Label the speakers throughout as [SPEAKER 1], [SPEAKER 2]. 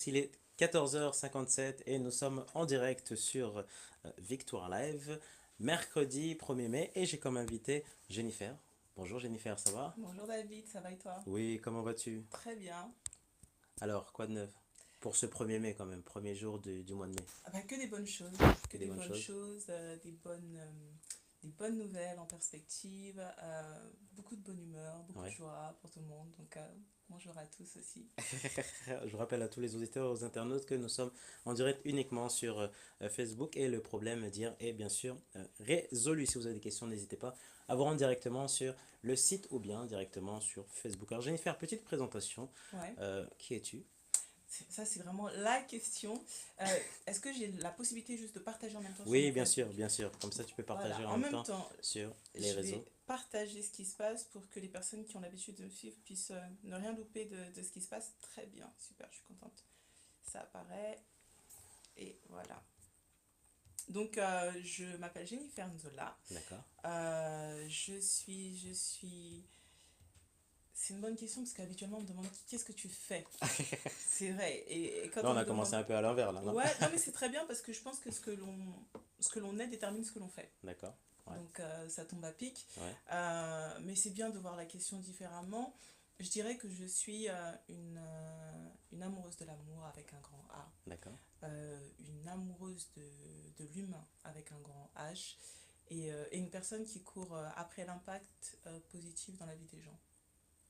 [SPEAKER 1] tous, il est 14h57 et nous sommes en direct sur Victoire Live, mercredi 1er mai et j'ai comme invité Jennifer. Bonjour Jennifer, ça va?
[SPEAKER 2] Bonjour David, ça va et toi?
[SPEAKER 1] Oui, comment vas-tu?
[SPEAKER 2] Très bien.
[SPEAKER 1] Alors, quoi de neuf? Pour ce 1er mai quand même, premier jour du mois de mai.
[SPEAKER 2] Ah bah, que des bonnes choses,
[SPEAKER 1] Que
[SPEAKER 2] que
[SPEAKER 1] des
[SPEAKER 2] des
[SPEAKER 1] bonnes
[SPEAKER 2] bonnes
[SPEAKER 1] choses?
[SPEAKER 2] choses, des bonnes nouvelles en perspective, beaucoup de bonne humeur, beaucoup de
[SPEAKER 1] Ouais.
[SPEAKER 2] joie pour tout le monde. Donc bonjour à tous aussi.
[SPEAKER 1] Je rappelle à tous les auditeurs et aux internautes que nous sommes en direct uniquement sur Facebook et le problème à dire est bien sûr résolu. Si vous avez des questions, n'hésitez pas à vous rendre directement sur le site ou bien directement sur Facebook. Alors Jennifer, petite présentation.
[SPEAKER 2] Ouais,
[SPEAKER 1] Qui es-tu?
[SPEAKER 2] ça c'est vraiment la question. Est-ce que j'ai la possibilité juste de partager en même temps sur
[SPEAKER 1] Oui,
[SPEAKER 2] mon
[SPEAKER 1] bien sûr,
[SPEAKER 2] Facebook?
[SPEAKER 1] bien sûr. Comme ça, tu peux partager
[SPEAKER 2] Voilà,
[SPEAKER 1] en
[SPEAKER 2] en
[SPEAKER 1] même
[SPEAKER 2] même
[SPEAKER 1] temps
[SPEAKER 2] temps,
[SPEAKER 1] sur les
[SPEAKER 2] je
[SPEAKER 1] réseaux.
[SPEAKER 2] vais partager ce qui se passe pour que les personnes qui ont l'habitude de me suivre puissent ne rien louper de ce qui se passe. Très bien, super, je suis contente. Ça apparaît et voilà. Donc, je m'appelle Jennifer Nzola.
[SPEAKER 1] D'accord.
[SPEAKER 2] Je suis. C'est une bonne question parce qu'habituellement on me demande qu'est-ce que tu fais. C'est vrai. Et quand
[SPEAKER 1] Là,
[SPEAKER 2] on
[SPEAKER 1] on
[SPEAKER 2] me
[SPEAKER 1] a
[SPEAKER 2] demande.
[SPEAKER 1] commencé un peu à l'envers, là, non?
[SPEAKER 2] Ouais, non mais c'est très bien parce que je pense que ce que l'on est détermine ce que l'on fait.
[SPEAKER 1] D'accord. Ouais.
[SPEAKER 2] Donc ça tombe à pic.
[SPEAKER 1] Ouais.
[SPEAKER 2] Mais c'est bien de voir la question différemment. Je dirais que je suis une amoureuse de l'amour avec un grand A.
[SPEAKER 1] D'accord.
[SPEAKER 2] Une amoureuse de l'humain avec un grand H. Et une personne qui court après l'impact positif dans la vie des gens.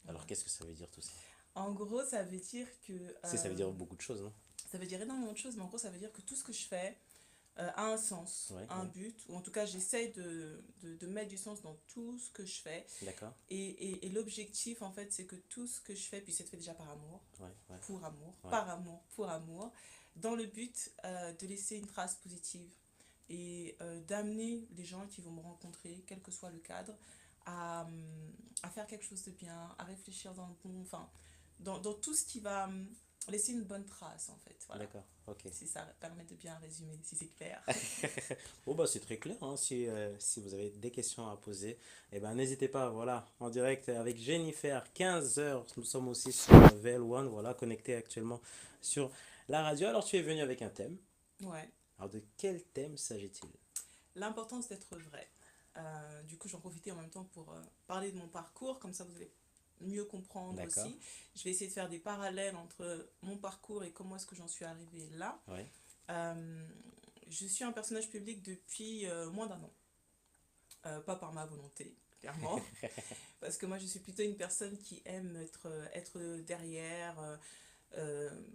[SPEAKER 1] Alors,
[SPEAKER 2] Voilà.
[SPEAKER 1] qu'est-ce que ça veut dire tout ça?
[SPEAKER 2] En gros, ça veut dire que...
[SPEAKER 1] Ça veut dire beaucoup de choses, non?
[SPEAKER 2] ça veut dire énormément de choses, mais en gros, ça veut dire que tout ce que je fais a un sens,
[SPEAKER 1] Ouais,
[SPEAKER 2] a un
[SPEAKER 1] ouais.
[SPEAKER 2] but, ou en tout cas, j'essaye de mettre du sens dans tout ce que je fais.
[SPEAKER 1] D'accord.
[SPEAKER 2] Et l'objectif, en fait, c'est que tout ce que je fais puisse être fait déjà par amour,
[SPEAKER 1] Ouais, ouais,
[SPEAKER 2] pour amour,
[SPEAKER 1] ouais.
[SPEAKER 2] par amour, pour amour, dans le but de laisser une trace positive et d'amener les gens qui vont me rencontrer, quel que soit le cadre, à faire quelque chose de bien, à réfléchir dans le bon, enfin, dans tout ce qui va laisser une bonne trace, en fait. Voilà.
[SPEAKER 1] D'accord. Ok.
[SPEAKER 2] Si ça permet de bien résumer, si c'est clair.
[SPEAKER 1] Bon bah c'est très clair, hein. Si vous avez des questions à poser, eh ben n'hésitez pas, voilà, en direct avec Jennifer, 15h, nous sommes aussi sur VL1, voilà, connecté actuellement sur la radio. Alors tu es venu avec un thème.
[SPEAKER 2] Ouais.
[SPEAKER 1] Alors de quel thème s'agit-il?
[SPEAKER 2] L'importance d'être vrai. Du coup, j'en profitais en même temps pour parler de mon parcours, comme ça vous allez mieux comprendre
[SPEAKER 1] D'accord.
[SPEAKER 2] aussi. Je vais essayer de faire des parallèles entre mon parcours et comment est-ce que j'en suis arrivée là.
[SPEAKER 1] Ouais.
[SPEAKER 2] Euh, je suis un personnage public depuis moins d'un an. Pas par ma volonté, clairement. Parce que moi, je suis plutôt une personne qui aime être derrière,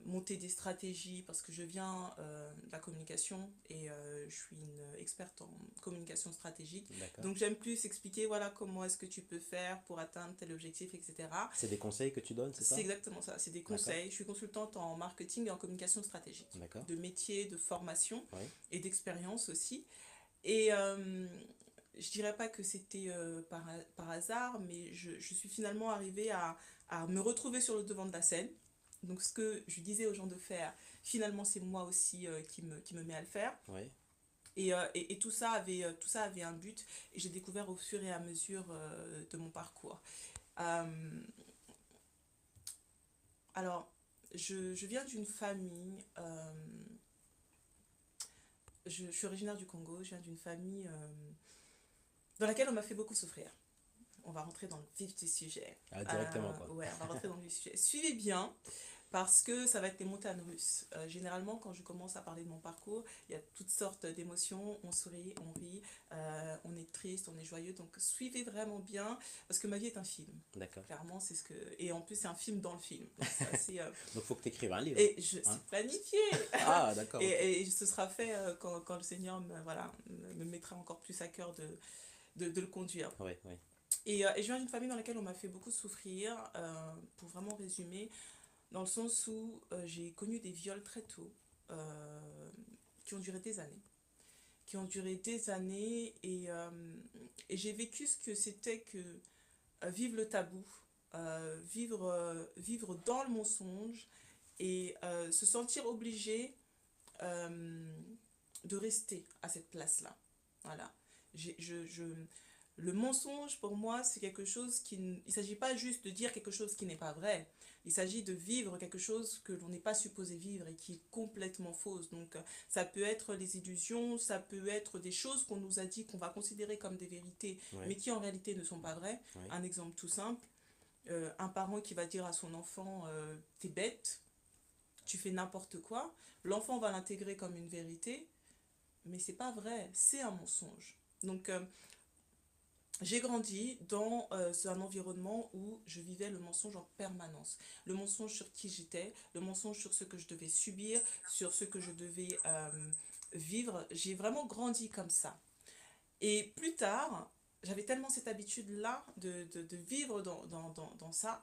[SPEAKER 2] monter des stratégies, parce que je viens de la communication et je suis une experte en communication stratégique.
[SPEAKER 1] D'accord.
[SPEAKER 2] Donc, j'aime plus expliquer, voilà, comment est-ce que tu peux faire pour atteindre tel objectif, etc.
[SPEAKER 1] C'est des conseils que tu donnes, c'est
[SPEAKER 2] C'est
[SPEAKER 1] ça?
[SPEAKER 2] exactement ça, c'est des
[SPEAKER 1] D'accord.
[SPEAKER 2] conseils. Je suis consultante en marketing et en communication stratégique,
[SPEAKER 1] D'accord.
[SPEAKER 2] de métier, de formation
[SPEAKER 1] Oui.
[SPEAKER 2] et d'expérience aussi. Et je dirais pas que c'était par hasard, mais je suis finalement arrivée à me retrouver sur le devant de la scène. Donc ce que je disais aux gens de faire, finalement c'est moi aussi qui me met à le faire.
[SPEAKER 1] Oui.
[SPEAKER 2] Et tout ça avait un but et j'ai découvert au fur et à mesure de mon parcours. Euh, alors, je viens d'une famille, je suis originaire du Congo, je viens d'une famille dans laquelle on m'a fait beaucoup souffrir. On va rentrer dans le vif du sujet.
[SPEAKER 1] Ah, directement quoi.
[SPEAKER 2] Ouais, on va rentrer dans le vif du sujet. Suivez bien, parce que ça va être les montagnes russes. Généralement, quand je commence à parler de mon parcours, il y a toutes sortes d'émotions. On sourit, on rit, on est triste, on est joyeux. Donc, suivez vraiment bien, parce que ma vie est un film.
[SPEAKER 1] D'accord.
[SPEAKER 2] Clairement, c'est ce que. Et en plus, c'est un film dans le film. Donc, c'est assez.
[SPEAKER 1] Donc faut que tu écrives un livre.
[SPEAKER 2] Et
[SPEAKER 1] Hein?
[SPEAKER 2] c'est planifié.
[SPEAKER 1] Ah, d'accord, ok.
[SPEAKER 2] Et ce sera fait quand le Seigneur me mettra encore plus à cœur de le conduire.
[SPEAKER 1] Oui, oui.
[SPEAKER 2] Et je viens d'une famille dans laquelle on m'a fait beaucoup souffrir, pour vraiment résumer, dans le sens où j'ai connu des viols très tôt, qui ont duré des années. Qui ont duré des années et j'ai vécu ce que c'était que vivre le tabou, vivre dans le mensonge et se sentir obligé de rester à cette place-là. Voilà. J'ai- je, je, Le mensonge, pour moi, c'est quelque chose il ne s'agit pas juste de dire quelque chose qui n'est pas vrai. Il s'agit de vivre quelque chose que l'on n'est pas supposé vivre et qui est complètement fausse. Donc, ça peut être les illusions, ça peut être des choses qu'on nous a dit qu'on va considérer comme des vérités,
[SPEAKER 1] Oui,
[SPEAKER 2] mais qui en réalité ne sont pas vraies.
[SPEAKER 1] oui,
[SPEAKER 2] Un exemple tout simple, un parent qui va dire à son enfant t'es bête, tu fais n'importe quoi. L'enfant va l'intégrer comme une vérité, mais c'est pas vrai, c'est un mensonge. Donc, j'ai grandi dans un environnement où je vivais le mensonge en permanence. Le mensonge sur qui j'étais, le mensonge sur ce que je devais subir, sur ce que je devais vivre. J'ai vraiment grandi comme ça. Et plus tard, j'avais tellement cette habitude-là de vivre dans ça,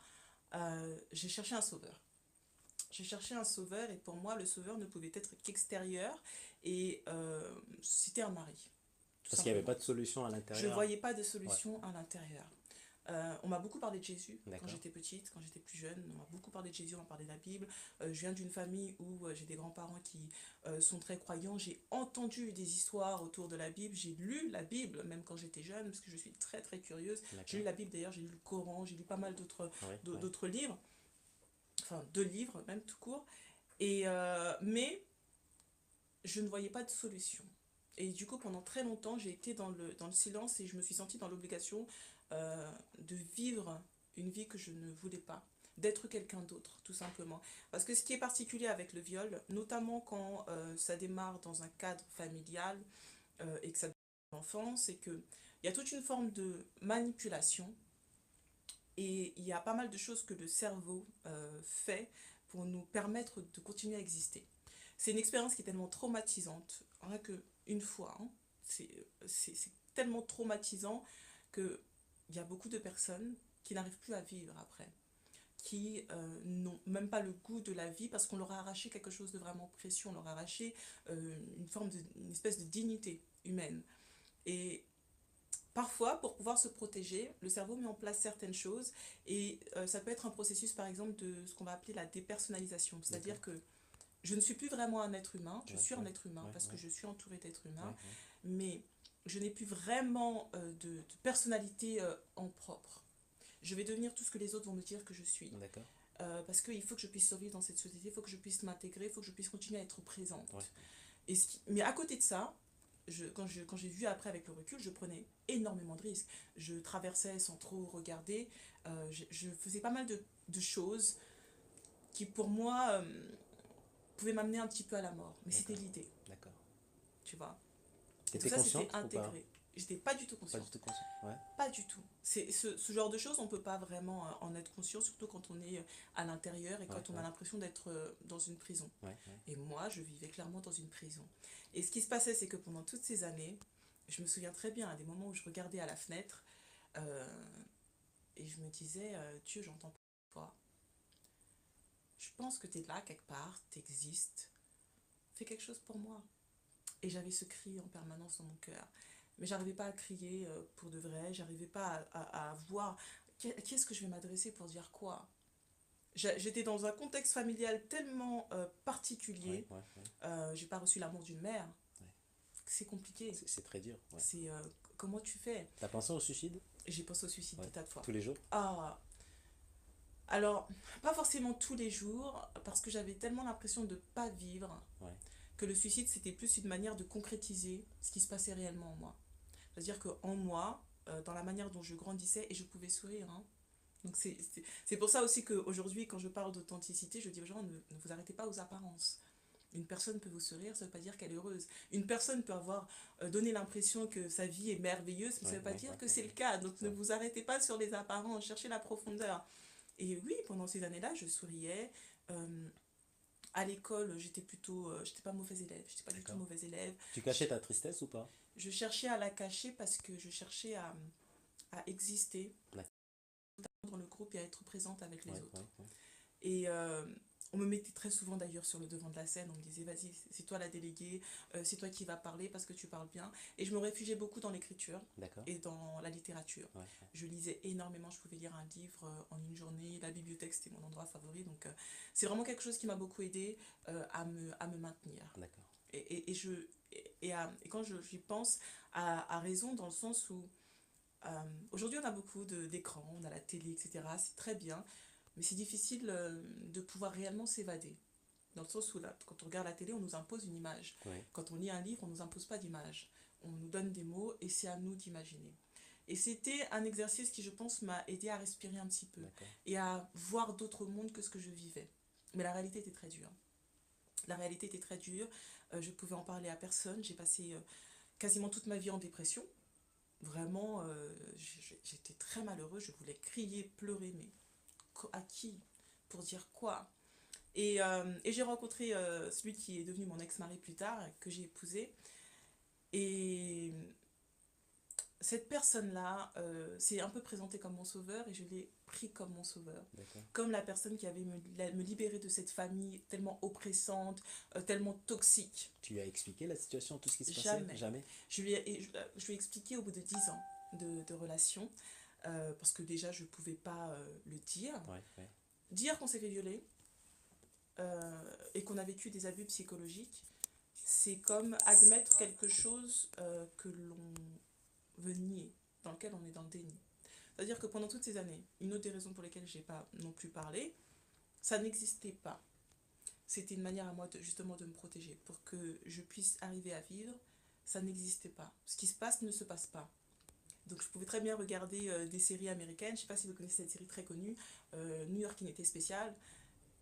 [SPEAKER 2] j'ai cherché un sauveur. J'ai cherché un sauveur et pour moi, le sauveur ne pouvait être qu'extérieur et c'était un mari, tout
[SPEAKER 1] parce qu'il n'y avait
[SPEAKER 2] simplement.
[SPEAKER 1] pas de solution à
[SPEAKER 2] Je ne
[SPEAKER 1] l'intérieur.
[SPEAKER 2] voyais pas de
[SPEAKER 1] Ouais,
[SPEAKER 2] solution à l'intérieur. On m'a beaucoup parlé de Jésus quand
[SPEAKER 1] d'accord.
[SPEAKER 2] j'étais petite, quand j'étais plus jeune. On m'a beaucoup parlé de Jésus, on m'a parlé de la Bible. Je viens d'une famille où j'ai des grands-parents qui sont très croyants. J'ai entendu des histoires autour de la Bible. J'ai lu la Bible, même quand j'étais jeune, parce que je suis très très curieuse. J'ai lu
[SPEAKER 1] D'accord.
[SPEAKER 2] la Bible d'ailleurs, j'ai lu le Coran, j'ai lu pas mal
[SPEAKER 1] Oui, oui.
[SPEAKER 2] d'autres livres, enfin deux livres même tout court. Mais je ne voyais pas de solution. Et du coup, pendant très longtemps, j'ai été dans le silence et je me suis sentie dans l'obligation de vivre une vie que je ne voulais pas, d'être quelqu'un d'autre, tout simplement. Parce que ce qui est particulier avec le viol, notamment quand ça démarre dans un cadre familial et que ça devient l'enfant, c'est qu'il y a toute une forme de manipulation et il y a pas mal de choses que le cerveau fait pour nous permettre de continuer à exister. C'est une expérience qui est tellement traumatisante, rien que une fois, hein. C'est tellement traumatisant que il y a beaucoup de personnes qui n'arrivent plus à vivre après, qui n'ont même pas le goût de la vie parce qu'on leur a arraché quelque chose de vraiment précieux, on leur a arraché une espèce de dignité humaine. Et parfois, pour pouvoir se protéger, le cerveau met en place certaines choses et ça peut être un processus, par exemple, de ce qu'on va appeler la dépersonnalisation.
[SPEAKER 1] D'accord.
[SPEAKER 2] C'est-à-dire que je ne suis plus vraiment un être humain, je
[SPEAKER 1] Ouais,
[SPEAKER 2] suis un
[SPEAKER 1] ouais,
[SPEAKER 2] être humain
[SPEAKER 1] ouais,
[SPEAKER 2] parce que
[SPEAKER 1] ouais,
[SPEAKER 2] je suis entourée d'êtres
[SPEAKER 1] ouais,
[SPEAKER 2] humains,
[SPEAKER 1] ouais.
[SPEAKER 2] mais je n'ai plus vraiment de personnalité en propre. Je vais devenir tout ce que les autres vont me dire que je suis.
[SPEAKER 1] D'accord.
[SPEAKER 2] Parce qu'il faut que je puisse survivre dans cette société, il faut que je puisse m'intégrer, il faut que je puisse continuer à être
[SPEAKER 1] Ouais,
[SPEAKER 2] présente. Mais à côté de ça, quand j'ai vu après avec le recul, je prenais énormément de risques. Je traversais sans trop regarder. Je faisais pas mal de choses qui, pour moi, pouvaient m'amener un petit peu à la mort. Mais c'était
[SPEAKER 1] d'accord.
[SPEAKER 2] l'idée,
[SPEAKER 1] D'accord.
[SPEAKER 2] tu vois. Et tout
[SPEAKER 1] T'étais
[SPEAKER 2] ça, c'était
[SPEAKER 1] consciente ou pas?
[SPEAKER 2] intégré. J'étais pas du tout
[SPEAKER 1] Pas du
[SPEAKER 2] consciente.
[SPEAKER 1] tout consciente. Ouais.
[SPEAKER 2] Pas du tout. Ce genre de choses, on ne peut pas vraiment en être conscient, surtout quand on est à l'intérieur et
[SPEAKER 1] Ouais,
[SPEAKER 2] quand on a
[SPEAKER 1] ouais,
[SPEAKER 2] l'impression d'être dans une prison.
[SPEAKER 1] ouais, ouais.
[SPEAKER 2] Et moi, je vivais clairement dans une prison. Et ce qui se passait, c'est que pendant toutes ces années, je me souviens très bien à des moments où je regardais à la fenêtre euh, et je me disais, Dieu, j'entends pas toi. Je pense que tu es là quelque part, tu existes. Fais quelque chose pour moi. Et j'avais ce cri en permanence dans mon cœur. Mais j'arrivais pas à crier pour de vrai, j'arrivais pas à voir qui est-ce que je vais m'adresser pour dire quoi. J'étais dans un contexte familial tellement
[SPEAKER 1] Ouais,
[SPEAKER 2] particulier,
[SPEAKER 1] ouais, ouais,
[SPEAKER 2] j'ai pas reçu l'amour d'une mère,
[SPEAKER 1] ouais.
[SPEAKER 2] c'est compliqué.
[SPEAKER 1] C'est très dur. Ouais.
[SPEAKER 2] C'est comment tu fais.
[SPEAKER 1] T'as pensé au suicide?
[SPEAKER 2] J'ai pensé au suicide
[SPEAKER 1] Ouais.
[SPEAKER 2] des tas de fois.
[SPEAKER 1] Tous les jours?
[SPEAKER 2] Ah, alors, pas forcément tous les jours, parce que j'avais tellement l'impression de pas vivre
[SPEAKER 1] Ouais.
[SPEAKER 2] que le suicide c'était plus une manière de concrétiser ce qui se passait réellement en moi. C'est-à-dire qu'en moi, dans la manière dont je grandissais, et je pouvais sourire, hein. Donc c'est pour ça aussi qu'aujourd'hui, quand je parle d'authenticité, je dis aux gens, ne vous arrêtez pas aux apparences. Une personne peut vous sourire, ça ne veut pas dire qu'elle est heureuse. Une personne peut avoir donné l'impression que sa vie est merveilleuse, mais ça
[SPEAKER 1] Ouais,
[SPEAKER 2] ne veut pas
[SPEAKER 1] ouais,
[SPEAKER 2] dire
[SPEAKER 1] ouais,
[SPEAKER 2] que
[SPEAKER 1] ouais,
[SPEAKER 2] c'est le
[SPEAKER 1] ouais.
[SPEAKER 2] cas. Donc
[SPEAKER 1] C'est
[SPEAKER 2] ne
[SPEAKER 1] vrai.
[SPEAKER 2] vous arrêtez pas sur les apparences, cherchez la profondeur. Et oui, pendant ces années-là, je souriais. Euh, à l'école, j'étais pas mauvaise élève, j'étais pas du tout
[SPEAKER 1] D'accord.
[SPEAKER 2] mauvaise élève.
[SPEAKER 1] Tu cachais ta tristesse ou pas?
[SPEAKER 2] Je cherchais à la cacher parce que je cherchais à exister
[SPEAKER 1] D'accord.
[SPEAKER 2] dans le groupe et à être présente avec les
[SPEAKER 1] Ouais,
[SPEAKER 2] autres.
[SPEAKER 1] ouais, ouais.
[SPEAKER 2] Et on me mettait très souvent d'ailleurs sur le devant de la scène, on me disait vas-y, c'est toi la déléguée, c'est toi qui vas parler parce que tu parles bien. Et je me réfugiais beaucoup dans l'écriture
[SPEAKER 1] D'accord.
[SPEAKER 2] et dans la littérature.
[SPEAKER 1] Ouais, ouais.
[SPEAKER 2] Je lisais énormément, je pouvais lire un livre en une journée, la bibliothèque c'était mon endroit favori, donc c'est vraiment quelque chose qui m'a beaucoup aidé à me maintenir.
[SPEAKER 1] D'accord.
[SPEAKER 2] Et quand j'y pense, à raison dans le sens où Aujourd'hui, on a beaucoup d'écrans, on a la télé, etc. C'est très bien, mais c'est difficile de pouvoir réellement s'évader. Dans le sens où, là, quand on regarde la télé, on nous impose une image.
[SPEAKER 1] Oui,
[SPEAKER 2] Quand on lit un livre, on ne nous impose pas d'image. On nous donne des mots et c'est à nous d'imaginer. Et c'était un exercice qui, je pense, m'a aidé à respirer un petit peu
[SPEAKER 1] d'accord.
[SPEAKER 2] et à voir d'autres mondes que ce que je vivais. Mais la réalité était très dure. La réalité était très dure. Je pouvais en parler à personne. J'ai passé quasiment toute ma vie en dépression. Vraiment, j'étais très malheureuse. Je voulais crier, pleurer, mais à qui? Pour dire quoi? Et j'ai rencontré celui qui est devenu mon ex-mari plus tard, que j'ai épousé. Et cette personne-là s'est un peu présentée comme mon sauveur et je l'ai pris comme mon sauveur.
[SPEAKER 1] D'accord.
[SPEAKER 2] Comme la personne qui avait me libérer de cette famille tellement oppressante, tellement toxique.
[SPEAKER 1] Tu lui as expliqué la situation, tout ce qui se passait?
[SPEAKER 2] Jamais.
[SPEAKER 1] Jamais?
[SPEAKER 2] Je lui ai expliqué au bout de 10 ans de relation, parce que déjà je ne pouvais pas le dire.
[SPEAKER 1] Ouais, ouais.
[SPEAKER 2] Dire qu'on s'est fait violer et qu'on a vécu des abus psychologiques, c'est comme admettre quelque chose que l'on veut nier, dans lequel on est dans le déni. C'est-à-dire que pendant toutes ces années, une autre des raisons pour lesquelles je n'ai pas non plus parlé, ça n'existait pas. C'était une manière à moi justement de me protéger. Pour que je puisse arriver à vivre, ça n'existait pas. Ce qui se passe ne se passe pas. Donc je pouvais très bien regarder des séries américaines. Je ne sais pas si vous connaissez cette série très connue, New York Unité Spéciale.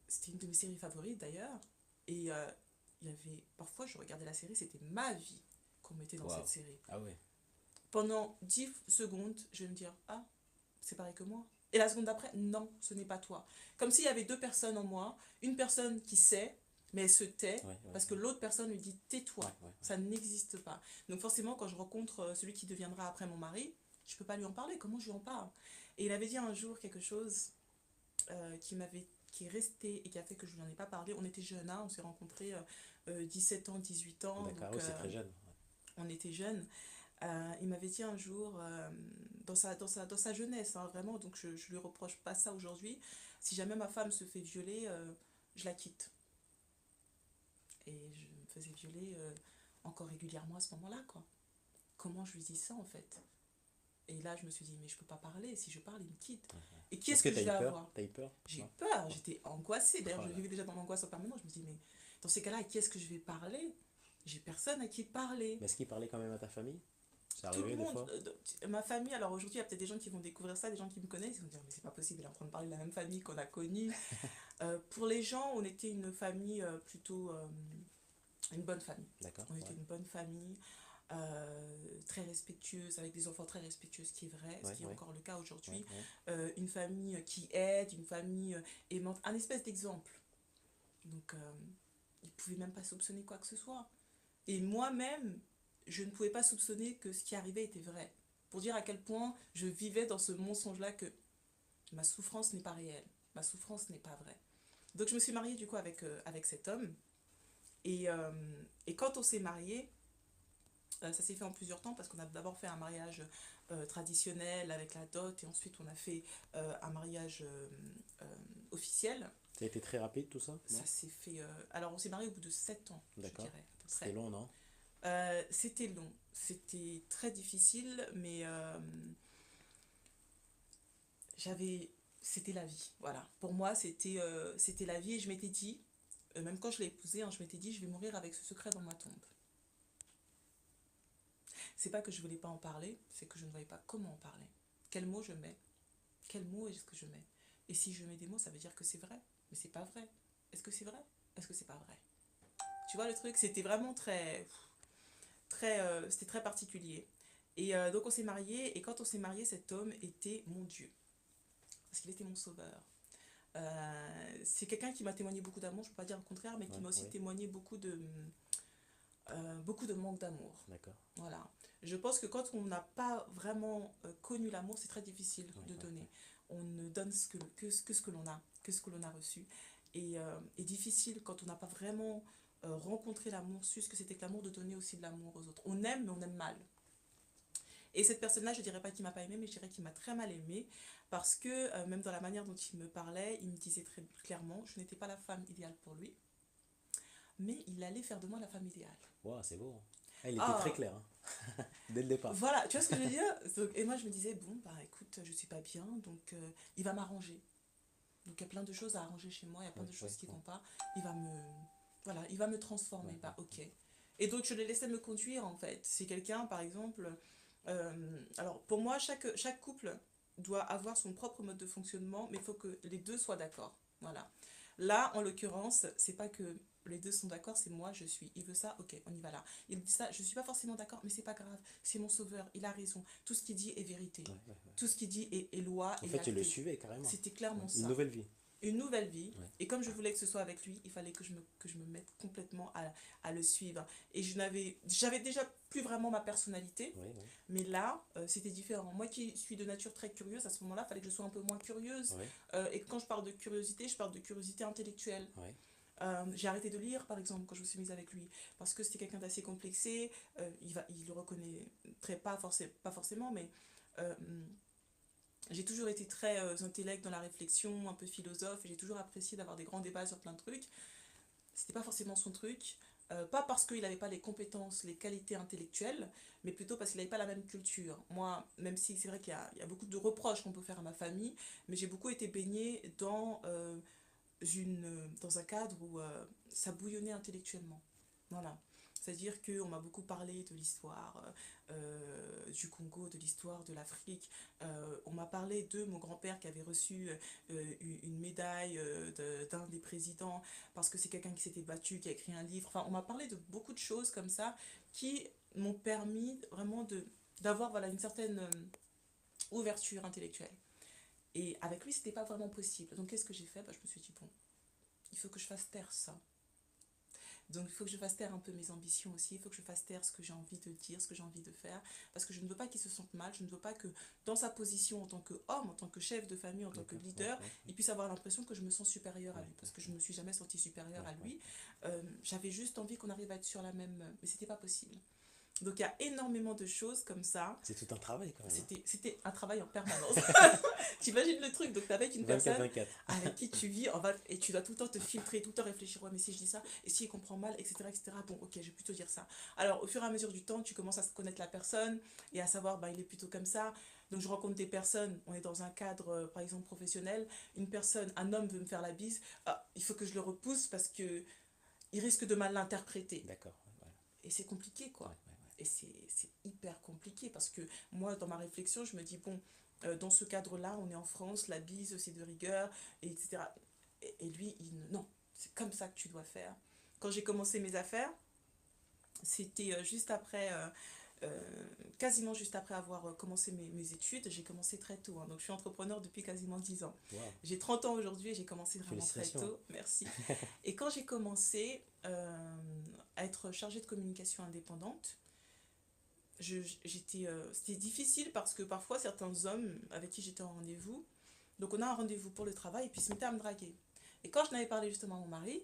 [SPEAKER 2] C'était une de mes séries favorites d'ailleurs. Et il y avait, parfois je regardais la série, c'était ma vie qu'on mettait dans cette
[SPEAKER 1] Waouh.
[SPEAKER 2] série.
[SPEAKER 1] Ah ouais.
[SPEAKER 2] Pendant 10 secondes, je vais me dire, ah, c'est pareil que moi. Et la seconde d'après, non, ce n'est pas toi. Comme s'il y avait deux personnes en moi, une personne qui sait, mais elle se tait,
[SPEAKER 1] Ouais, ouais,
[SPEAKER 2] parce que
[SPEAKER 1] ouais.
[SPEAKER 2] l'autre personne lui dit, tais-toi.
[SPEAKER 1] Ouais, ouais, ouais.
[SPEAKER 2] Ça n'existe pas. Donc forcément, quand je rencontre celui qui deviendra après mon mari, je ne peux pas lui en parler. Comment je lui en parle? Et il avait dit un jour quelque chose qui est resté et qui a fait que je ne lui en ai pas parlé. On était jeunes, hein, on s'est rencontrés 17 ans, 18 ans,
[SPEAKER 1] D'accord,
[SPEAKER 2] donc
[SPEAKER 1] oui, c'est très jeune.
[SPEAKER 2] on était jeunes. Il m'avait dit un jour, dans sa jeunesse, hein, vraiment, donc je ne lui reproche pas ça aujourd'hui, si jamais ma femme se fait violer, je la quitte. Et je me faisais violer encore régulièrement à ce moment-là, quoi. Comment je lui dis ça, en fait? Et là, je me suis dit, mais je peux pas parler, si je parle, il me quitte. Et qui
[SPEAKER 1] Est-ce
[SPEAKER 2] est-ce
[SPEAKER 1] que
[SPEAKER 2] que
[SPEAKER 1] tu as
[SPEAKER 2] je
[SPEAKER 1] eu
[SPEAKER 2] vais
[SPEAKER 1] peur?
[SPEAKER 2] avoir?
[SPEAKER 1] T'as eu peur?
[SPEAKER 2] J'ai eu
[SPEAKER 1] Non?
[SPEAKER 2] peur, j'étais angoissée. D'ailleurs,
[SPEAKER 1] Oh
[SPEAKER 2] je
[SPEAKER 1] là.
[SPEAKER 2] vivais déjà dans l'angoisse en permanence. Je me dis, mais dans ces cas-là, à qui est-ce que je vais parler? J'ai personne à qui parler.
[SPEAKER 1] Mais est-ce qu'il parlait quand même à ta famille? C'est
[SPEAKER 2] Tout le
[SPEAKER 1] arrivé des
[SPEAKER 2] monde,
[SPEAKER 1] fois?
[SPEAKER 2] ma famille, alors aujourd'hui, il y a peut-être des gens qui vont découvrir ça, des gens qui me connaissent, ils vont dire, mais c'est pas possible, elle est en train de parler de la même famille qu'on a connue. Pour les gens, on était une famille plutôt, une bonne famille.
[SPEAKER 1] D'accord,
[SPEAKER 2] On était
[SPEAKER 1] ouais.
[SPEAKER 2] une bonne famille, très respectueuse, avec des enfants très respectueux, ce qui est vrai, ce
[SPEAKER 1] Ouais,
[SPEAKER 2] qui est
[SPEAKER 1] ouais,
[SPEAKER 2] encore le cas
[SPEAKER 1] ouais,
[SPEAKER 2] aujourd'hui.
[SPEAKER 1] ouais.
[SPEAKER 2] Une famille qui aide, une famille aimante, un espèce d'exemple. Donc, ils ne pouvaient même pas soupçonner quoi que ce soit. Et moi-même, je ne pouvais pas soupçonner que ce qui arrivait était vrai. Pour dire à quel point je vivais dans ce mensonge-là que ma souffrance n'est pas réelle, ma souffrance n'est pas vraie. Donc je me suis mariée du coup avec cet homme. Et, euh, et quand on s'est mariés, ça s'est fait en plusieurs temps parce qu'on a d'abord fait un mariage traditionnel avec la dot et ensuite on a fait un mariage officiel.
[SPEAKER 1] Ça a été très rapide tout ça?
[SPEAKER 2] Ça
[SPEAKER 1] Non?
[SPEAKER 2] s'est fait... alors on s'est mariés au bout de 7 ans, je
[SPEAKER 1] D'accord.
[SPEAKER 2] dirais, à peu
[SPEAKER 1] C'était
[SPEAKER 2] près.
[SPEAKER 1] long, non?
[SPEAKER 2] C'était long, c'était très difficile, mais j'avais... C'était la vie, voilà. Pour moi, c'était la vie et je m'étais dit, même quand je l'ai épousé, hein, je m'étais dit, je vais mourir avec ce secret dans ma tombe. C'est pas que je voulais pas en parler, c'est que je ne voyais pas comment en parler. Quels mots je mets? Quels mots est-ce que je mets? Et si je mets des mots, ça veut dire que c'est vrai. Mais c'est pas vrai. Est-ce que c'est vrai? Est-ce que c'est pas vrai? Tu vois le truc, c'était vraiment c'était très particulier. Et donc on s'est mariés, et quand on s'est mariés, cet homme était mon Dieu. Parce qu'il était mon sauveur. C'est quelqu'un qui m'a témoigné beaucoup d'amour, je ne peux pas dire le contraire, mais qui
[SPEAKER 1] Ouais,
[SPEAKER 2] m'a aussi
[SPEAKER 1] ouais.
[SPEAKER 2] témoigné beaucoup de manque d'amour.
[SPEAKER 1] D'accord.
[SPEAKER 2] Voilà. Je pense que quand on n'a pas vraiment connu l'amour, c'est très difficile
[SPEAKER 1] Ouais,
[SPEAKER 2] de
[SPEAKER 1] ouais,
[SPEAKER 2] donner.
[SPEAKER 1] ouais.
[SPEAKER 2] On ne donne que ce que l'on a, que ce que l'on a reçu. Et difficile quand on n'a pas vraiment rencontré l'amour, su ce que c'était que l'amour, de donner aussi de l'amour aux autres. On aime, mais on aime mal. Et cette personne-là, je dirais pas qu'il m'a pas aimé, mais je dirais qu'il m'a très mal aimé parce que même dans la manière dont il me parlait, il me disait très clairement, je n'étais pas la femme idéale pour lui, mais il allait faire de moi la femme idéale.
[SPEAKER 1] Wow, c'est beau. Ah, il était très
[SPEAKER 2] Ah,
[SPEAKER 1] clair, dès le départ.
[SPEAKER 2] voilà, tu vois ce que je veux dire? Et moi, je me disais, bon, bah écoute, je suis pas bien, donc il va m'arranger. Donc il y a plein de choses à arranger chez moi, il y a plein
[SPEAKER 1] Ouais,
[SPEAKER 2] de
[SPEAKER 1] ouais,
[SPEAKER 2] choses qui
[SPEAKER 1] ouais,
[SPEAKER 2] vont pas. Il va me, voilà, il va me
[SPEAKER 1] ouais,
[SPEAKER 2] transformer.
[SPEAKER 1] ouais.
[SPEAKER 2] Bah ok. Et donc je l'ai laissé me conduire en fait. C'est quelqu'un, par exemple, alors pour moi, chaque couple doit avoir son propre mode de fonctionnement, mais il faut que les deux soient d'accord. Voilà. Là, en l'occurrence, c'est pas que les deux sont d'accord, c'est moi, je suis. Il veut ça, ok, on y va là. Il dit ça, je suis pas forcément d'accord, mais c'est pas grave. C'est mon sauveur, il a raison. Tout ce qu'il dit est vérité.
[SPEAKER 1] Ouais, ouais, ouais.
[SPEAKER 2] Tout ce qu'il dit est loi
[SPEAKER 1] En
[SPEAKER 2] et
[SPEAKER 1] fait, tu le
[SPEAKER 2] acté.
[SPEAKER 1] suivais carrément.
[SPEAKER 2] C'était
[SPEAKER 1] Ouais,
[SPEAKER 2] clairement
[SPEAKER 1] une
[SPEAKER 2] ça.
[SPEAKER 1] nouvelle vie.
[SPEAKER 2] Une nouvelle vie.
[SPEAKER 1] Ouais,
[SPEAKER 2] Et comme je voulais que ce soit avec lui, il fallait que je me mette complètement à le suivre. Et j'avais déjà plus vraiment ma personnalité,
[SPEAKER 1] ouais, ouais,
[SPEAKER 2] mais là, c'était différent. Moi qui suis de nature très curieuse, à ce moment-là, il fallait que je sois un peu moins curieuse.
[SPEAKER 1] ouais,
[SPEAKER 2] Et quand je parle de curiosité, je parle de curiosité intellectuelle.
[SPEAKER 1] ouais,
[SPEAKER 2] J'ai arrêté de lire, par exemple, quand je me suis mise avec lui, parce que c'était quelqu'un d'assez complexé. Il le reconnaît pas forcément, mais euh, j'ai toujours été très intellect dans la réflexion, un peu philosophe, et j'ai toujours apprécié d'avoir des grands débats sur plein de trucs. C'était pas forcément son truc. Pas parce qu'il n'avait pas les compétences, les qualités intellectuelles, mais plutôt parce qu'il n'avait pas la même culture. Moi, même si c'est vrai qu'il y a beaucoup de reproches qu'on peut faire à ma famille, mais j'ai beaucoup été baignée dans un cadre où ça bouillonnait intellectuellement. Voilà. C'est-à-dire qu'on m'a beaucoup parlé de l'histoire du Congo, de l'histoire de l'Afrique. On m'a parlé de mon grand-père qui avait reçu une médaille d'un des présidents parce que c'est quelqu'un qui s'était battu, qui a écrit un livre. Enfin, on m'a parlé de beaucoup de choses comme ça qui m'ont permis vraiment d'avoir voilà, une certaine ouverture intellectuelle. Et avec lui, c'était pas vraiment possible. Donc, qu'est-ce que j'ai fait? Bah, je me suis dit, bon, il faut que je fasse taire ça. Donc il faut que je fasse taire un peu mes ambitions aussi, il faut que je fasse taire ce que j'ai envie de dire, ce que j'ai envie de faire, parce que je ne veux pas qu'il se sente mal, je ne veux pas que dans sa position en tant qu'homme, en tant que chef de famille, en tant que
[SPEAKER 1] d'accord, ouais,
[SPEAKER 2] leader,
[SPEAKER 1] ouais,
[SPEAKER 2] il puisse avoir l'impression que je me sens supérieure à
[SPEAKER 1] ouais,
[SPEAKER 2] lui, parce que je
[SPEAKER 1] ouais,
[SPEAKER 2] ne me suis jamais sentie supérieure
[SPEAKER 1] ouais,
[SPEAKER 2] à
[SPEAKER 1] ouais.
[SPEAKER 2] lui. J'avais juste envie qu'on arrive à être sur la même... Mais c'était pas possible. Donc il y a énormément de choses comme ça.
[SPEAKER 1] C'est tout un travail quand même,
[SPEAKER 2] C'était un travail en permanence. T'imagines le truc, donc t'es avec une personne
[SPEAKER 1] 24-24.
[SPEAKER 2] avec qui tu vis et tu dois tout le temps te filtrer, tout le temps réfléchir, ouais mais si je dis ça, et si il comprend mal, etc. etc. Bon ok, je vais plutôt dire ça. Alors au fur et à mesure du temps, tu commences à connaître la personne et à savoir, bah il est plutôt comme ça. Donc je rencontre des personnes, on est dans un cadre par exemple professionnel, un homme veut me faire la bise, ah, il faut que je le repousse parce que il risque de mal l'interpréter.
[SPEAKER 1] D'accord, ouais,
[SPEAKER 2] Et c'est compliqué,
[SPEAKER 1] ouais,
[SPEAKER 2] quoi.
[SPEAKER 1] ouais,
[SPEAKER 2] Et c'est hyper compliqué parce que moi, dans ma réflexion, je me dis, bon, dans ce cadre-là, on est en France, la bise, c'est de rigueur, etc. Et lui, non, c'est comme ça que tu dois faire. Quand j'ai commencé mes affaires, c'était juste après, quasiment juste après avoir commencé mes études. J'ai commencé très tôt, hein. Donc je suis entrepreneur depuis quasiment 10 ans.
[SPEAKER 1] ouais. Waouh,
[SPEAKER 2] J'ai 30 ans aujourd'hui et j'ai commencé vraiment très
[SPEAKER 1] félicitations.
[SPEAKER 2] tôt. Merci. Et quand j'ai commencé à être chargée de communication indépendante, c'était difficile parce que parfois certains hommes avec qui j'étais en rendez-vous, donc on a un rendez-vous pour le travail et puis ils se mettaient à me draguer. Et quand je n'avais parlé justement à mon mari,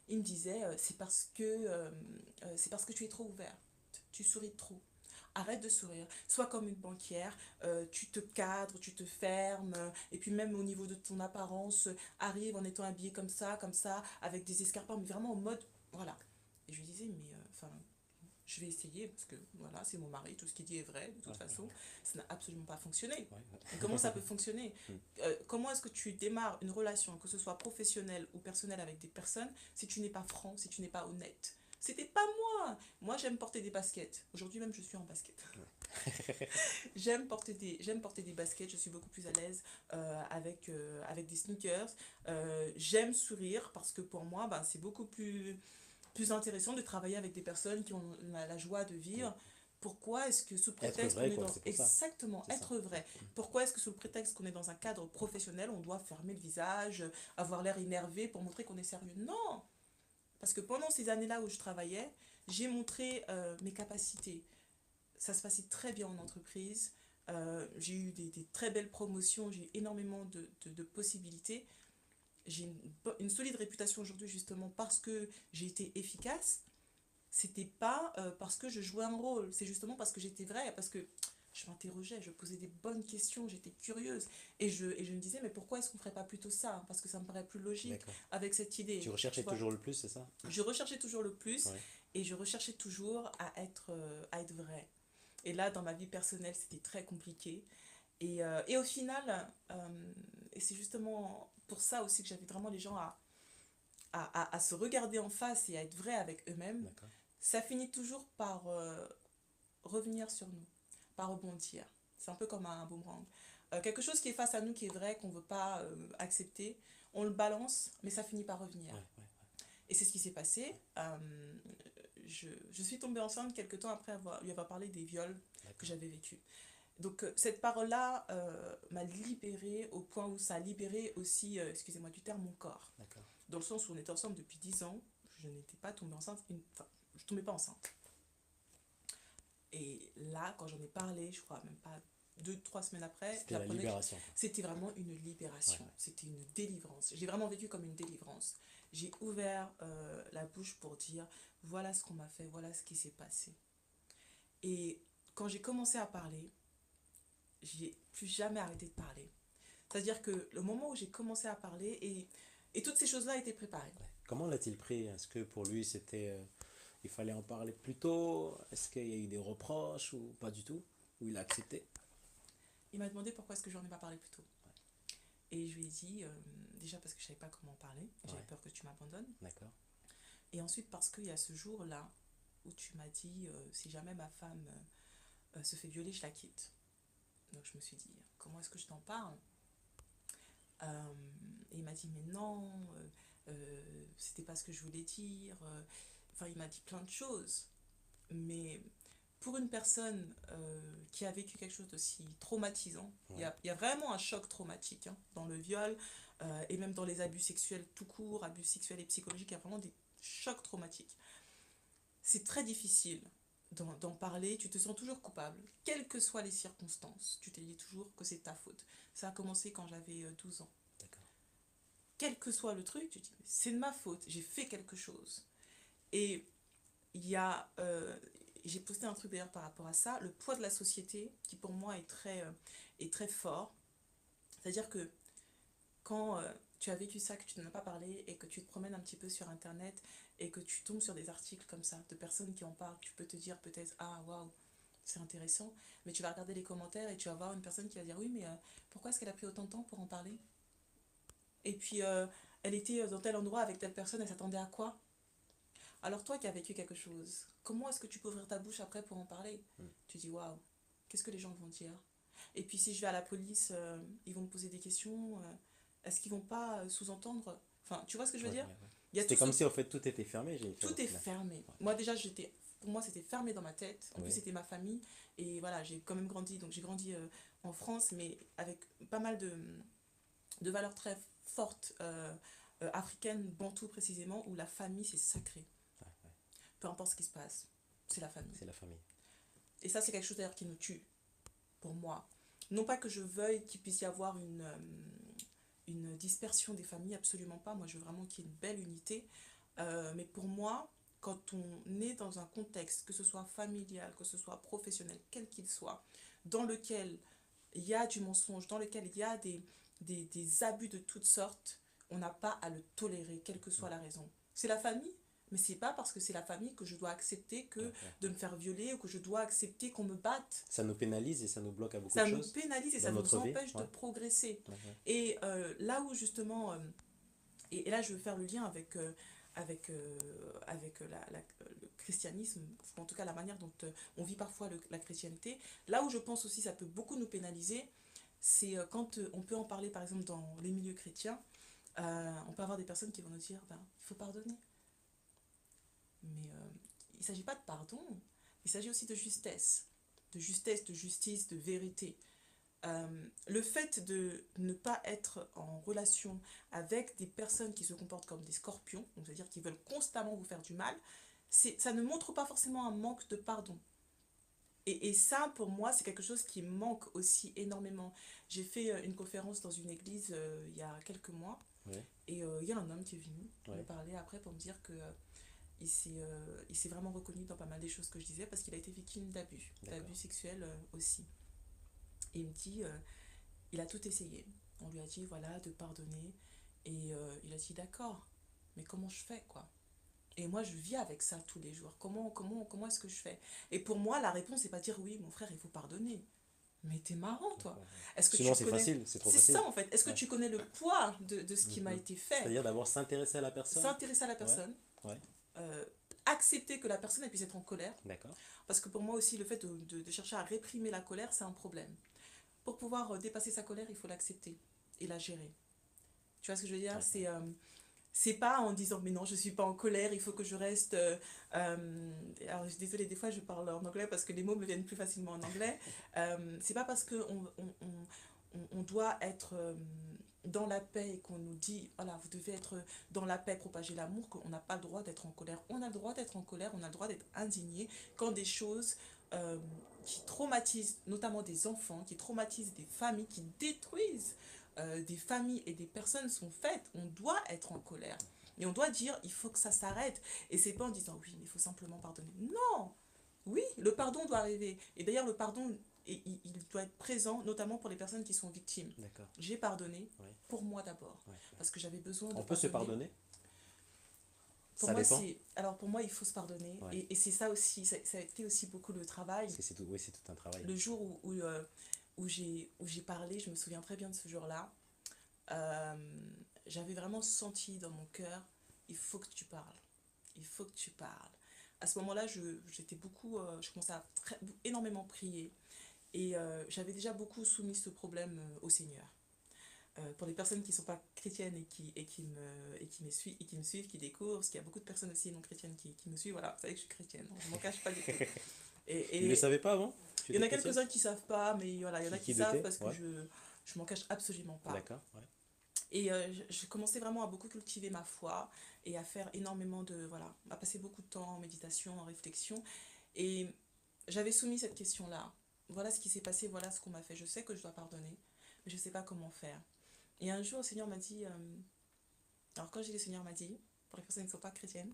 [SPEAKER 2] il me disait c'est parce que tu es trop ouvert, tu souris trop. Arrête de sourire, sois comme une banquière, tu te cadres, tu te fermes, et puis même au niveau de ton apparence, arrive en étant habillé comme ça, avec des escarpins, mais vraiment en mode, voilà. Et je lui disais, mais enfin, je vais essayer parce que voilà, c'est mon mari, tout ce qu'il dit est vrai, de
[SPEAKER 1] Ouais,
[SPEAKER 2] toute
[SPEAKER 1] ouais,
[SPEAKER 2] façon, ça n'a absolument pas fonctionné.
[SPEAKER 1] ouais,
[SPEAKER 2] Et comment ça peut fonctionner?
[SPEAKER 1] ouais.
[SPEAKER 2] Comment est-ce que tu démarres une relation, que ce soit professionnelle ou personnelle avec des personnes, si tu n'es pas franc, si tu n'es pas honnête? C'était pas moi. Moi, j'aime porter des baskets. Aujourd'hui même, je suis en basket. J'aime porter des baskets. Je suis beaucoup plus à l'aise avec des sneakers. J'aime sourire parce que pour moi, ben, c'est beaucoup plus intéressant de travailler avec des personnes qui ont la joie de
[SPEAKER 1] Ouais.
[SPEAKER 2] vivre. Pourquoi est-ce que sous
[SPEAKER 1] Être
[SPEAKER 2] prétexte qu'on
[SPEAKER 1] vrai,
[SPEAKER 2] est
[SPEAKER 1] quoi,
[SPEAKER 2] dans...
[SPEAKER 1] c'est pour ça.
[SPEAKER 2] Exactement,
[SPEAKER 1] C'est ça.
[SPEAKER 2] être vrai. Pourquoi est-ce que sous le prétexte qu'on est dans un cadre professionnel, on doit fermer le visage, avoir l'air énervé pour montrer qu'on est sérieux? Non. Parce que pendant ces années-là où je travaillais, j'ai montré mes capacités. Ça se passait très bien en entreprise. J'ai eu des très belles promotions, j'ai eu énormément de possibilités. J'ai une solide réputation aujourd'hui justement parce que j'ai été efficace. C'était pas parce que je jouais un rôle, c'est justement parce que j'étais vraie, parce que je m'interrogeais, je posais des bonnes questions, j'étais curieuse. Et je me disais, mais pourquoi est-ce qu'on ne ferait pas plutôt ça? Parce que ça me paraît plus logique
[SPEAKER 1] D'accord.
[SPEAKER 2] avec cette
[SPEAKER 1] Tu
[SPEAKER 2] idée. Tu
[SPEAKER 1] recherchais
[SPEAKER 2] vois,
[SPEAKER 1] toujours le plus, c'est ça?
[SPEAKER 2] je recherchais toujours le plus
[SPEAKER 1] Ouais.
[SPEAKER 2] et je recherchais toujours à être vraie. Et là, dans ma vie personnelle, c'était très compliqué. Et au final, et c'est justement pour ça aussi que j'invite vraiment les gens à se regarder en face et à être vrai avec eux-mêmes,
[SPEAKER 1] D'accord.
[SPEAKER 2] ça finit toujours par revenir sur nous, par rebondir. C'est un peu comme un boomerang. Quelque chose qui est face à nous, qui est vrai, qu'on ne veut pas accepter, on le balance, mais ça finit par revenir.
[SPEAKER 1] Ouais, ouais,
[SPEAKER 2] Et c'est ce qui s'est passé. Je suis tombée enceinte quelques temps après lui avoir parlé des viols que
[SPEAKER 1] d'accord.
[SPEAKER 2] j'avais vécus. Donc cette parole-là m'a libérée au point où ça a libéré aussi, excusez-moi du terme, mon corps.
[SPEAKER 1] D'accord.
[SPEAKER 2] Dans le sens où on était ensemble depuis 10 ans, je n'étais pas tombée enceinte, enfin, je ne tombais pas enceinte. Et là, quand j'en ai parlé, je crois même pas 2, 3 semaines après,
[SPEAKER 1] C'était la libération, quoi.
[SPEAKER 2] c'était vraiment une
[SPEAKER 1] Ouais,
[SPEAKER 2] libération,
[SPEAKER 1] ouais.
[SPEAKER 2] c'était une délivrance. J'ai vraiment vécu comme une délivrance. J'ai ouvert la bouche pour dire, voilà ce qu'on m'a fait, voilà ce qui s'est passé. Et quand j'ai commencé à parler, j'ai plus jamais arrêté de parler. C'est-à-dire que le moment où j'ai commencé à parler, et toutes ces choses-là étaient préparées.
[SPEAKER 1] Ouais. Comment l'a-t-il pris? Est-ce que pour lui, c'était, il fallait en parler plus tôt? Est-ce qu'il y a eu des reproches ou pas du tout? Ou il a accepté?
[SPEAKER 2] Il m'a demandé pourquoi est-ce que j'en ai pas parlé plus tôt. Et je lui ai dit, déjà parce que je savais pas comment parler, j'avais
[SPEAKER 1] Ouais,
[SPEAKER 2] peur que tu m'abandonnes.
[SPEAKER 1] d'accord.
[SPEAKER 2] Et ensuite parce qu'il y a ce jour-là où tu m'as dit, si jamais ma femme se fait violer, je la quitte. Donc je me suis dit, comment est-ce que je t'en parle? Et il m'a dit, mais non, c'était pas ce que je voulais dire. Enfin, il m'a dit plein de choses. Mais pour une personne qui a vécu quelque chose d'aussi traumatisant,
[SPEAKER 1] Ouais,
[SPEAKER 2] il y a vraiment un choc traumatique hein, dans le viol et même dans les abus sexuels tout court, abus sexuels et psychologiques, il y a vraiment des chocs traumatiques. C'est très difficile d'en parler, tu te sens toujours coupable, quelles que soient les circonstances, tu te dis toujours que c'est ta faute. Ça a commencé quand j'avais 12 ans.
[SPEAKER 1] d'accord.
[SPEAKER 2] Quel que soit le truc, tu te dis, c'est de ma faute, j'ai fait quelque chose. Et il y a, j'ai posté un truc d'ailleurs par rapport à ça, le poids de la société, qui pour moi est très fort. C'est-à-dire que quand tu as vécu ça, que tu n'en as pas parlé, et que tu te promènes un petit peu sur Internet, et que tu tombes sur des articles comme ça, de personnes qui en parlent, tu peux te dire peut-être, ah waouh, c'est intéressant, mais tu vas regarder les commentaires et tu vas voir une personne qui va dire, oui, mais pourquoi est-ce qu'elle a pris autant de temps pour en parler? Et puis, elle était dans tel endroit avec telle personne, elle s'attendait à quoi? Alors toi qui as vécu quelque chose, comment est-ce que tu peux ouvrir ta bouche après pour en parler?
[SPEAKER 1] Hmm.
[SPEAKER 2] Tu dis waouh, qu'est-ce que les gens vont dire? Et puis si je vais à la police, ils vont me poser des questions. Est-ce qu'ils vont pas sous-entendre? Enfin, tu vois ce que je veux
[SPEAKER 1] Ouais,
[SPEAKER 2] dire?
[SPEAKER 1] ouais, ouais.
[SPEAKER 2] Il y a
[SPEAKER 1] C'était
[SPEAKER 2] tout ce...
[SPEAKER 1] comme si en fait tout était fermé, j'ai fait au
[SPEAKER 2] Tout est
[SPEAKER 1] final.
[SPEAKER 2] fermé.
[SPEAKER 1] Ouais.
[SPEAKER 2] Moi déjà, pour moi, c'était fermé dans ma tête. En plus,
[SPEAKER 1] Oui,
[SPEAKER 2] c'était ma famille. Et voilà, j'ai quand même grandi. Donc j'ai grandi en France, mais avec pas mal de valeurs très fortes africaines, bantoues précisément, où la famille, c'est sacré.
[SPEAKER 1] ouais, ouais.
[SPEAKER 2] Peu importe ce qui se passe, c'est la famille.
[SPEAKER 1] C'est la famille.
[SPEAKER 2] Et ça, c'est quelque chose d'ailleurs qui nous tue, pour moi. Non pas que je veuille qu'il puisse y avoir une dispersion des familles, absolument pas. Moi, je veux vraiment qu'il y ait une belle unité. Mais pour moi, quand on est dans un contexte, que ce soit familial, que ce soit professionnel, quel qu'il soit, dans lequel il y a du mensonge, dans lequel il y a des abus de toutes sortes, on n'a pas à le tolérer, quelle que soit la raison. C'est la famille, mais c'est pas parce que c'est la famille que je dois accepter
[SPEAKER 1] Ouais,
[SPEAKER 2] que
[SPEAKER 1] ouais.
[SPEAKER 2] de me faire violer ou que je dois accepter qu'on me batte.
[SPEAKER 1] Ça nous pénalise et ça nous bloque à beaucoup de
[SPEAKER 2] Ça nous
[SPEAKER 1] choses
[SPEAKER 2] pénalise et
[SPEAKER 1] dans
[SPEAKER 2] ça nous
[SPEAKER 1] notre vie.
[SPEAKER 2] empêche de
[SPEAKER 1] Ouais,
[SPEAKER 2] progresser.
[SPEAKER 1] ouais, ouais.
[SPEAKER 2] Et là où justement, et là je veux faire le lien avec le christianisme, en tout cas la manière dont on vit parfois la chrétienté, là où je pense aussi ça peut beaucoup nous pénaliser, c'est quand on peut en parler par exemple dans les milieux chrétiens, on peut avoir des personnes qui vont nous dire, ben, il faut pardonner. Mais il ne s'agit pas de pardon, il s'agit aussi de justesse, de justice, de vérité. Le fait de ne pas être en relation avec des personnes qui se comportent comme des scorpions, donc c'est-à-dire qui veulent constamment vous faire du mal, ça ne montre pas forcément un manque de pardon. Et ça, pour moi, c'est quelque chose qui manque aussi énormément. J'ai fait une conférence dans une église il y a quelques mois,
[SPEAKER 1] Ouais,
[SPEAKER 2] et il y a un homme qui est venu me
[SPEAKER 1] ouais,
[SPEAKER 2] parler après pour me dire que il s'est vraiment reconnu dans pas mal des choses que je disais parce qu'il a été victime d'abus
[SPEAKER 1] d'accord.
[SPEAKER 2] sexuels aussi. Et il me dit, il a tout essayé. On lui a dit, voilà, de pardonner. Et il a dit, d'accord, mais comment je fais, quoi? Et moi, je vis avec ça tous les jours. Comment est-ce que je fais? Et pour moi, la réponse, c'est pas dire, oui, mon frère, il faut pardonner. Mais t'es marrant, toi. Est-ce que
[SPEAKER 1] Sinon,
[SPEAKER 2] tu
[SPEAKER 1] c'est
[SPEAKER 2] connais...
[SPEAKER 1] facile, c'est trop
[SPEAKER 2] C'est ça,
[SPEAKER 1] facile.
[SPEAKER 2] en fait. Est-ce que
[SPEAKER 1] Ouais.
[SPEAKER 2] tu connais le poids de ce qui m'a
[SPEAKER 1] Mhm.
[SPEAKER 2] été fait?
[SPEAKER 1] C'est-à-dire d'abord s'intéresser à la personne.
[SPEAKER 2] S'intéresser à la
[SPEAKER 1] Ouais,
[SPEAKER 2] personne,
[SPEAKER 1] ouais,
[SPEAKER 2] euh, accepter que la personne elle puisse être en colère.
[SPEAKER 1] d'accord.
[SPEAKER 2] Parce que pour moi aussi, le fait de chercher à réprimer la colère, c'est un problème. Pour pouvoir dépasser sa colère, il faut l'accepter et la gérer. Tu vois ce que je veux dire?
[SPEAKER 1] Ouais, ouais.
[SPEAKER 2] C'est pas en disant mais non je suis pas en colère, il faut que je reste alors je suis désolée, des fois je parle en anglais parce que les mots me viennent plus facilement en anglais. C'est pas parce que on doit être dans la paix et qu'on nous dit voilà vous devez être dans la paix, propager l'amour, qu'on n'a pas le droit d'être en colère. On a le droit d'être en colère, on a le droit d'être indigné quand des choses euh, qui traumatisent notamment des enfants, qui traumatisent des familles, qui détruisent des familles et des personnes sont faites. On doit être en colère. Et on doit dire, il faut que ça s'arrête. Et c'est pas en disant, oui, mais il faut simplement pardonner. Non. Oui, le pardon doit arriver. Et d'ailleurs, le pardon, il doit être présent, notamment pour les personnes qui sont victimes.
[SPEAKER 1] D'accord.
[SPEAKER 2] J'ai pardonné
[SPEAKER 1] Ouais,
[SPEAKER 2] pour moi d'abord.
[SPEAKER 1] ouais, ouais.
[SPEAKER 2] Parce que j'avais besoin de
[SPEAKER 1] On peut se
[SPEAKER 2] pardonner.
[SPEAKER 1] pardonner?
[SPEAKER 2] Pour
[SPEAKER 1] Ça
[SPEAKER 2] moi,
[SPEAKER 1] dépend.
[SPEAKER 2] c'est... Alors, pour moi, il faut se pardonner.
[SPEAKER 1] Ouais.
[SPEAKER 2] Et c'est ça aussi, ça a été aussi beaucoup le travail.
[SPEAKER 1] Parce que c'est tout, oui, c'est tout un travail.
[SPEAKER 2] Le jour où j'ai parlé, je me souviens très bien de ce jour-là. Euh, J'avais vraiment senti dans mon cœur, il faut que tu parles. Il faut que tu parles. À ce moment-là, j'étais beaucoup, je commençais à énormément prier. Et j'avais déjà beaucoup soumis ce problème au Seigneur. Pour les personnes qui ne sont pas chrétiennes et qui me suivent, qui découvrent, parce qu'il y a beaucoup de personnes aussi non chrétiennes qui me suivent, voilà, vous savez que je suis chrétienne, je ne m'en cache pas du tout.
[SPEAKER 1] Ils ne le
[SPEAKER 2] Et
[SPEAKER 1] savaient pas avant? Tu
[SPEAKER 2] il y en
[SPEAKER 1] étais
[SPEAKER 2] a
[SPEAKER 1] chrétienne?
[SPEAKER 2] quelques-uns qui ne savent pas, mais voilà, il y en a qui
[SPEAKER 1] Qui
[SPEAKER 2] savent
[SPEAKER 1] doutait?
[SPEAKER 2] parce que
[SPEAKER 1] Ouais.
[SPEAKER 2] je m'en cache absolument pas.
[SPEAKER 1] D'accord, ouais.
[SPEAKER 2] Et je commençais vraiment à beaucoup cultiver ma foi et à faire énormément de... Voilà, à passer beaucoup de temps en méditation, en réflexion. Et j'avais soumis cette question-là. Voilà ce qui s'est passé, voilà ce qu'on m'a fait. Je sais que je dois pardonner, mais je ne sais pas comment faire. Et un jour, le Seigneur m'a dit... alors quand j'ai dit le Seigneur m'a dit, pour les personnes qui ne sont pas chrétiennes,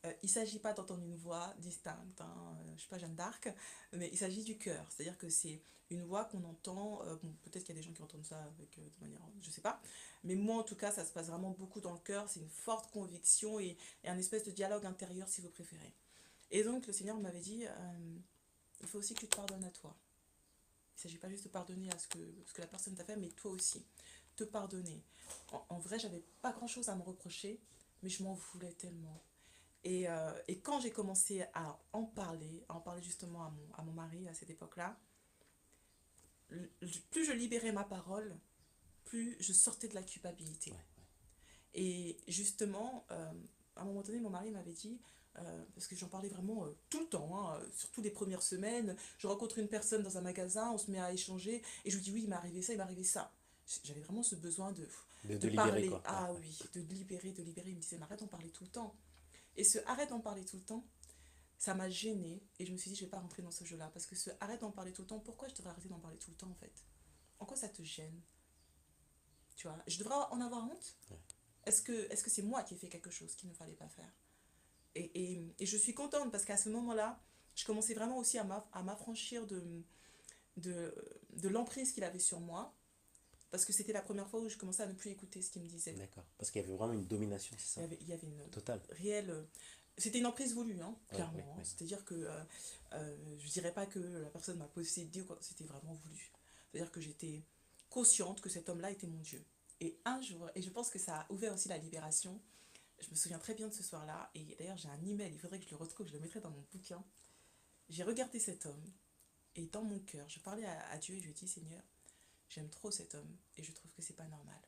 [SPEAKER 2] il ne s'agit pas d'entendre une voix distincte, hein, je ne suis pas Jeanne d'Arc, mais il s'agit du cœur. C'est-à-dire que c'est une voix qu'on entend, bon, peut-être qu'il y a des gens qui entendent ça avec, de manière, je ne sais pas, mais moi en tout cas ça se passe vraiment beaucoup dans le cœur, c'est une forte conviction et un espèce de dialogue intérieur si vous préférez. Et donc le Seigneur m'avait dit, il faut aussi que tu te pardonnes à toi. Il ne s'agit pas juste de pardonner à ce que la personne t'a fait, mais toi aussi, te pardonner. En vrai, j'avais pas grand-chose à me reprocher, mais je m'en voulais tellement. Et quand j'ai commencé à en parler justement à mon mari à cette époque-là, plus je libérais ma parole, plus je sortais de la culpabilité.
[SPEAKER 1] Ouais.
[SPEAKER 2] Et justement, à un moment donné, mon mari m'avait dit, parce que j'en parlais vraiment tout le temps, hein, surtout les premières semaines, je rencontre une personne dans un magasin, on se met à échanger, et je lui dis oui, il m'est arrivé ça, il m'est arrivé ça. J'avais vraiment ce besoin
[SPEAKER 1] De
[SPEAKER 2] de
[SPEAKER 1] libérer,
[SPEAKER 2] parler.
[SPEAKER 1] quoi. Ouais,
[SPEAKER 2] Ah
[SPEAKER 1] ouais.
[SPEAKER 2] oui, de libérer, de libérer. Il me disait, mais arrête d'en parler tout le temps. Et ce arrête d'en parler tout le temps, ça m'a gênée. Et je me suis dit, je vais pas rentrer dans ce jeu-là. Parce que ce arrête d'en parler tout le temps, pourquoi je devrais arrêter d'en parler tout le temps en fait? En quoi ça te gêne? Tu vois, je devrais en avoir honte?
[SPEAKER 1] Ouais.
[SPEAKER 2] Est-ce que c'est moi qui ai fait quelque chose qu'il ne fallait pas faire? Et je suis contente parce qu'à ce moment-là, je commençais vraiment aussi à m'affranchir de, de l'emprise qu'il avait sur moi. Parce que c'était la première fois où je commençais à ne plus écouter ce qu'il me disait.
[SPEAKER 1] D'accord. Parce qu'il y avait vraiment une domination, c'est ça?
[SPEAKER 2] Il y avait une
[SPEAKER 1] Totale.
[SPEAKER 2] réelle... C'était une emprise voulue, hein,
[SPEAKER 1] Ouais,
[SPEAKER 2] clairement.
[SPEAKER 1] ouais,
[SPEAKER 2] Hein.
[SPEAKER 1] ouais.
[SPEAKER 2] C'est-à-dire que je dirais pas que la personne m'a possédé ou quoi, c'était vraiment voulu. C'est-à-dire que j'étais consciente que cet homme-là était mon Dieu. Et un jour, et je pense que ça a ouvert aussi la libération, je me souviens très bien de ce soir-là, et d'ailleurs j'ai un email, il faudrait que je le retrouve, je le mettrai dans mon bouquin. J'ai regardé cet homme, et dans mon cœur, je parlais à Dieu et je lui ai dit, Seigneur, j'aime trop cet homme, et je trouve que c'est pas normal.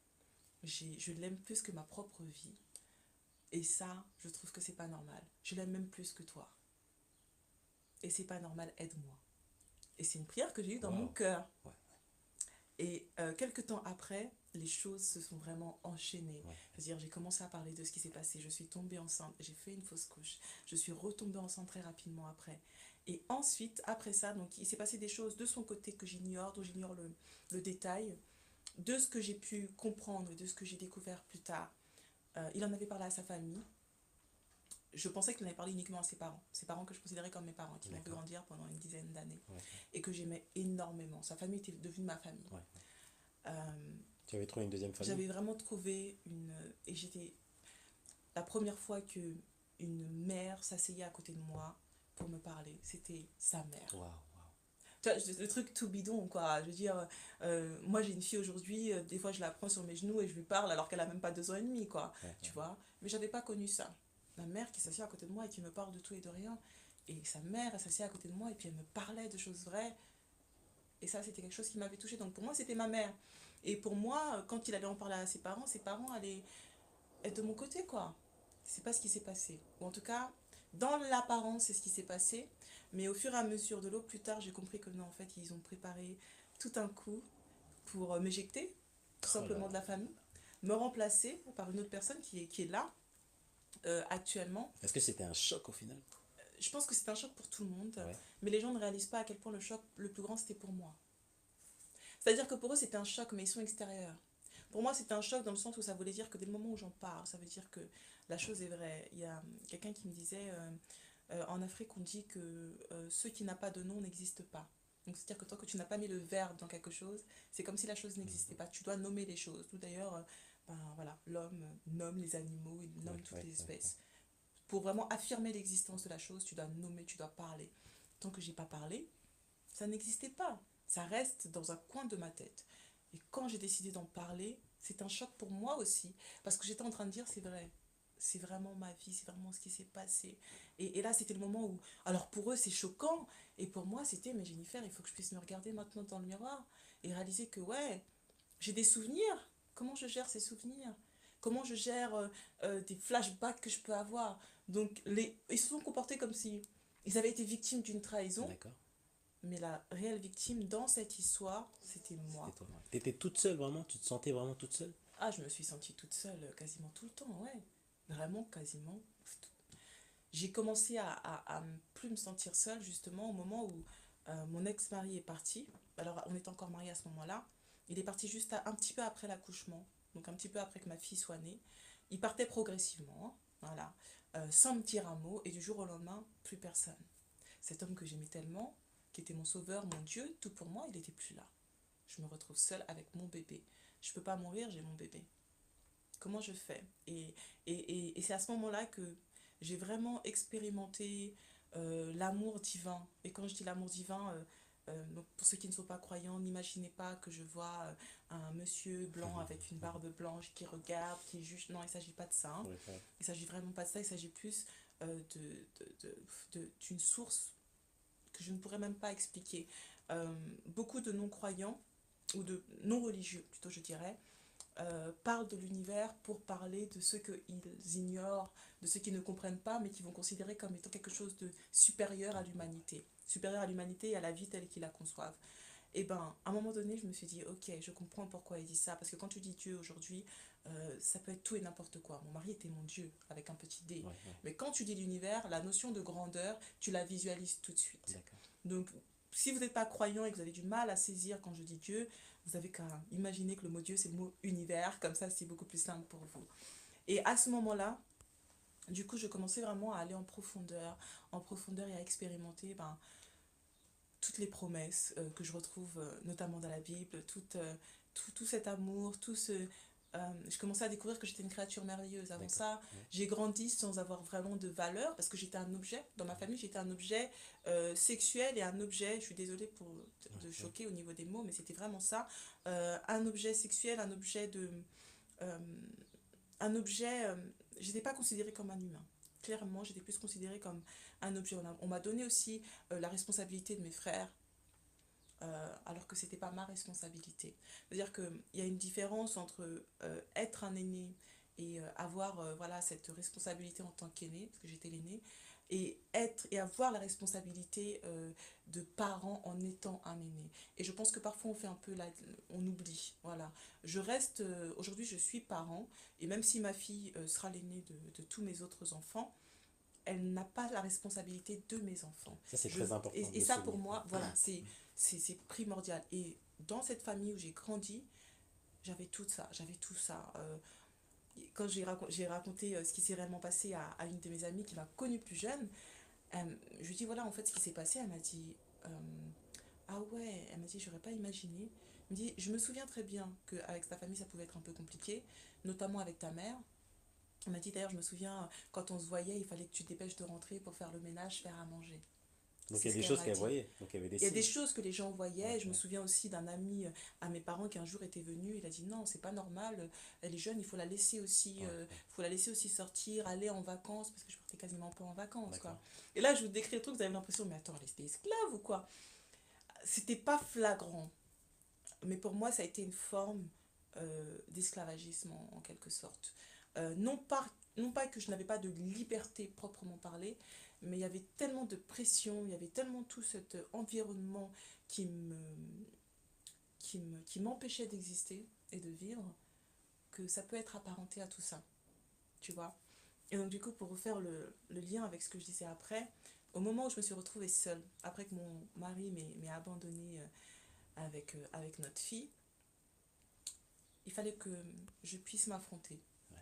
[SPEAKER 2] Je l'aime plus que ma propre vie. Et ça, je trouve que c'est pas normal. Je l'aime même plus que toi. Et c'est pas normal, aide-moi. Et c'est une prière que j'ai eue dans mon
[SPEAKER 1] Waouh.
[SPEAKER 2] cœur.
[SPEAKER 1] Ouais,
[SPEAKER 2] Et quelques temps après, les choses se sont vraiment enchaînées.
[SPEAKER 1] ouais.
[SPEAKER 2] C'est-à-dire, j'ai commencé à parler de ce qui s'est passé. Je suis tombée enceinte. J'ai fait une fausse couche. Je suis retombée enceinte très rapidement après. Et ensuite, après ça, donc, il s'est passé des choses de son côté que j'ignore, dont j'ignore le détail, de ce que j'ai pu comprendre et de ce que j'ai découvert plus tard. Il en avait parlé à sa famille. je pensais qu'il en avait parlé uniquement à ses parents que je considérais comme mes parents, qui m'ont fait
[SPEAKER 1] D'accord.
[SPEAKER 2] grandir pendant une dizaine d'années
[SPEAKER 1] Ouais.
[SPEAKER 2] et que j'aimais énormément. Sa famille était devenue ma famille.
[SPEAKER 1] Ouais.
[SPEAKER 2] Euh,
[SPEAKER 1] Tu avais trouvé une deuxième famille?
[SPEAKER 2] J'avais vraiment trouvé une... Et j'étais... La première fois que une mère s'asseyait à côté de moi pour me parler, c'était sa mère.
[SPEAKER 1] Waouh, waouh.
[SPEAKER 2] Tu vois, le truc tout bidon, quoi. Je veux dire, moi j'ai une fille aujourd'hui, des fois je la prends sur mes genoux et je lui parle alors qu'elle a même pas 2 ans et demi, quoi.
[SPEAKER 1] Ouais,
[SPEAKER 2] Tu
[SPEAKER 1] ouais.
[SPEAKER 2] vois. Mais j'avais pas connu ça. Ma mère qui s'assied à côté de moi et qui me parle de tout et de rien. Et sa mère, elle s'assied à côté de moi et puis elle me parlait de choses vraies. Et ça, c'était quelque chose qui m'avait touchée. Donc pour moi, c'était ma mère. Et pour moi, quand il allait en parler à ses parents allaient être de mon côté, quoi. C'est pas ce qui s'est passé. Ou en tout cas, dans l'apparence, c'est ce qui s'est passé. Mais au fur et à mesure de l'eau, plus tard, j'ai compris que non, en fait, ils ont préparé tout un coup pour m'éjecter, tout
[SPEAKER 1] Oh là là
[SPEAKER 2] simplement de la
[SPEAKER 1] là là
[SPEAKER 2] famille,
[SPEAKER 1] là.
[SPEAKER 2] me remplacer par une autre personne qui est là actuellement.
[SPEAKER 1] Est-ce que c'était un choc au final?
[SPEAKER 2] Je pense que c'est un choc pour tout le monde,
[SPEAKER 1] Ouais.
[SPEAKER 2] mais les gens ne réalisent pas à quel point le choc le plus grand, c'était pour moi. C'est-à-dire que pour eux, c'était un choc, mais ils sont extérieurs. Pour moi, c'était un choc dans le sens où ça voulait dire que dès le moment où j'en parle, ça veut dire que la chose est vraie. Il y a quelqu'un qui me disait, en Afrique, on dit que ce qui n'a pas de nom n'existe pas. Donc, c'est-à-dire que tant que tu n'as pas mis le verbe dans quelque chose, c'est comme si la chose n'existait pas. Tu dois nommer les choses. Tout d'ailleurs, ben, voilà, l'homme nomme les animaux, il
[SPEAKER 1] Ouais,
[SPEAKER 2] nomme toutes
[SPEAKER 1] ouais,
[SPEAKER 2] les
[SPEAKER 1] ouais, ouais.
[SPEAKER 2] espèces. Pour vraiment affirmer l'existence de la chose, tu dois nommer, tu dois parler. Tant que j'ai pas parlé, ça n'existait pas. Ça reste dans un coin de ma tête. Et quand j'ai décidé d'en parler, c'est un choc pour moi aussi. Parce que j'étais en train de dire, c'est vrai. C'est vraiment ma vie, c'est vraiment ce qui s'est passé. Et là, c'était le moment où... Alors pour eux, c'est choquant. Et pour moi, c'était, mais Jennifer, il faut que je puisse me regarder maintenant dans le miroir et réaliser que, ouais, j'ai des souvenirs. Comment je gère ces souvenirs? Comment je gère des flashbacks que je peux avoir? Donc, ils se sont comportés comme si ils avaient été victimes d'une trahison,
[SPEAKER 1] D'accord.
[SPEAKER 2] mais la réelle victime dans cette histoire, c'était
[SPEAKER 1] C'était
[SPEAKER 2] moi.
[SPEAKER 1] toi. Ouais. T'étais toute seule vraiment? Tu te sentais vraiment toute seule?
[SPEAKER 2] Ah, je me suis sentie toute seule quasiment tout le temps, ouais. Vraiment quasiment. J'ai commencé à plus me sentir seule justement au moment où mon ex-mari est parti. Alors, on était encore mariés à ce moment-là. Il est parti juste un petit peu après l'accouchement, donc un petit peu après que ma fille soit née. Il partait progressivement, hein, voilà, sans me dire un mot, et du jour au lendemain, plus personne. Cet homme que j'aimais tellement, qui était mon sauveur, mon Dieu, tout pour moi, il n'était plus là. Je me retrouve seule avec mon bébé. Je ne peux pas mourir, j'ai mon bébé. Comment je fais? Et c'est à ce moment-là que j'ai vraiment expérimenté l'amour divin. Et quand je dis l'amour divin, donc pour ceux qui ne sont pas croyants, n'imaginez pas que je vois un monsieur blanc avec une barbe blanche qui regarde, qui juge. Non, il ne s'agit pas de ça, hein.
[SPEAKER 1] Ouais, ouais.
[SPEAKER 2] Il ne s'agit vraiment pas de ça. Il s'agit plus d'une source que je ne pourrais même pas expliquer. Beaucoup de non-croyants, ou de non-religieux plutôt je dirais, parlent de l'univers pour parler de ce qu'ils ignorent, de ce qu'ils ne comprennent pas, mais qui vont considérer comme étant quelque chose de supérieur à l'humanité et à la vie telle qu'ils la conçoivent. Et ben, à un moment donné, je me suis dit, ok, je comprends pourquoi il dit ça, parce que quand tu dis Dieu aujourd'hui, ça peut être tout et n'importe quoi. Mon mari était mon Dieu, avec un petit D.
[SPEAKER 1] Ouais, ouais.
[SPEAKER 2] Mais quand tu dis l'univers, la notion de grandeur, tu la visualises tout de suite.
[SPEAKER 1] D'accord.
[SPEAKER 2] Donc, si vous n'êtes pas croyant et que vous avez du mal à saisir quand je dis Dieu, vous avez qu'à imaginer que le mot Dieu, c'est le mot univers, comme ça c'est beaucoup plus simple pour vous. Et à ce moment-là, du coup, je commençais vraiment à aller en profondeur et à expérimenter toutes les promesses que je retrouve notamment dans la Bible, tout cet amour, je commençais à découvrir que j'étais une créature merveilleuse. Avant
[SPEAKER 1] D'accord.
[SPEAKER 2] ça,
[SPEAKER 1] Ouais.
[SPEAKER 2] j'ai grandi sans avoir vraiment de valeur parce que j'étais un objet. Dans ma famille, j'étais un objet sexuel et un objet, je suis désolée
[SPEAKER 1] Ouais,
[SPEAKER 2] de
[SPEAKER 1] ouais.
[SPEAKER 2] choquer au niveau des mots, mais c'était vraiment ça. Un objet sexuel, euh, un objet, j'étais pas considérée comme un humain. Clairement, j'étais plus considérée comme un objet. On m'a donné aussi la responsabilité de mes frères, alors que c'était pas ma responsabilité. C'est-à-dire qu'il y a une différence entre être un aîné et avoir voilà, cette responsabilité en tant qu'aîné, parce que j'étais l'aîné, et avoir la responsabilité de parent en étant un aîné. Et je pense que parfois on fait un peu on oublie. Voilà. Aujourd'hui je suis parent, et même si ma fille sera l'aînée de tous mes autres enfants, elle n'a pas la responsabilité de mes enfants.
[SPEAKER 1] Ça, c'est très important de
[SPEAKER 2] Et
[SPEAKER 1] le
[SPEAKER 2] ça, pour
[SPEAKER 1] souligner.
[SPEAKER 2] moi, voilà, c'est primordial. Et dans cette famille où j'ai grandi, j'avais tout ça. quand j'ai raconté ce qui s'est réellement passé à une de mes amies qui m'a connue plus jeune, je lui dis voilà en fait ce qui s'est passé, elle m'a dit euh, ah ouais, elle m'a dit j'aurais pas imaginé. Elle me dit je me souviens très bien qu'avec ta famille ça pouvait être un peu compliqué, notamment avec ta mère. Elle m'a dit d'ailleurs je me souviens quand on se voyait il fallait que tu te dépêches de rentrer pour faire le ménage, faire à manger.
[SPEAKER 1] Donc il
[SPEAKER 2] C'est
[SPEAKER 1] y a
[SPEAKER 2] ce
[SPEAKER 1] des
[SPEAKER 2] qu'elle
[SPEAKER 1] choses
[SPEAKER 2] m'a
[SPEAKER 1] qu'elle
[SPEAKER 2] dit.
[SPEAKER 1] voyait. Donc il y avait des
[SPEAKER 2] Il y a des
[SPEAKER 1] signes.
[SPEAKER 2] choses que les gens voyaient. Je me
[SPEAKER 1] Ok.
[SPEAKER 2] souviens aussi d'un ami à mes parents qui un jour était venu. Il a dit non, c'est pas normal. Elle est jeune, il faut la laisser aussi,
[SPEAKER 1] Ouais.
[SPEAKER 2] faut la laisser aussi sortir, aller en vacances parce que je partais quasiment pas en vacances quoi.
[SPEAKER 1] D'accord.
[SPEAKER 2] Et là, je vous décris le truc, vous avez l'impression mais attends, elle était esclave ou quoi? C'était pas flagrant, mais pour moi, ça a été une forme d'esclavagisme en quelque sorte. Non pas que je n'avais pas de liberté proprement parlée, mais il y avait tellement de pression, il y avait tellement tout cet environnement qui me, qui m'empêchait d'exister et de vivre, que ça peut être apparenté à tout ça, tu vois. Et donc du coup, pour refaire le lien avec ce que je disais après, au moment où je me suis retrouvée seule, après que mon mari m'ait abandonnée avec notre fille, il fallait que je puisse m'affronter.
[SPEAKER 1] Ouais.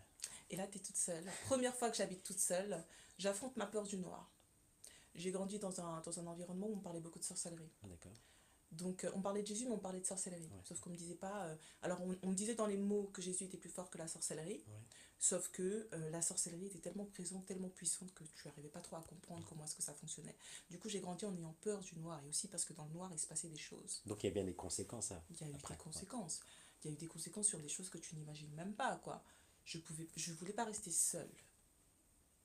[SPEAKER 2] Et là, tu es toute seule. La première fois que j'habite toute seule, j'affronte ma peur du noir. J'ai grandi dans un environnement où on parlait beaucoup de sorcellerie.
[SPEAKER 1] D'accord.
[SPEAKER 2] Donc, on parlait de Jésus, mais on parlait de sorcellerie.
[SPEAKER 1] Ouais.
[SPEAKER 2] Sauf qu'on me disait pas. Alors, on me disait dans les mots que Jésus était plus fort que la sorcellerie.
[SPEAKER 1] Ouais.
[SPEAKER 2] Sauf que la sorcellerie était tellement présente, tellement puissante que tu n'arrivais pas trop à comprendre comment est-ce que ça fonctionnait. Du coup, j'ai grandi en ayant peur du noir. Et aussi parce que dans le noir, il se passait des choses.
[SPEAKER 1] Donc il y a bien des conséquences
[SPEAKER 2] Il y a eu
[SPEAKER 1] après.
[SPEAKER 2] des conséquences. Il y a eu des conséquences sur des choses que tu n'imagines même pas, quoi. Je voulais pas rester seule,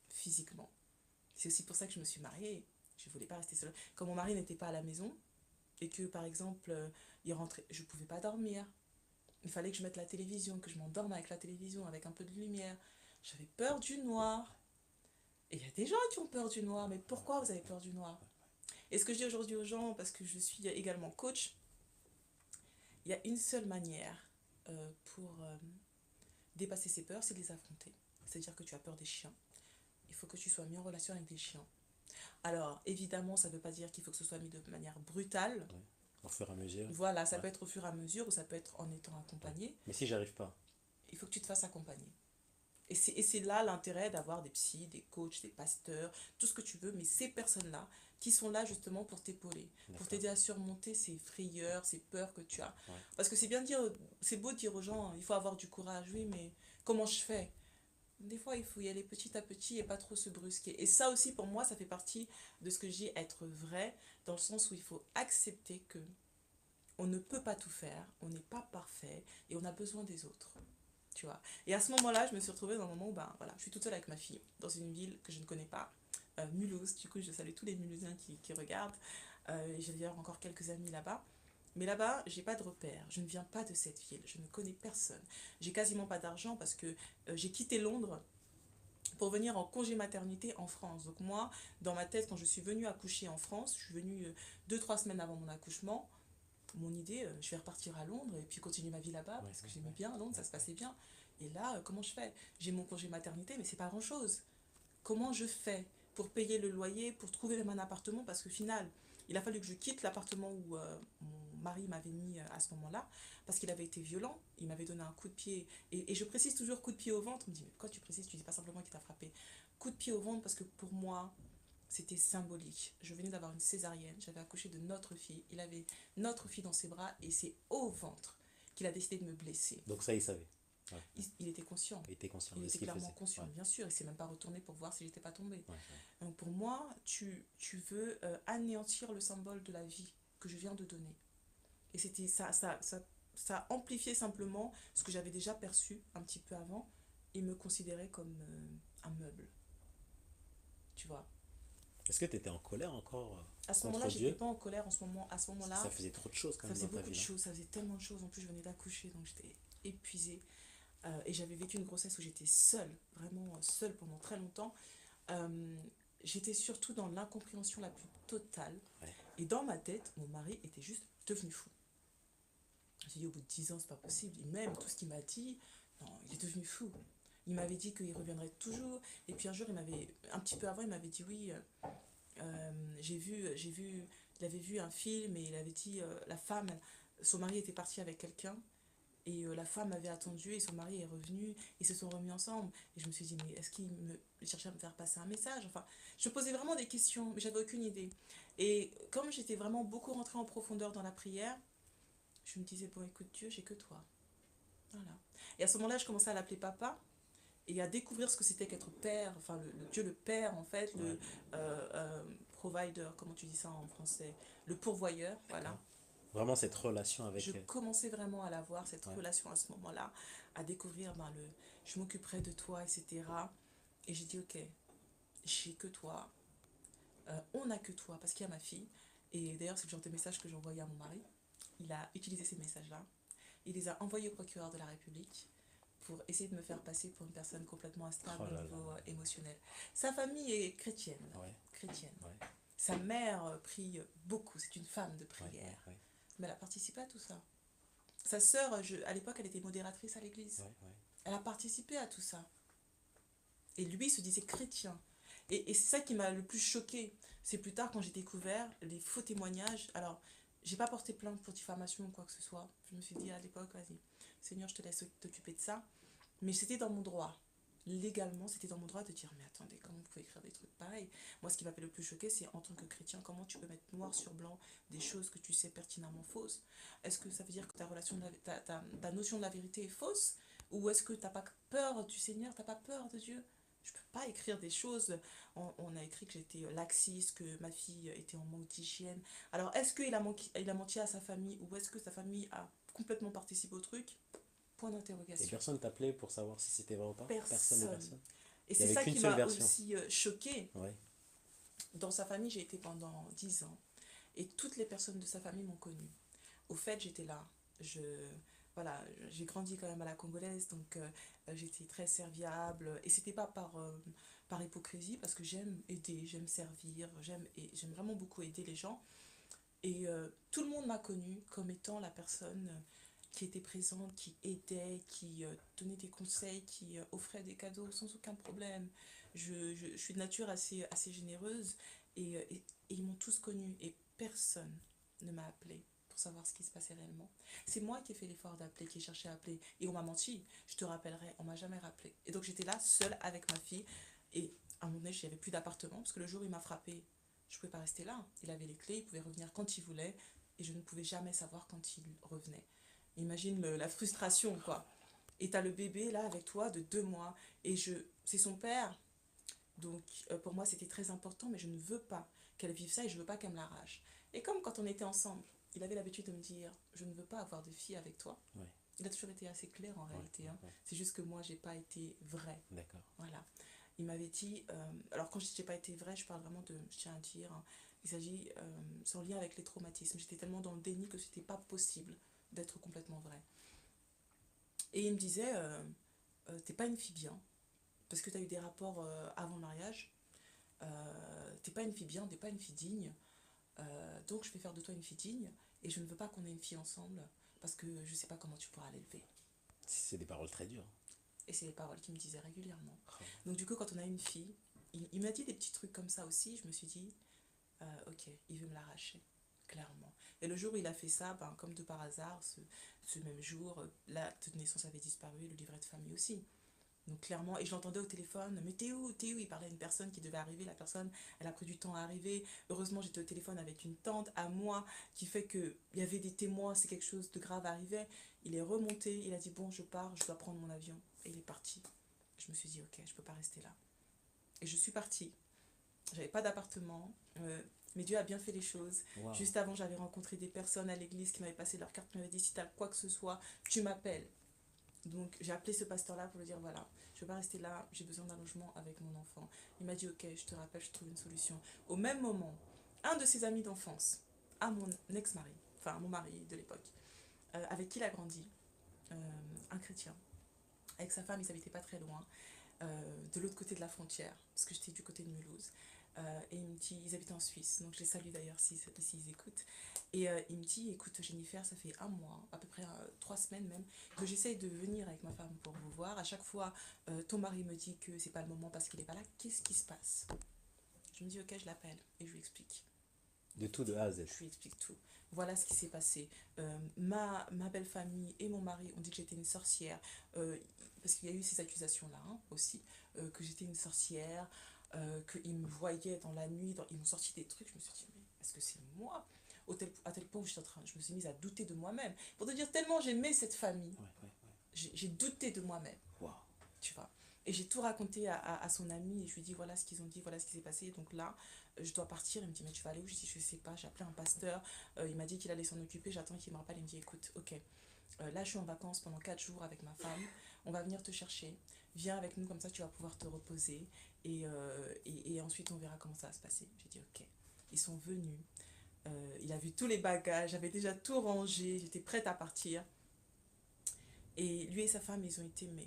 [SPEAKER 2] physiquement. C'est aussi pour ça que je me suis mariée. Je voulais pas rester seule. Quand mon mari n'était pas à la maison, et que, par exemple, il rentrait, je pouvais pas dormir. Il fallait que je mette la télévision, que je m'endorme avec la télévision, avec un peu de lumière. J'avais peur du noir. Et il y a des gens qui ont peur du noir, mais pourquoi vous avez peur du noir? Et ce que je dis aujourd'hui aux gens, parce que je suis également coach, il y a une seule manière pour dépasser ses peurs, c'est de les affronter. C'est-à-dire que tu as peur des chiens. Il faut que tu sois mis en relation avec des chiens. Alors, évidemment, ça ne veut pas dire qu'il faut que ce soit mis de manière brutale.
[SPEAKER 1] Ouais. Au fur et à mesure.
[SPEAKER 2] Voilà, ça
[SPEAKER 1] Ouais.
[SPEAKER 2] peut être au fur et à mesure ou ça peut être en étant
[SPEAKER 1] Ouais.
[SPEAKER 2] accompagné.
[SPEAKER 1] Mais si j'arrive pas.
[SPEAKER 2] Il faut que tu te fasses accompagner. Et c'est là l'intérêt d'avoir des psys, des coachs, des pasteurs, tout ce que tu veux, mais ces personnes-là qui sont là justement pour t'épauler, pour
[SPEAKER 1] D'accord.
[SPEAKER 2] t'aider à surmonter ces frayeurs, ces peurs que tu as.
[SPEAKER 1] Ouais.
[SPEAKER 2] Parce que c'est bien de dire, c'est beau de dire aux gens, il faut avoir du courage, oui, mais comment je fais? Des fois, il faut y aller petit à petit et pas trop se brusquer. Et ça aussi, pour moi, ça fait partie de ce que je dis être vrai, dans le sens où il faut accepter que on ne peut pas tout faire, on n'est pas parfait et on a besoin des autres. Tu vois. Et à ce moment-là, je me suis retrouvée dans un moment où ben, voilà, je suis toute seule avec ma fille, dans une ville que je ne connais pas, Mulhouse. Du coup, je salue tous les Mulhousiens qui regardent. J'ai d'ailleurs encore quelques amis là-bas. Mais là-bas, j'ai pas de repères. Je ne viens pas de cette ville. Je ne connais personne. J'ai quasiment pas d'argent parce que j'ai quitté Londres pour venir en congé maternité en France. Donc moi, dans ma tête, quand je suis venue accoucher en France, je suis venue 2-3 semaines avant mon accouchement, mon idée, je vais repartir à Londres et puis continuer ma vie là-bas
[SPEAKER 1] Ouais.
[SPEAKER 2] parce que j'aimais
[SPEAKER 1] Ouais.
[SPEAKER 2] bien Londres, ça se passait bien. Et là, comment je fais? J'ai mon congé maternité, mais c'est pas grand-chose. Comment je fais pour payer le loyer, pour trouver même un appartement? Parce qu'au final, il a fallu que je quitte l'appartement où mon mari m'avait mis à ce moment-là, parce qu'il avait été violent, il m'avait donné un coup de pied, et je précise toujours coup de pied au ventre, on me dit, mais pourquoi tu précises, tu dis pas simplement qu'il t'a frappé. Coup de pied au ventre parce que pour moi, c'était symbolique. Je venais d'avoir une césarienne, j'avais accouché de notre fille, il avait notre fille dans ses bras, et c'est au ventre qu'il a décidé de me blesser.
[SPEAKER 1] Donc ça, il savait. Ouais.
[SPEAKER 2] Il était conscient.
[SPEAKER 1] Il était conscient
[SPEAKER 2] Il
[SPEAKER 1] de
[SPEAKER 2] était
[SPEAKER 1] ce qu'il
[SPEAKER 2] clairement
[SPEAKER 1] faisait.
[SPEAKER 2] conscient,
[SPEAKER 1] Ouais.
[SPEAKER 2] bien sûr. Il s'est même pas retourné pour voir si j'étais pas tombée.
[SPEAKER 1] Ouais.
[SPEAKER 2] Donc pour moi, tu veux anéantir le symbole de la vie que je viens de donner. Et c'était ça amplifiait simplement ce que j'avais déjà perçu un petit peu avant et me considérait comme un meuble. Tu vois.
[SPEAKER 1] Est-ce que tu étais en colère encore
[SPEAKER 2] À ce moment-là,
[SPEAKER 1] contre
[SPEAKER 2] j'étais
[SPEAKER 1] Dieu?
[SPEAKER 2] pas en colère. En ce moment, à ce
[SPEAKER 1] Parce que
[SPEAKER 2] moment-là,
[SPEAKER 1] ça faisait trop de choses quand
[SPEAKER 2] ça
[SPEAKER 1] même
[SPEAKER 2] faisait
[SPEAKER 1] dans ta
[SPEAKER 2] beaucoup de
[SPEAKER 1] vie là.
[SPEAKER 2] choses. Ça faisait tellement de choses. En plus, je venais d'accoucher, donc j'étais épuisée. Et j'avais vécu une grossesse où j'étais seule, vraiment seule pendant très longtemps. Euh, J'étais surtout dans l'incompréhension la plus totale.
[SPEAKER 1] Ouais.
[SPEAKER 2] Et dans ma tête, mon mari était juste devenu fou. J'ai dit, au bout de 10 ans, c'est pas possible. Et même tout ce qu'il m'a dit, non, il est devenu fou. Il m'avait dit qu'il reviendrait toujours. Et puis un jour, un petit peu avant, il m'avait dit, oui, il avait vu un film et il avait dit, la femme, son mari était parti avec quelqu'un. Et la femme avait attendu et son mari est revenu. Ils se sont remis ensemble. Et je me suis dit, mais est-ce qu'il me cherchait à me faire passer un message? Enfin, je me posais vraiment des questions, mais j'avais aucune idée. Et comme j'étais vraiment beaucoup rentrée en profondeur dans la prière, je me disais, bon, écoute, Dieu, j'ai que toi. Voilà. Et à ce moment-là, je commençais à l'appeler papa et à découvrir ce que c'était qu'être père, enfin, le Dieu le père, en fait,
[SPEAKER 1] Ouais,
[SPEAKER 2] le provider, comment tu dis ça en français? Le pourvoyeur, voilà.
[SPEAKER 1] d'accord. Vraiment cette relation
[SPEAKER 2] Je
[SPEAKER 1] avec...
[SPEAKER 2] commençais vraiment à l'avoir, cette
[SPEAKER 1] ouais,
[SPEAKER 2] relation à ce moment-là, à découvrir, ben, je m'occuperai de toi, etc. Et j'ai dit, ok, j'ai que toi, on n'a que toi, parce qu'il y a ma fille. Et d'ailleurs, c'est le genre de message que j'ai envoyé à mon mari. Il a utilisé ces messages-là. Il les a envoyés au procureur de la République pour essayer de me faire passer pour une personne complètement instable
[SPEAKER 1] oh
[SPEAKER 2] au
[SPEAKER 1] là là,
[SPEAKER 2] niveau émotionnel. Sa famille est chrétienne,
[SPEAKER 1] ouais,
[SPEAKER 2] chrétienne.
[SPEAKER 1] ouais,
[SPEAKER 2] Sa mère prie beaucoup, c'est une femme de
[SPEAKER 1] ouais, ouais,
[SPEAKER 2] prière.
[SPEAKER 1] ouais,
[SPEAKER 2] Mais elle a participé à tout ça. Sa sœur, à l'époque, elle était modératrice à l'église.
[SPEAKER 1] ouais, ouais.
[SPEAKER 2] Elle a participé à tout ça. Et lui se disait chrétien. Et c'est ça qui m'a le plus choqué. C'est plus tard quand j'ai découvert les faux témoignages. Alors, j'ai pas porté plainte pour diffamation ou quoi que ce soit. Je me suis dit à l'époque, vas-y, Seigneur, je te laisse t'occuper de ça. Mais c'était dans mon droit. Légalement, c'était dans mon droit de dire, mais attendez, comment vous pouvez écrire des trucs pareils? Moi, ce qui m'a fait le plus choquer, c'est en tant que chrétien, comment tu peux mettre noir sur blanc des choses que tu sais pertinemment fausses? Est-ce que ça veut dire que ta, relation de ta notion de la vérité est fausse? Ou est-ce que tu n'as pas peur du Seigneur, tu n'as pas peur de Dieu? Je ne peux pas écrire des choses. On a écrit que j'étais laxiste, que ma fille était en manque d'hygiène. Alors, est-ce qu'il il a menti à sa famille ou est-ce que sa famille a complètement participé au truc? Point
[SPEAKER 1] Et
[SPEAKER 2] d'interrogation.
[SPEAKER 1] personne t'appelait pour savoir si c'était vrai ou pas? Personne de
[SPEAKER 2] Personne.
[SPEAKER 1] personne?
[SPEAKER 2] Et
[SPEAKER 1] Il y
[SPEAKER 2] c'est
[SPEAKER 1] avait
[SPEAKER 2] ça
[SPEAKER 1] qu'une
[SPEAKER 2] qui
[SPEAKER 1] seule
[SPEAKER 2] m'a
[SPEAKER 1] version.
[SPEAKER 2] aussi choquée.
[SPEAKER 1] Ouais,
[SPEAKER 2] Dans sa famille, j'ai été pendant 10 ans. Et toutes les personnes de sa famille m'ont connue. Au fait, j'étais là. Je, voilà, j'ai grandi quand même à la congolaise, donc j'étais très serviable. Et c'était pas par hypocrisie, parce que j'aime aider, j'aime servir, j'aime vraiment beaucoup aider les gens. Et tout le monde m'a connue comme étant la personne qui était présente, qui aidait, qui donnait des conseils, qui offrait des cadeaux sans aucun problème. Je suis de nature assez généreuse et ils m'ont tous connue et personne ne m'a appelé pour savoir ce qui se passait réellement. C'est moi qui ai fait l'effort d'appeler, qui ai cherché à appeler et on m'a menti. Je te rappellerai, on m'a jamais rappelé. Et donc j'étais là seule avec ma fille et à un moment donné, j'avais plus d'appartement parce que le jour où il m'a frappé, je ne pouvais pas rester là. Il avait les clés, il pouvait revenir quand il voulait et je ne pouvais jamais savoir quand il revenait. Imagine la frustration, quoi. Et t'as le bébé là avec toi de 2 mois et c'est son père. Donc pour moi c'était très important, mais je ne veux pas qu'elle vive ça et je ne veux pas qu'elle me l'arrache. Et comme quand on était ensemble, il avait l'habitude de me dire, je ne veux pas avoir de fille avec toi.
[SPEAKER 1] ouais,
[SPEAKER 2] Il a toujours été assez clair en
[SPEAKER 1] ouais,
[SPEAKER 2] réalité,
[SPEAKER 1] ouais,
[SPEAKER 2] hein.
[SPEAKER 1] ouais.
[SPEAKER 2] C'est juste que moi j'ai pas été vraie.
[SPEAKER 1] D'accord.
[SPEAKER 2] Voilà. Il m'avait dit, alors quand je dis j'ai pas été vraie, je parle vraiment de, je tiens à dire, hein, il s'agit, c'est en lien avec les traumatismes. J'étais tellement dans le déni que c'était pas possible d'être complètement vraie. Et il me disait, t'es pas une fille bien, parce que t'as eu des rapports avant le mariage, t'es pas une fille bien, t'es pas une fille digne, donc je vais faire de toi une fille digne, et je ne veux pas qu'on ait une fille ensemble, parce que je sais pas comment tu pourras l'élever.
[SPEAKER 1] C'est des paroles très dures.
[SPEAKER 2] Et c'est les paroles qu'il me disait régulièrement.
[SPEAKER 1] Oh,
[SPEAKER 2] Donc du coup, quand on a une fille, il m'a dit des petits trucs comme ça aussi, je me suis dit, ok, il veut me l'arracher, clairement. Et le jour où il a fait ça, ben, comme de par hasard, ce même jour, l'acte de naissance avait disparu, le livret de famille aussi. Donc clairement, et je l'entendais au téléphone, mais t'es où, t'es où? Il parlait à une personne qui devait arriver, la personne, elle a pris du temps à arriver. Heureusement, j'étais au téléphone avec une tante à moi qui fait qu'il y avait des témoins, c'est quelque chose de grave arrivait. Il est remonté, il a dit, bon, je pars, je dois prendre mon avion. Et il est parti. Je me suis dit, ok, je peux pas rester là. Et je suis partie. J'avais pas d'appartement, mais Dieu a bien fait les choses.
[SPEAKER 1] wow.
[SPEAKER 2] Juste avant, j'avais rencontré des personnes à l'église qui m'avaient passé leur carte, qui m'avaient dit, si t'as quoi que ce soit, tu m'appelles. Donc j'ai appelé ce pasteur-là pour lui dire, voilà, je ne vais pas rester là, j'ai besoin d'un logement avec mon enfant. Il m'a dit, ok, je te rappelle, je trouve une solution. Au même moment, un de ses amis d'enfance, à mon ex-mari, enfin mon mari de l'époque, avec qui il a grandi, un chrétien, avec sa femme, ils n'habitaient pas très loin, de l'autre côté de la frontière, parce que j'étais du côté de Mulhouse. Et il me dit, ils habitent en Suisse, donc je les salue d'ailleurs s'ils écoutent. Et il me dit, écoute Jennifer, ça fait un mois, à peu près 3 semaines même, que j'essaye de venir avec ma femme pour vous voir. À chaque fois, ton mari me dit que c'est pas le moment parce qu'il est pas là. Qu'est-ce qui se passe? Je me dis, ok, je l'appelle et je lui explique.
[SPEAKER 1] De tout de A à Z.
[SPEAKER 2] Je lui explique tout. Voilà ce qui s'est passé. Ma belle famille et mon mari ont dit que j'étais une sorcière. euh, Parce qu'il y a eu ces accusations-là hein, aussi. Que j'étais une sorcière. Qu'ils me voyaient dans la nuit. Ils m'ont sorti des trucs. Je me suis dit, mais est-ce que c'est moi à tel point où je me suis mise à douter de moi-même. Pour te dire, tellement j'aimais cette famille,
[SPEAKER 1] Ouais, ouais, ouais.
[SPEAKER 2] j'ai douté de moi-même.
[SPEAKER 1] Waouh.
[SPEAKER 2] Tu vois. Et j'ai tout raconté à son ami et je lui ai dit voilà ce qu'ils ont dit, voilà ce qui s'est passé. Donc là, je dois partir. Il me dit mais tu vas aller où? Je dis je sais pas. J'ai appelé un pasteur. Il m'a dit qu'il allait s'en occuper. J'attends qu'il me rappelle. Il me dit écoute, ok, là je suis en vacances pendant 4 jours avec ma femme. On va venir te chercher. Viens avec nous comme ça tu vas pouvoir te reposer. Et ensuite on verra comment ça va se passer. J'ai dit ok. Ils sont venus. Il a vu tous les bagages. J'avais déjà tout rangé. J'étais prête à partir. Et lui et sa femme, ils ont été, mais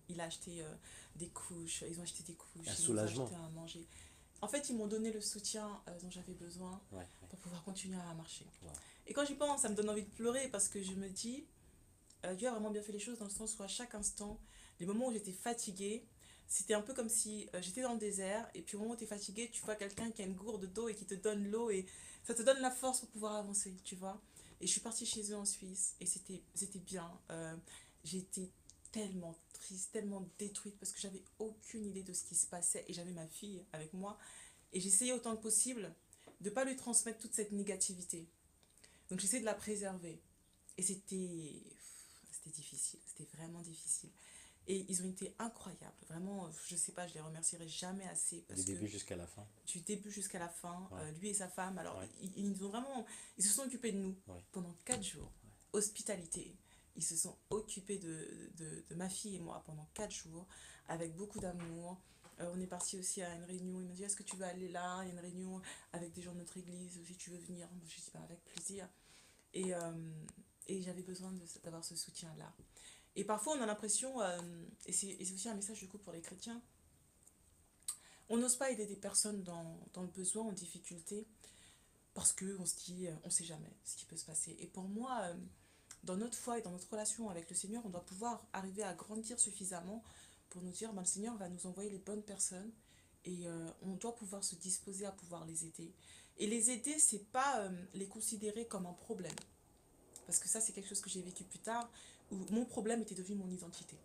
[SPEAKER 2] il a acheté des couches, ils ont acheté des couches,
[SPEAKER 1] Un
[SPEAKER 2] ils nous ont
[SPEAKER 1] soulagement.
[SPEAKER 2] acheté à manger. En fait, ils m'ont donné le soutien dont j'avais besoin
[SPEAKER 1] Ouais, ouais.
[SPEAKER 2] pour pouvoir continuer à marcher.
[SPEAKER 1] Wow.
[SPEAKER 2] Et quand j'y pense, ça me donne envie de pleurer parce que je me dis, Dieu a vraiment bien fait les choses dans le sens où à chaque instant, les moments où j'étais fatiguée, c'était un peu comme si j'étais dans le désert et puis au moment où tu es fatiguée, tu vois quelqu'un qui a une gourde d'eau et qui te donne l'eau et ça te donne la force pour pouvoir avancer, tu vois. Et je suis partie chez eux en Suisse et c'était bien. J'étais tellement triste, tellement détruite parce que j'avais aucune idée de ce qui se passait et j'avais ma fille avec moi et j'essayais autant que possible de ne pas lui transmettre toute cette négativité. Donc j'essayais de la préserver et c'était difficile, c'était vraiment difficile. Et ils ont été incroyables, vraiment, je sais pas, je les remercierai jamais assez
[SPEAKER 1] Du
[SPEAKER 2] parce que
[SPEAKER 1] début jusqu'à la fin.
[SPEAKER 2] du début jusqu'à la fin,
[SPEAKER 1] Ouais,
[SPEAKER 2] lui et sa femme, alors
[SPEAKER 1] ouais,
[SPEAKER 2] ils nous ont vraiment, ils se sont occupés de nous
[SPEAKER 1] ouais.
[SPEAKER 2] pendant 4 jours, hospitalité. Ils se sont occupés de ma fille et moi pendant 4 jours avec beaucoup d'amour. On est parti aussi à une réunion. Il m'a dit est-ce que tu veux aller là? Il y a une réunion avec des gens de notre église. Si tu veux venir, je dis bah, avec plaisir. Et, euh, et j'avais besoin d'avoir ce soutien-là. Et parfois, on a l'impression, et c'est aussi un message du coup pour les chrétiens, on n'ose pas aider des personnes dans le besoin, en difficulté, parce qu'on se dit, on ne sait jamais ce qui peut se passer. Et pour moi, dans notre foi et dans notre relation avec le Seigneur, on doit pouvoir arriver à grandir suffisamment pour nous dire, ben, le Seigneur va nous envoyer les bonnes personnes et on doit pouvoir se disposer à pouvoir les aider. Et les aider, c'est pas les considérer comme un problème. Parce que ça, c'est quelque chose que j'ai vécu plus tard, où mon problème était devenu mon identité.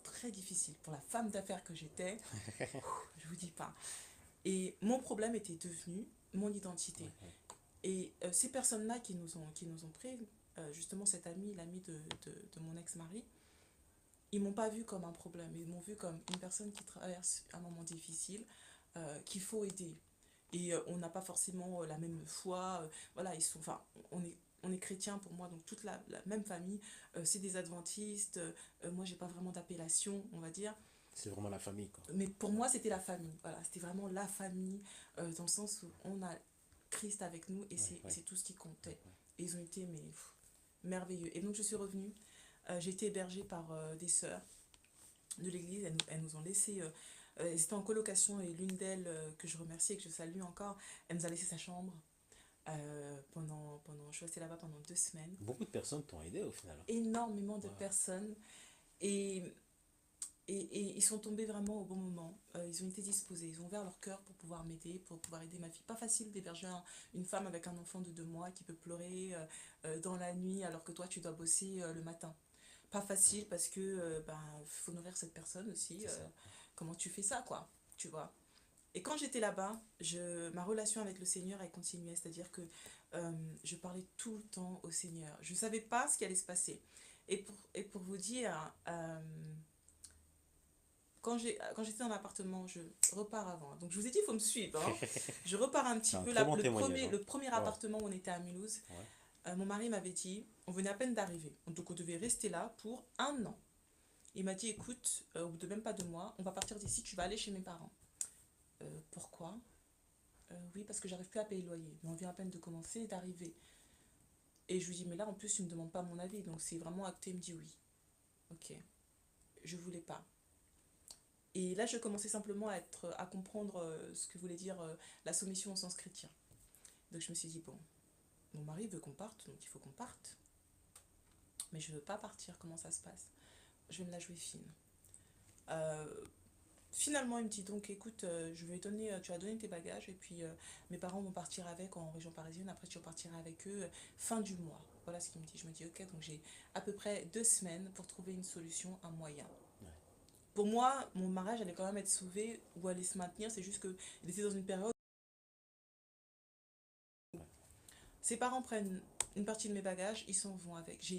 [SPEAKER 2] Très difficile pour la femme d'affaires que j'étais, je vous dis pas. Et mon problème était devenu mon identité.
[SPEAKER 1] Ouais, ouais.
[SPEAKER 2] Et ces personnes-là qui nous ont pris, justement cet ami, l'ami de mon ex-mari, ils m'ont pas vu comme un problème, ils m'ont vu comme une personne qui traverse un moment difficile, qu'il faut aider. Et on n'a pas forcément la même foi, voilà, ils sont, enfin, on est chrétien pour moi, donc toute la même famille, c'est des adventistes, moi j'ai pas vraiment d'appellation, on va dire,
[SPEAKER 1] C'est vraiment la famille, quoi.
[SPEAKER 2] mais pour moi c'était la famille, voilà, c'était vraiment la famille, dans le sens où on a Christ avec nous et
[SPEAKER 1] Ouais, ouais,
[SPEAKER 2] c'est tout ce qui
[SPEAKER 1] ouais,
[SPEAKER 2] comptait.
[SPEAKER 1] ouais.
[SPEAKER 2] Et ils ont été mais, merveilleux. Et donc je suis revenue, j'ai été hébergée par des sœurs de l'église, elles nous ont laissé, elles étaient en colocation et l'une d'elles, que je remercie et que je salue encore, elle nous a laissé sa chambre. Je suis restée là-bas pendant 2 semaines.
[SPEAKER 1] Beaucoup de personnes t'ont aidé au final.
[SPEAKER 2] Énormément de
[SPEAKER 1] Ouais.
[SPEAKER 2] personnes. Et, et ils sont tombés vraiment au bon moment. Ils ont été disposés. Ils ont ouvert leur cœur pour pouvoir m'aider, pour pouvoir aider ma fille. Pas facile d'héberger une femme avec un enfant de 2 mois qui peut pleurer dans la nuit alors que toi tu dois bosser le matin. Pas facile parce que ben, faut nourrir cette personne aussi.
[SPEAKER 1] C'est ça.
[SPEAKER 2] Comment tu fais ça, quoi? Tu vois? Et quand j'étais là-bas, ma relation avec le Seigneur, elle continuait. C'est-à-dire que je parlais tout le temps au Seigneur. Je ne savais pas ce qui allait se passer. Et pour vous dire, quand j'étais dans l'appartement, je repars avant. Donc je vous ai dit, il faut me suivre. Hein. Je repars un petit
[SPEAKER 1] C'est un
[SPEAKER 2] peu.
[SPEAKER 1] très bon témoignage. Hein.
[SPEAKER 2] Le premier
[SPEAKER 1] Ouais.
[SPEAKER 2] appartement où on était à Mulhouse,
[SPEAKER 1] Ouais.
[SPEAKER 2] mon mari m'avait dit, on venait à peine d'arriver. Donc on devait rester là pour 1 an. Il m'a dit, écoute, au bout de même pas 2 mois, on va partir d'ici, tu vas aller chez mes parents. Pourquoi? Oui, parce que j'arrive plus à payer le loyer. Mais on vient à peine de commencer et d'arriver. Et je lui dis, mais là, en plus, tu ne me demandes pas mon avis. Donc, c'est vraiment acté. Il me dit oui. Ok. Je voulais pas. Et là, je commençais simplement à comprendre ce que voulait dire la soumission au sens chrétien. Donc, je me suis dit, bon, mon mari veut qu'on parte, donc il faut qu'on parte. Mais je veux pas partir. Comment ça se passe? Je vais me la jouer fine. Euh, Finalement, il me dit donc, écoute, je vais donner, tu vas donner tes bagages et puis mes parents vont partir avec en région parisienne. Après, tu repartiras avec eux fin du mois. Voilà ce qu'il me dit. Je me dis, ok, donc j'ai à peu près 2 semaines pour trouver une solution, un moyen.
[SPEAKER 1] Ouais.
[SPEAKER 2] Pour moi, mon mariage allait quand même être sauvé ou allait se maintenir. C'est juste qu'il était dans une période. Ses parents prennent une partie de mes bagages, ils s'en vont avec.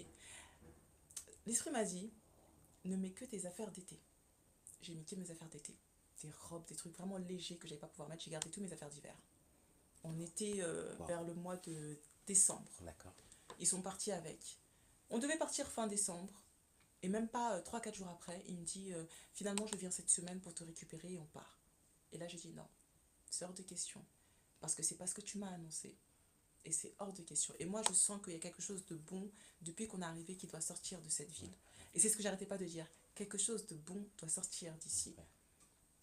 [SPEAKER 2] L'esprit m'a dit, ne mets que tes affaires d'été. J'ai mis que mes affaires d'été. Des robes, des trucs vraiment légers que j'allais pas pouvoir mettre. J'ai gardé tous mes affaires d'hiver. On était
[SPEAKER 1] Wow.
[SPEAKER 2] vers le mois de décembre.
[SPEAKER 1] D'accord.
[SPEAKER 2] Ils sont partis avec. On devait partir fin décembre. Et même pas 3-4 jours après, il me dit finalement je viens cette semaine pour te récupérer et on part. Et là j'ai dit non, c'est hors de question. Parce que c'est pas ce que tu m'as annoncé. Et c'est hors de question. Et moi je sens qu'il y a quelque chose de bon depuis qu'on est arrivé qui doit sortir de cette ville. Et c'est ce que j'arrêtais pas de dire. Quelque chose de bon doit sortir d'ici.
[SPEAKER 1] Ouais.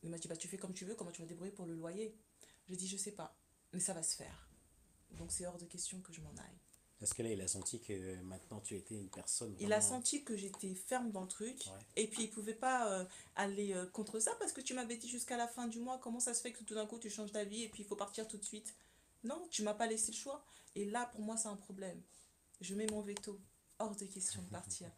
[SPEAKER 2] Il m'a dit bah tu fais comme tu veux, comment tu vas te débrouiller pour le loyer. J'ai dit je sais pas, mais ça va se faire. Donc c'est hors de question que je m'en aille.
[SPEAKER 1] Parce que là, il a senti que maintenant tu étais une personne
[SPEAKER 2] Il a
[SPEAKER 1] vraiment.
[SPEAKER 2] senti que j'étais ferme dans le truc.
[SPEAKER 1] Ouais.
[SPEAKER 2] Et puis il pouvait pas aller contre ça parce que tu m'avais dit jusqu'à la fin du mois, comment ça se fait que tout d'un coup tu changes d'avis et puis il faut partir tout de suite. Non, tu m'as pas laissé le choix. Et là, pour moi, c'est un problème. Je mets mon veto. Hors de question de partir.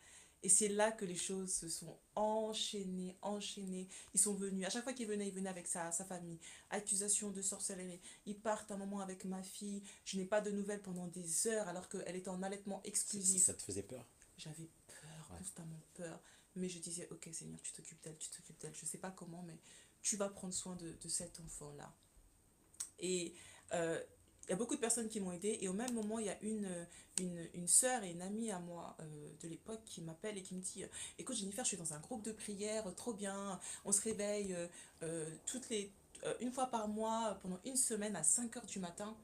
[SPEAKER 2] Et c'est là que les choses se sont enchaînées, enchaînées. Ils sont venus, à chaque fois qu'ils venaient, ils venaient avec sa famille. Accusation de sorcellerie. Ils partent un moment avec ma fille. Je n'ai pas de nouvelles pendant des heures alors qu'elle était en allaitement exclusif.
[SPEAKER 1] Ça te faisait peur?
[SPEAKER 2] J'avais peur,
[SPEAKER 1] Ouais.
[SPEAKER 2] constamment peur. Mais je disais, ok Seigneur, tu t'occupes d'elle, tu t'occupes d'elle. Je ne sais pas comment, mais tu vas prendre soin de cet enfant-là. Et il y a beaucoup de personnes qui m'ont aidée. Et au même moment, il y a une sœur et une amie à moi de l'époque qui m'appelle et qui me dit, écoute Jennifer, je suis dans un groupe de prière, trop bien. On se réveille une fois par mois pendant une semaine à 5 heures du matin.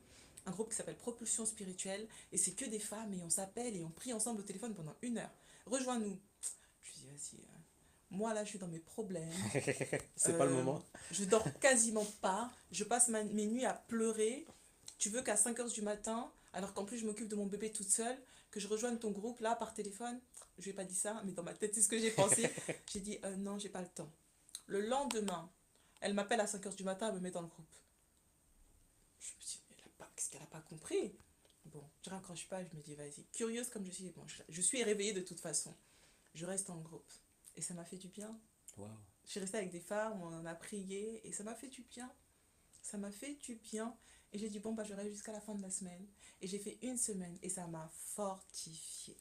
[SPEAKER 2] Un groupe qui s'appelle Propulsion Spirituelle. Et c'est que des femmes et on s'appelle et on prie ensemble au téléphone pendant 1 heure. Rejoins-nous. Je dis, vas-y. Moi, là, je suis dans mes problèmes.
[SPEAKER 1] C'est pas le moment.
[SPEAKER 2] Je dors quasiment pas. Je passe mes nuits à pleurer. Tu veux qu'à 5 heures du matin, alors qu'en plus je m'occupe de mon bébé toute seule, que je rejoigne ton groupe là par téléphone? Je lui ai pas dit ça, mais dans ma tête, c'est ce que j'ai pensé. J'ai dit non, j'ai pas le temps. Le lendemain, elle m'appelle à 5 heures du matin, elle me met dans le groupe. Je me dis, mais qu'est-ce qu'elle a pas compris? Bon, je raccroche pas, je me dis, vas-y. Curieuse comme je suis, bon, je suis réveillée de toute façon. Je reste en groupe. Et ça m'a fait du bien.
[SPEAKER 1] Waouh.
[SPEAKER 2] Je suis restée avec des femmes, on en a prié, et ça m'a fait du bien. Ça m'a fait du bien. Et j'ai dit, bon, bah, je reste jusqu'à la fin de la semaine. Et j'ai fait une semaine, et ça m'a fortifiée.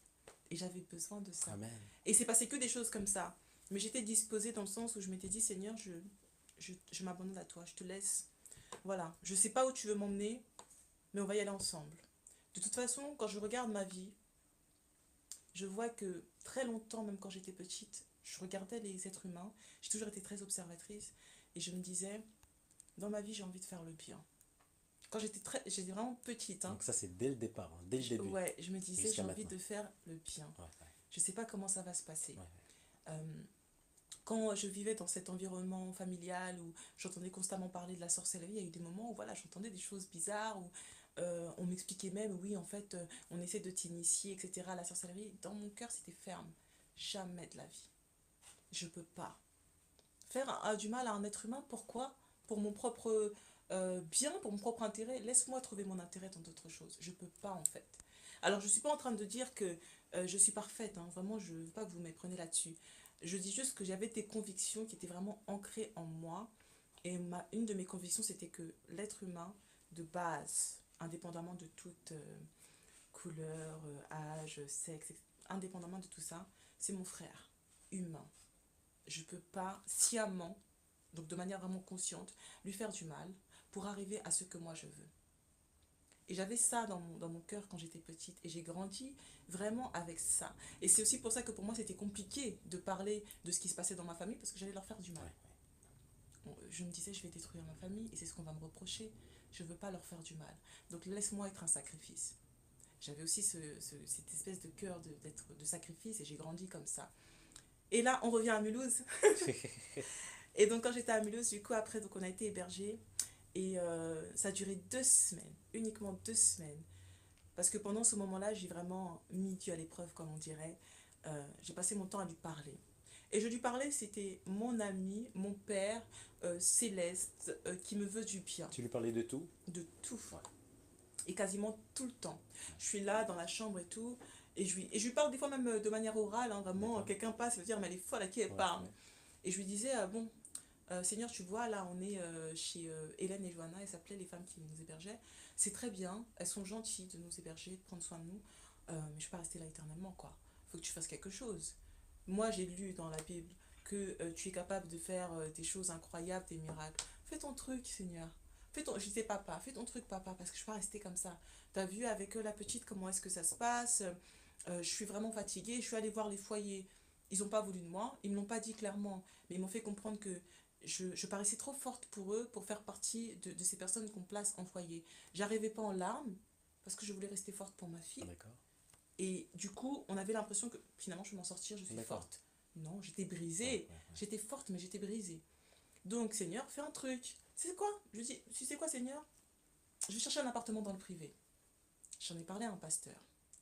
[SPEAKER 2] Et j'avais besoin de ça.
[SPEAKER 1] Amen.
[SPEAKER 2] Et c'est passé que des choses comme ça. Mais j'étais disposée dans le sens où je m'étais dit, Seigneur, je m'abandonne à toi, je te laisse. Voilà, je sais pas où tu veux m'emmener, mais on va y aller ensemble. De toute façon, quand je regarde ma vie, je vois que très longtemps, même quand j'étais petite, je regardais les êtres humains. J'ai toujours été très observatrice. Et je me disais, dans ma vie, j'ai envie de faire le bien. Quand j'étais vraiment petite, hein,
[SPEAKER 1] Donc ça, c'est dès le départ, hein, dès le début,
[SPEAKER 2] ouais, je me disais, j'ai
[SPEAKER 1] jusqu'à
[SPEAKER 2] envie
[SPEAKER 1] maintenant.
[SPEAKER 2] de faire le bien.
[SPEAKER 1] Ouais,
[SPEAKER 2] Je sais pas comment ça va se passer.
[SPEAKER 1] ouais,
[SPEAKER 2] Euh, Quand je vivais dans cet environnement familial où j'entendais constamment parler de la sorcellerie, il y a eu des moments où voilà, j'entendais des choses bizarres, où on m'expliquait même, oui, en fait, on essaie de t'initier, etc. à la sorcellerie. Dans mon cœur, c'était ferme. Jamais de la vie. Je peux pas. Faire du mal à un être humain, pourquoi? Pour mon propre bien, pour mon propre intérêt. Laisse-moi trouver mon intérêt dans d'autres choses. Je peux pas, en fait. Alors, je suis pas en train de dire que je suis parfaite, hein. Vraiment, je veux pas que vous méprenez là-dessus. Je dis juste que j'avais des convictions qui étaient vraiment ancrées en moi. Et une de mes convictions, c'était que l'être humain, de base, indépendamment de toute couleur, âge, sexe, indépendamment de tout ça, c'est mon frère humain. Je peux pas sciemment, donc de manière vraiment consciente, lui faire du mal pour arriver à ce que moi je veux. Et j'avais ça dans mon cœur quand j'étais petite. Et j'ai grandi vraiment avec ça. Et c'est aussi pour ça que pour moi, c'était compliqué de parler de ce qui se passait dans ma famille parce que j'allais leur faire du mal.
[SPEAKER 1] ouais.
[SPEAKER 2] Bon, je me disais, je vais détruire ma famille et c'est ce qu'on va me reprocher. Je ne veux pas leur faire du mal. Donc laisse-moi être un sacrifice. J'avais aussi cette espèce de cœur d'être de sacrifice et j'ai grandi comme ça. Et là, on revient à Mulhouse. Et donc, quand j'étais à Mulhouse, du coup, après, donc, on a été hébergés. Et ça a duré 2 semaines, uniquement 2 semaines. Parce que pendant ce moment-là, j'ai vraiment mis Dieu à l'épreuve, comme on dirait. J'ai passé mon temps à lui parler. Et je lui parlais, c'était mon ami, mon père, céleste, qui me veut du bien,
[SPEAKER 1] Tu lui parlais de tout?
[SPEAKER 2] de tout.
[SPEAKER 1] Ouais.
[SPEAKER 2] Et quasiment tout le temps. Je suis là dans la chambre et tout. Et je lui parle des fois même de manière orale, hein, vraiment,
[SPEAKER 1] D'accord.
[SPEAKER 2] quelqu'un passe, il va dire, mais elle est folle, à qui elle
[SPEAKER 1] Ouais,
[SPEAKER 2] parle?
[SPEAKER 1] ouais.
[SPEAKER 2] Et je lui disais, bon, Seigneur, tu vois, là, on est chez Hélène et Johanna, elles s'appelaient les femmes qui nous hébergeaient. C'est très bien, elles sont gentilles de nous héberger, de prendre soin de nous, mais je ne vais pas rester là éternellement, quoi. Il faut que tu fasses quelque chose. Moi, j'ai lu dans la Bible que tu es capable de faire des choses incroyables, des miracles. Fais ton truc, Seigneur. Je disais, papa, fais ton truc, papa, parce que je ne vais pas rester comme ça. T'as vu avec la petite comment est-ce que ça se passe? Je suis vraiment fatiguée, je suis allée voir les foyers. Ils n'ont pas voulu de moi, ils ne me l'ont pas dit clairement, mais ils m'ont fait comprendre que je paraissais trop forte pour eux pour faire partie de ces personnes qu'on place en foyer. J'arrivais pas en larmes parce que je voulais rester forte pour ma
[SPEAKER 1] Ah,
[SPEAKER 2] fille.
[SPEAKER 1] d'accord.
[SPEAKER 2] Et du coup, on avait l'impression que finalement je vais m'en sortir, je suis
[SPEAKER 1] D'accord.
[SPEAKER 2] forte. Non, j'étais
[SPEAKER 1] Ouais,
[SPEAKER 2] brisée.
[SPEAKER 1] ouais, ouais.
[SPEAKER 2] J'étais forte, mais j'étais brisée. Donc, Seigneur, fais un truc. C'est quoi? Je dis, tu sais quoi, Seigneur? Je vais chercher un appartement dans le privé. J'en ai parlé à un pasteur,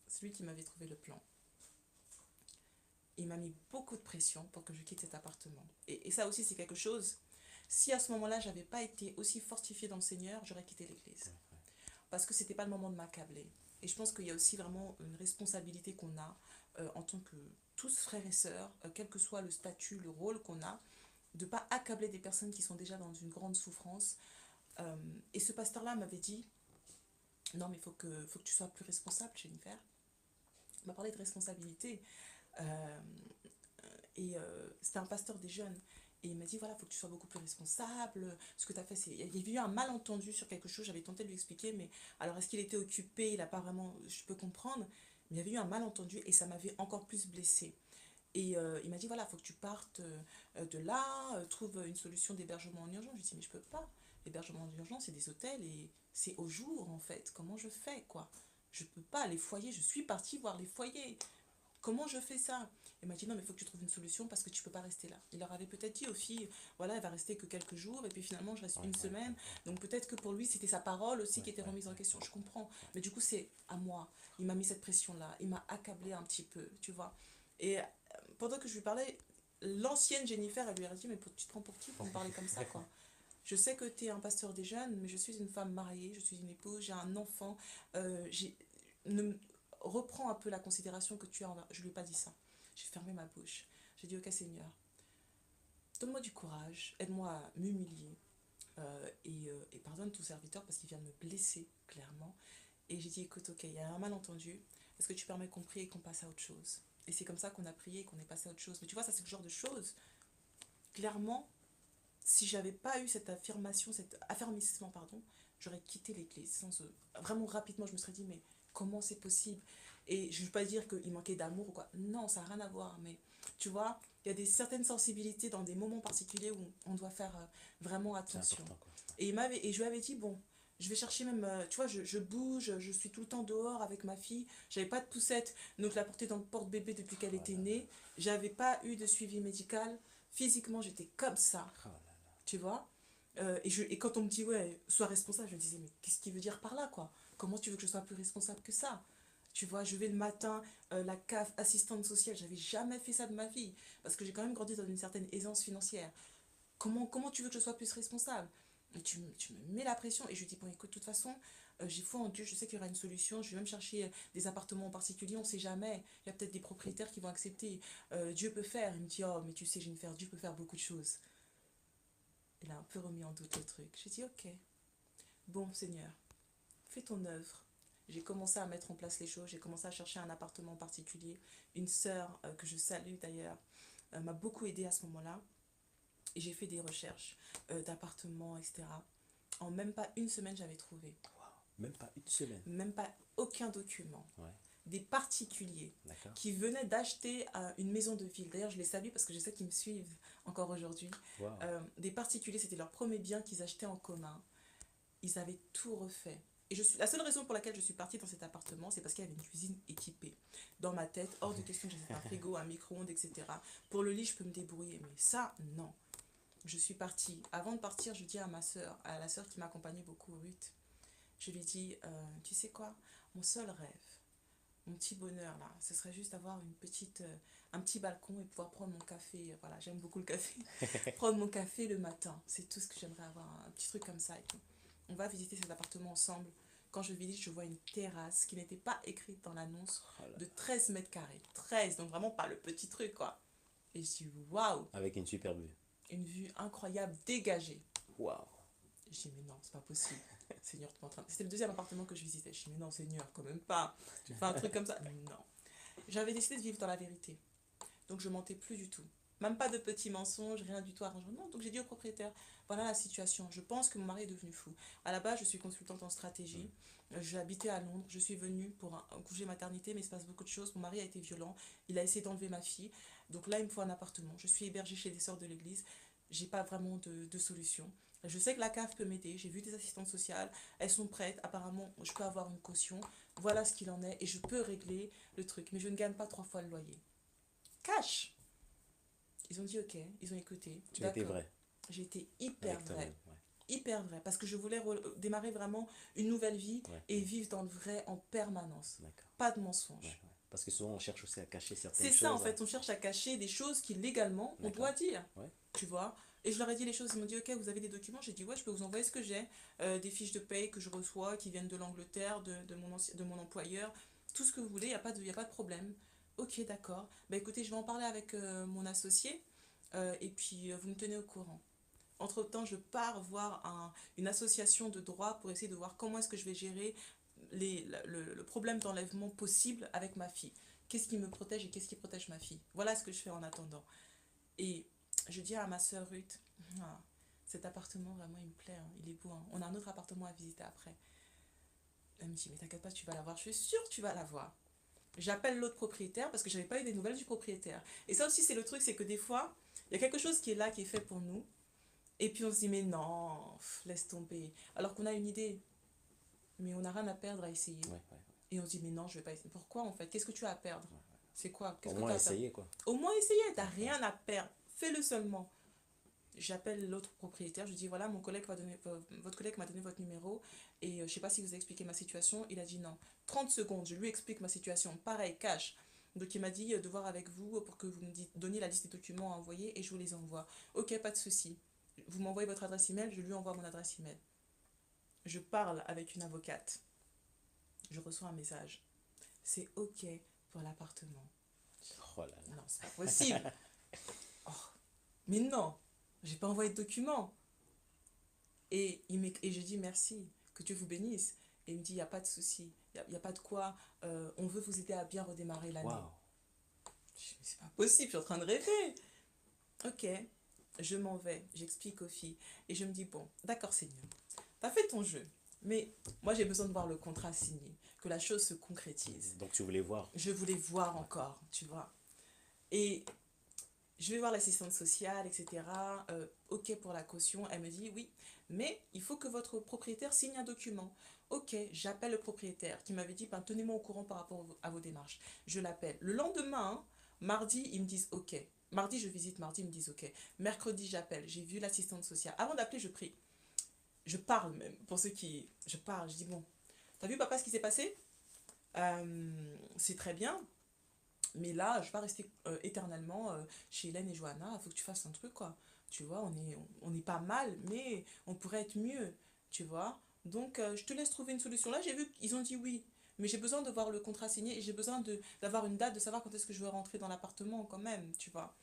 [SPEAKER 2] celui qui m'avait trouvé le plan. Il m'a mis beaucoup de pression pour que je quitte cet appartement. Et ça aussi, c'est quelque chose. Si à ce moment-là, j'avais pas été aussi fortifiée dans le Seigneur, j'aurais quitté l'église.
[SPEAKER 1] Ouais, ouais.
[SPEAKER 2] Parce que c'était pas le moment de m'accabler. Et je pense qu'il y a aussi vraiment une responsabilité qu'on a en tant que tous frères et sœurs, quel que soit le statut, le rôle qu'on a, de ne pas accabler des personnes qui sont déjà dans une grande souffrance. Et ce pasteur-là m'avait dit, non mais faut que tu sois plus responsable, Jennifer. Il m'a parlé de responsabilité. Euh, C'était un pasteur des jeunes. Et il m'a dit, voilà, il faut que tu sois beaucoup plus responsable. Ce que tu as fait, c'est... Il y avait eu un malentendu sur quelque chose, j'avais tenté de lui expliquer, mais alors est-ce qu'il était occupé? Il n'a pas vraiment... Je peux comprendre. Mais il y avait eu un malentendu et ça m'avait encore plus blessée. Et il m'a dit, voilà, il faut que tu partes de là, trouve une solution d'hébergement en urgence. Je lui ai dit, mais je peux pas. L'hébergement en urgence, c'est des hôtels et c'est au jour, en fait. Comment je fais, quoi? Je peux pas. Les foyers, je suis partie voir les foyers. Comment je fais ça? Il m'a dit non, mais il faut que tu trouves une solution parce que tu peux pas rester là. Il leur avait peut-être dit aux filles, voilà, elle va rester que quelques jours et puis finalement je reste
[SPEAKER 1] Ouais,
[SPEAKER 2] une
[SPEAKER 1] ouais,
[SPEAKER 2] semaine.
[SPEAKER 1] ouais,
[SPEAKER 2] Donc peut-être que pour lui c'était sa parole aussi
[SPEAKER 1] ouais,
[SPEAKER 2] qui était
[SPEAKER 1] ouais,
[SPEAKER 2] remise en
[SPEAKER 1] ouais,
[SPEAKER 2] question.
[SPEAKER 1] ouais.
[SPEAKER 2] Je comprends. Mais du coup c'est à moi. Il m'a mis cette pression-là. Il m'a accablé un petit peu, tu vois. Et pendant que je lui parlais, l'ancienne Jennifer, elle lui a dit mais tu te prends pour qui pour me parler comme ça, quoi? Je sais que tu es un pasteur des jeunes, mais je suis une femme mariée, je suis une épouse, j'ai un enfant. J'ai... Ne... Reprends un peu la considération que tu as envers... Je lui ai pas dit ça. J'ai fermé ma bouche. J'ai dit, ok Seigneur, donne-moi du courage, aide-moi à m'humilier et pardonne ton serviteur parce qu'il vient de me blesser clairement. Et j'ai dit, écoute, ok, il y a un malentendu, est-ce que tu permets qu'on prie et qu'on passe à autre chose? Et c'est comme ça qu'on a prié et qu'on est passé à autre chose. Mais tu vois, ça c'est le genre de choses, clairement, si j'avais pas eu cette affirmation, cet affermissement, pardon, j'aurais quitté l'église sans eux. Vraiment rapidement, je me serais dit, mais comment c'est possible? Et je ne veux pas dire qu'il manquait d'amour ou quoi. Non, ça n'a rien à voir. Mais tu vois, il y a des certaines sensibilités dans des moments particuliers où on doit faire vraiment
[SPEAKER 1] C'est
[SPEAKER 2] attention.
[SPEAKER 1] important, quoi.
[SPEAKER 2] Et je lui avais dit, bon, je vais chercher même, tu vois, je bouge, je suis tout le temps dehors avec ma fille. J'avais pas de poussette, donc la porter dans le porte-bébé depuis qu'elle
[SPEAKER 1] Oh
[SPEAKER 2] était
[SPEAKER 1] là là.
[SPEAKER 2] née. J'avais pas eu de suivi médical. Physiquement, j'étais comme ça,
[SPEAKER 1] Oh là là.
[SPEAKER 2] tu vois. Et quand on me dit, ouais, sois responsable, je me disais, mais qu'est-ce qu'il veut dire par là, quoi? Comment tu veux que je sois plus responsable que ça? Tu vois, je vais le matin, la CAF, assistante sociale, j'avais jamais fait ça de ma vie, parce que j'ai quand même grandi dans une certaine aisance financière. Comment tu veux que je sois plus responsable? Et tu me mets la pression, et je lui dis, bon, écoute, de toute façon, j'ai foi en Dieu, je sais qu'il y aura une solution, je vais même chercher des appartements en particulier, on sait jamais, il y a peut-être des propriétaires qui vont accepter. Dieu peut faire. Il me dit, oh, mais tu sais, Jennifer, Dieu peut faire beaucoup de choses. Il a un peu remis en doute le truc. J'ai dit, ok, bon Seigneur, fais ton œuvre. J'ai commencé à mettre en place les choses, j'ai commencé à chercher un appartement particulier. Une sœur que je salue d'ailleurs m'a beaucoup aidée à ce moment-là. Et j'ai fait des recherches d'appartements, etc. En même pas une semaine, j'avais trouvé.
[SPEAKER 1] Wow. Même pas une semaine.
[SPEAKER 2] Même pas aucun document.
[SPEAKER 1] Ouais,
[SPEAKER 2] Des particuliers
[SPEAKER 1] d'accord.
[SPEAKER 2] qui venaient d'acheter une maison de ville. D'ailleurs, je les salue parce que je sais qu'ils me suivent encore aujourd'hui.
[SPEAKER 1] Wow.
[SPEAKER 2] Des particuliers, c'était leur premier bien qu'ils achetaient en commun. Ils avaient tout refait. Et la seule raison pour laquelle je suis partie dans cet appartement, c'est parce qu'il y avait une cuisine équipée. Dans ma tête, hors de question que j'ai un frigo, un micro-ondes, etc. Pour le lit, je peux me débrouiller. Mais ça, non. Je suis partie. Avant de partir, je dis à ma soeur, à la soeur qui m'accompagnait beaucoup, Ruth, je lui dis, tu sais quoi, mon seul rêve, mon petit bonheur là, ce serait juste d'avoir un petit balcon et pouvoir prendre mon café. Voilà, j'aime beaucoup le café. Prendre mon café le matin, c'est tout ce que j'aimerais avoir, un petit truc comme ça et tout. On va visiter cet appartement ensemble. Quand je visite, je vois une terrasse qui n'était pas écrite dans l'annonce
[SPEAKER 1] Oh là
[SPEAKER 2] de
[SPEAKER 1] là.
[SPEAKER 2] 13 mètres carrés. 13, donc vraiment pas le petit truc quoi. Et je dis waouh,
[SPEAKER 1] Avec une superbe vue.
[SPEAKER 2] une vue incroyable dégagée.
[SPEAKER 1] Waouh.
[SPEAKER 2] Je dis mais non, c'est pas possible. Seigneur, tu es en train. C'était le deuxième appartement que je visitais. Je dis mais non, Seigneur, quand même pas. Tu fais un truc comme ça. Non. J'avais décidé de vivre dans la vérité. Donc je mentais plus du tout. Même pas de petits mensonges, rien du tout arrangé. Non, donc j'ai dit au propriétaire, voilà la situation. Je pense que mon mari est devenu fou. À la base, je suis consultante en stratégie. J'ai habité à Londres. Je suis venue pour un congé maternité, mais il se passe beaucoup de choses. Mon mari a été violent. Il a essayé d'enlever ma fille. Donc là, il me faut un appartement. Je suis hébergée chez des sœurs de l'église. J'ai pas vraiment de solution. Je sais que la CAF peut m'aider. J'ai vu des assistantes sociales. Elles sont prêtes. Apparemment, je peux avoir une caution. Voilà ce qu'il en est. Et je peux régler le truc. Mais je ne gagne pas 3 fois le loyer. Cash. Ils ont dit ok, ils ont écouté.
[SPEAKER 1] Tu étais
[SPEAKER 2] D'accord.
[SPEAKER 1] vrai
[SPEAKER 2] J'ai été hyper
[SPEAKER 1] avec
[SPEAKER 2] vrai.
[SPEAKER 1] toi-même. Ouais.
[SPEAKER 2] Hyper vrai. Parce que je voulais démarrer vraiment une nouvelle vie
[SPEAKER 1] Ouais.
[SPEAKER 2] et vivre dans le vrai en permanence.
[SPEAKER 1] D'accord.
[SPEAKER 2] Pas de
[SPEAKER 1] Ouais,
[SPEAKER 2] mensonges.
[SPEAKER 1] ouais. Parce que souvent on cherche aussi à cacher certaines
[SPEAKER 2] C'est ça en
[SPEAKER 1] choses.
[SPEAKER 2] fait, on cherche à cacher des choses qui légalement on
[SPEAKER 1] D'accord.
[SPEAKER 2] doit dire.
[SPEAKER 1] Ouais.
[SPEAKER 2] Tu vois. Et je leur ai dit les choses, ils m'ont dit ok, vous avez des documents. J'ai dit ouais, je peux vous envoyer ce que j'ai. Des fiches de paye que je reçois qui viennent de l'Angleterre, de mon employeur. Tout ce que vous voulez, il n'y a, y a pas de problème. Ok, d'accord. Bah écoutez, je vais en parler avec mon associé. Et puis vous me tenez au courant. Entre-temps, je pars voir une association de droit pour essayer de voir comment est-ce que je vais gérer le problème d'enlèvement possible avec ma fille. Qu'est-ce qui me protège et qu'est-ce qui protège ma fille. Voilà ce que je fais en attendant. Et je dis à ma soeur Ruth, ah, cet appartement, vraiment, il me plaît, hein, il est beau. Hein. On a un autre appartement à visiter après. Elle me dit, mais t'inquiète pas, tu vas l'avoir. Je suis sûre que tu vas l'avoir. J'appelle l'autre propriétaire parce que j'avais pas eu des nouvelles du propriétaire. Et ça aussi, c'est le truc, c'est que des fois, il y a quelque chose qui est là, qui est fait pour nous. Et puis on se dit, mais non, laisse tomber. Alors qu'on a une idée, mais on n'a rien à perdre à essayer.
[SPEAKER 1] Ouais, ouais.
[SPEAKER 2] Et on se dit, mais non, je vais pas essayer. Pourquoi en fait? Qu'est-ce que tu as à perdre? C'est quoi?
[SPEAKER 1] Au
[SPEAKER 2] Qu'est-ce que tu
[SPEAKER 1] moins
[SPEAKER 2] as à perdre?
[SPEAKER 1] essayer quoi.
[SPEAKER 2] Au moins essayer, t'as rien à perdre. Fais-le seulement. J'appelle l'autre propriétaire, je dis, voilà, votre collègue m'a donné votre numéro et je sais pas si vous avez expliqué ma situation. Il a dit non. 30 secondes, je lui explique ma situation. Pareil, cash. Donc il m'a dit de voir avec vous pour que vous me donniez la liste des documents à envoyer et je vous les envoie. Ok, pas de souci. Vous m'envoyez votre adresse email, je lui envoie mon adresse email. Je parle avec une avocate. Je reçois un message. C'est ok pour l'appartement.
[SPEAKER 1] Oh là là.
[SPEAKER 2] Non, c'est pas possible. Oh, mais non, j'ai pas envoyé de documents. Et je dis merci, que Dieu vous bénisse. Et il me dit, il n'y a pas de souci, il y a pas de quoi, on veut vous aider à bien redémarrer l'année.
[SPEAKER 1] Waouh.
[SPEAKER 2] Je dis, mais c'est pas possible, je suis en train de rêver. Ok, je m'en vais, j'explique aux filles. Et je me dis, bon, d'accord Seigneur, t'as fait ton jeu. Mais moi j'ai besoin de voir le contrat signé, que la chose se concrétise.
[SPEAKER 1] Donc tu voulais voir.
[SPEAKER 2] Je voulais voir encore, tu vois. Et je vais voir l'assistante sociale, etc. Ok pour la caution. Elle me dit oui, mais il faut que votre propriétaire signe un document. Ok, j'appelle le propriétaire qui m'avait dit ben, tenez-moi au courant par rapport à vos démarches. Je l'appelle. Le lendemain, hein, mardi, ils me disent ok. Mardi, je visite, mardi, ils me disent ok. Mercredi, j'appelle. J'ai vu l'assistante sociale. Avant d'appeler, je prie. Je parle même. Pour ceux qui. Je parle. Je dis bon, t'as vu papa ce qui s'est passé? C'est très bien. Mais là, je ne vais pas rester éternellement chez Hélène et Johanna. Il faut que tu fasses un truc, quoi. Tu vois, on est pas mal, mais on pourrait être mieux, tu vois. Donc, je te laisse trouver une solution. Là, j'ai vu qu'ils ont dit oui. Mais j'ai besoin de voir le contrat signé et j'ai besoin d'avoir une date, de savoir quand est-ce que je vais rentrer dans l'appartement, quand même, tu vois.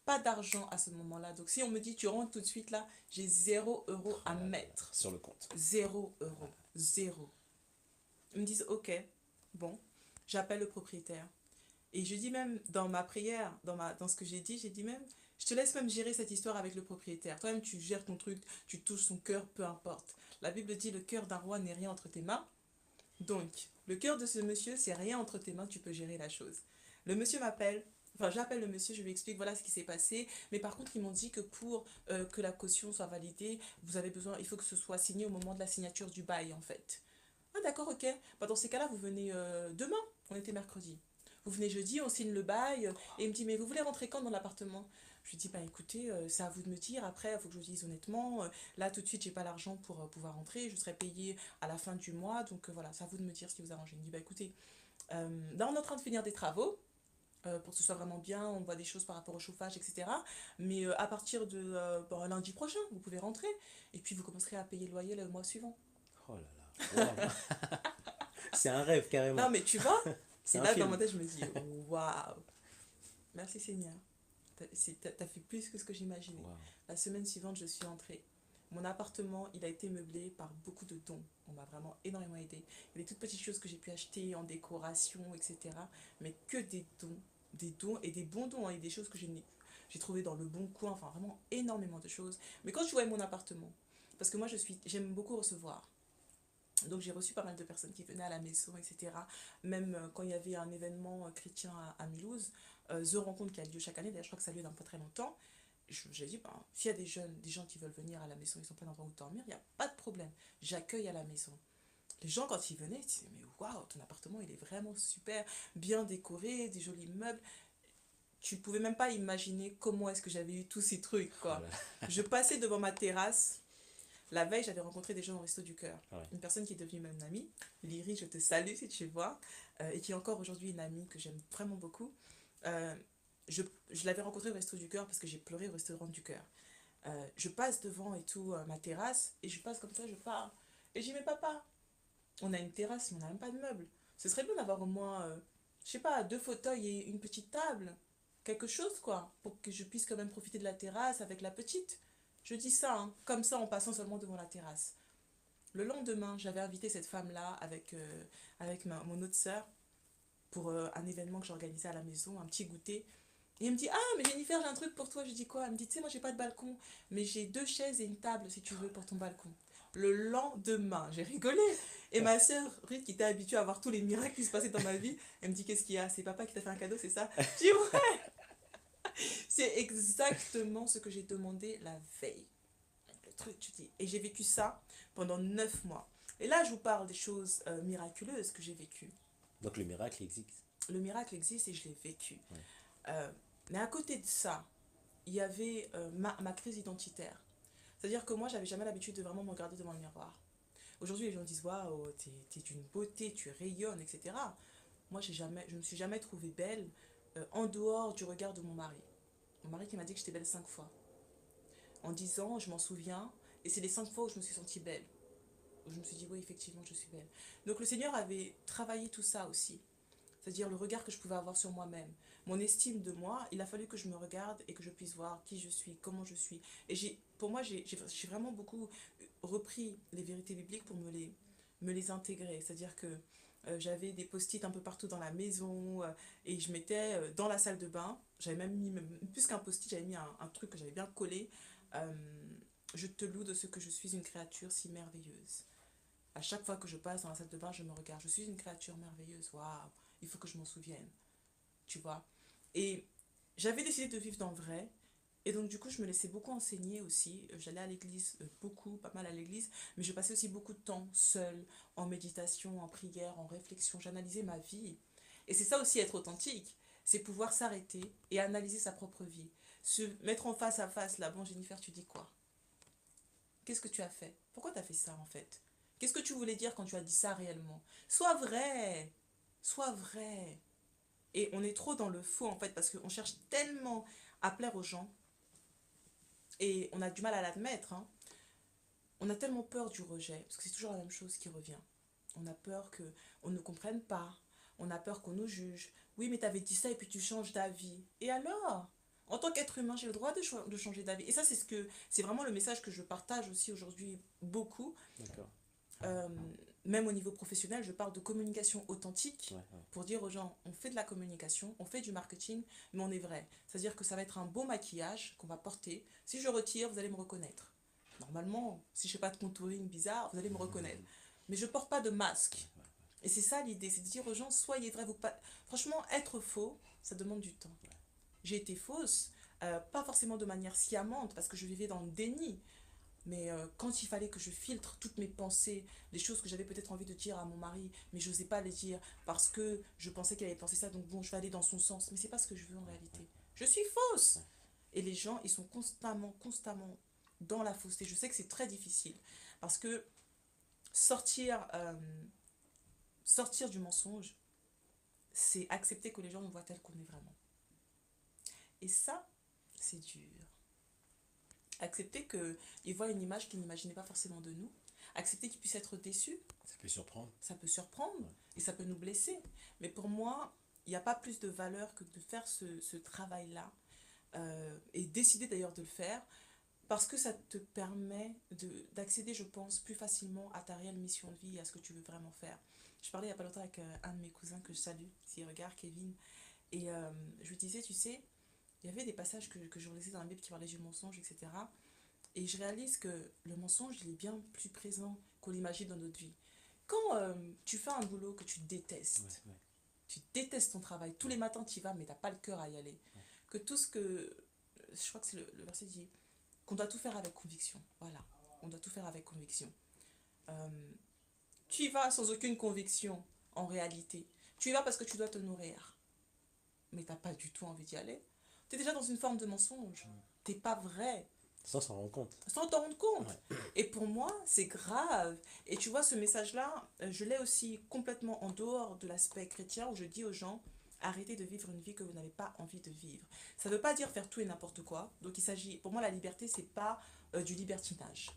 [SPEAKER 2] Pas d'argent à ce moment-là. Donc, si on me dit tu rentres tout de suite là, j'ai 0 €
[SPEAKER 1] Oh
[SPEAKER 2] à
[SPEAKER 1] là là.
[SPEAKER 2] mettre.
[SPEAKER 1] Sur le compte.
[SPEAKER 2] 0 €. Zéro. Ils me disent ok, bon, j'appelle le propriétaire. Et je dis même dans ma prière, dans ce que j'ai dit même, je te laisse même gérer cette histoire avec le propriétaire. Toi-même, tu gères ton truc, tu touches son cœur, peu importe. La Bible dit le cœur d'un roi n'est rien entre tes mains. Donc, le cœur de ce monsieur, c'est rien entre tes mains, tu peux gérer la chose. Le monsieur m'appelle, enfin j'appelle le monsieur, je lui explique voilà ce qui s'est passé, mais par contre ils m'ont dit que pour que la caution soit validée, vous avez besoin, il faut que ce soit signé au moment de la signature du bail en fait. Ah d'accord, ok. Bah, dans ces cas-là, vous venez demain, on était mercredi. Vous venez jeudi, on signe le bail, et il me dit mais vous voulez rentrer quand dans l'appartement? Je lui dis bah écoutez, c'est à vous de me dire, après il faut que je vous dise honnêtement, là tout de suite j'ai pas l'argent pour pouvoir rentrer, je serai payée à la fin du mois, donc voilà, c'est à vous de me dire ce qui vous arrange. Il me dit bah écoutez, Là, on est en train de finir des travaux pour que ce soit vraiment bien. On voit des choses par rapport au chauffage, etc. Mais à partir de bon, lundi prochain, vous pouvez rentrer. Et puis, vous commencerez à payer le loyer le mois suivant.
[SPEAKER 1] Oh là là, waouh. C'est un rêve
[SPEAKER 2] Non,
[SPEAKER 1] carrément.
[SPEAKER 2] mais tu vois,
[SPEAKER 1] C'est
[SPEAKER 2] et
[SPEAKER 1] un
[SPEAKER 2] là, dans ma
[SPEAKER 1] film.
[SPEAKER 2] tête, je me dis, waouh, merci Seigneur. T'as fait plus que ce que j'imaginais.
[SPEAKER 1] Waouh.
[SPEAKER 2] La semaine suivante, je suis entrée. Mon appartement, il a été meublé par beaucoup de dons. On m'a vraiment énormément aidé. Il y a des toutes petites choses que j'ai pu acheter en décoration, etc. Mais que des dons. Des dons et des bons dons, hein, et des choses que j'ai trouvé dans le bon coin. Enfin, vraiment énormément de choses. Mais quand je voyais mon appartement, parce que moi, j'aime beaucoup recevoir. Donc j'ai reçu pas mal de personnes qui venaient à la maison, etc. Même quand il y avait un événement chrétien à Mulhouse, The Rencontre qui a lieu chaque année, d'ailleurs je crois que ça a lieu dans pas très longtemps, j'ai dit, ben, s'il y a des gens qui veulent venir à la maison, ils n'ont pas d'endroit où dormir, il n'y a pas de problème, j'accueille à la maison. Les gens quand ils venaient, ils disaient, mais waouh, ton appartement il est vraiment super, bien décoré, des jolis meubles. Tu pouvais même pas imaginer comment est-ce que j'avais eu tous ces trucs,
[SPEAKER 1] Oh
[SPEAKER 2] quoi.
[SPEAKER 1] là
[SPEAKER 2] Je passais devant ma terrasse, la veille, j'avais rencontré des gens au Resto du Cœur.
[SPEAKER 1] là. Ouais.
[SPEAKER 2] Une personne qui est devenue même une amie, Lyri, je te salue si tu vois, et qui est encore aujourd'hui une amie que j'aime vraiment beaucoup. Euh, je je l'avais rencontrée au Resto du Cœur parce que j'ai pleuré au restaurant du Cœur. Je passe devant et tout, ma terrasse, et je passe comme ça, je pars. Et j'ai dis, mais papa, on a une terrasse, mais on n'a même pas de meubles. Ce serait bien d'avoir au moins, je sais pas, deux fauteuils et une petite table. Quelque chose, quoi, pour que je puisse quand même profiter de la terrasse avec la petite. Je dis ça, hein, comme ça, en passant seulement devant la terrasse. Le lendemain, j'avais invité cette femme-là avec mon autre sœur pour un événement que j'organisais à la maison, un petit goûter. Et elle me dit, ah, mais Jennifer, j'ai un truc pour toi. Je dis quoi? Elle me dit, tu sais, moi, j'ai pas de balcon, mais j'ai deux chaises et une table si tu veux pour ton balcon. Le lendemain, j'ai rigolé. Et ma sœur, Ruth, qui était habituée à voir tous les miracles qui se passaient dans ma vie, elle me dit, qu'est-ce qu'il y a? C'est papa qui t'a fait un cadeau, c'est ça? Je dis, ouais, c'est exactement ce que j'ai demandé la veille. Le truc, tu dis. Et j'ai vécu ça pendant 9 mois. Et là, je vous parle des choses miraculeuses que j'ai vécues.
[SPEAKER 1] Donc le miracle existe.
[SPEAKER 2] Le miracle existe et je l'ai vécu.
[SPEAKER 1] Ouais.
[SPEAKER 2] Euh, mais à côté de ça, il y avait ma crise identitaire. C'est-à-dire que moi, j'avais jamais l'habitude de vraiment me regarder devant le miroir. Aujourd'hui, les gens disent, waouh, t'es d'une beauté, tu rayonnes, etc. Moi, je me suis jamais trouvée belle en dehors du regard de mon mari. Mon mari qui m'a dit que j'étais belle 5 fois. En 10 ans, je m'en souviens, et c'est les 5 fois où je me suis sentie belle. Où je me suis dit, oui, effectivement, je suis belle. Donc le Seigneur avait travaillé tout ça aussi. C'est-à-dire le regard que je pouvais avoir sur moi-même. Mon estime de moi, il a fallu que je me regarde et que je puisse voir qui je suis, comment je suis. Et pour moi, j'ai vraiment beaucoup repris les vérités bibliques pour me les intégrer. C'est-à-dire que j'avais des post-it un peu partout dans la maison et je mettais dans la salle de bain, j'avais même mis, plus qu'un post-it, j'avais mis un truc que j'avais bien collé. euh, je te loue de ce que je suis une créature si merveilleuse. À chaque fois que je passe dans la salle de bain, je me regarde. Je suis une créature merveilleuse. Waouh, il faut que je m'en souvienne. Tu vois. Et j'avais décidé de vivre dans le vrai. Et donc, du coup, je me laissais beaucoup enseigner aussi. J'allais à l'église, beaucoup, pas mal à l'église. Mais je passais aussi beaucoup de temps seule, en méditation, en prière, en réflexion. J'analysais ma vie. Et c'est ça aussi être authentique. C'est pouvoir s'arrêter et analyser sa propre vie. Se mettre en face à face. Là, bon, Jennifer, tu dis quoi? Qu'est-ce que tu as fait? Pourquoi tu as fait ça en fait? Qu'est-ce que tu voulais dire quand tu as dit ça réellement? Sois vrai! Sois vrai! Et on est trop dans le faux en fait parce qu'on cherche tellement à plaire aux gens et on a du mal à l'admettre. Hein. On a tellement peur du rejet parce que c'est toujours la même chose qui revient. On a peur qu'on ne comprenne pas. On a peur qu'on nous juge. Oui, mais t'avais dit ça et puis tu changes d'avis. Et alors? En tant qu'être humain, j'ai le droit de changer d'avis. Et ça, c'est vraiment le message que je partage aussi aujourd'hui beaucoup.
[SPEAKER 1] D'accord.
[SPEAKER 2] Euh, Même au niveau professionnel, je parle de communication authentique
[SPEAKER 1] Ouais, ouais.
[SPEAKER 2] pour dire aux gens, on fait de la communication, on fait du marketing, mais on est vrai. C'est-à-dire que ça va être un beau maquillage qu'on va porter. Si je retire, vous allez me reconnaître. Normalement, si je fais pas de contouring bizarre, vous allez me reconnaître. Mais je porte pas de masque. Et c'est ça l'idée, c'est de dire aux gens, soyez vrais. Franchement, être faux, ça demande du temps. J'ai été fausse, pas forcément de manière sciemante, parce que je vivais dans le déni. Mais quand il fallait que je filtre toutes mes pensées, les choses que j'avais peut-être envie de dire à mon mari, mais je n'osais pas les dire parce que je pensais qu'il avait pensé ça, donc bon, je vais aller dans son sens. Mais c'est pas ce que je veux en réalité. Je suis fausse. Et les gens, ils sont constamment dans la fausseté. Je sais que c'est très difficile parce que sortir, sortir du mensonge, c'est accepter que les gens nous voient tel qu'on est vraiment. Et ça, c'est dur. Accepter qu'ils voient une image qu'ils n'imaginaient pas forcément de nous. Accepter qu'ils puissent être déçus.
[SPEAKER 1] Ça peut surprendre.
[SPEAKER 2] Ça peut surprendre
[SPEAKER 1] Ouais.
[SPEAKER 2] et ça peut nous blesser. Mais pour moi, il n'y a pas plus de valeur que de faire ce travail-là et décider d'ailleurs de le faire parce que ça te permet d'accéder, je pense, plus facilement à ta réelle mission de vie et à ce que tu veux vraiment faire. Je parlais il n'y a pas longtemps avec un de mes cousins que je salue, s'il regarde, Kevin, et je lui disais, tu sais, il y avait des passages que je relisais dans la Bible qui parlaient du mensonge, etc. Et je réalise que le mensonge, il est bien plus présent qu'on l'imagine dans notre vie. Quand tu fais un boulot que
[SPEAKER 1] Ouais.
[SPEAKER 2] tu détestes ton travail, tous les matins tu y vas, mais tu n'as pas le cœur à y aller,
[SPEAKER 1] Ouais.
[SPEAKER 2] que tout ce que... Je crois que c'est le verset dit qu'on doit tout faire avec conviction. Voilà, on doit tout faire avec conviction. Euh, Tu y vas sans aucune conviction, en réalité. Tu y vas parce que tu dois te nourrir, mais tu n'as pas du tout envie d'y aller. Tu es déjà dans une forme de mensonge. Tu n'es pas vrai,
[SPEAKER 1] Sans s'en rendre compte.
[SPEAKER 2] sans t'en rendre compte.
[SPEAKER 1] Ouais.
[SPEAKER 2] Et pour moi, c'est grave. Et tu vois, ce message-là, je l'ai aussi complètement en dehors de l'aspect chrétien où je dis aux gens, arrêtez de vivre une vie que vous n'avez pas envie de vivre. Ça ne veut pas dire faire tout et n'importe quoi. Donc il s'agit, pour moi, la liberté, c'est pas du libertinage.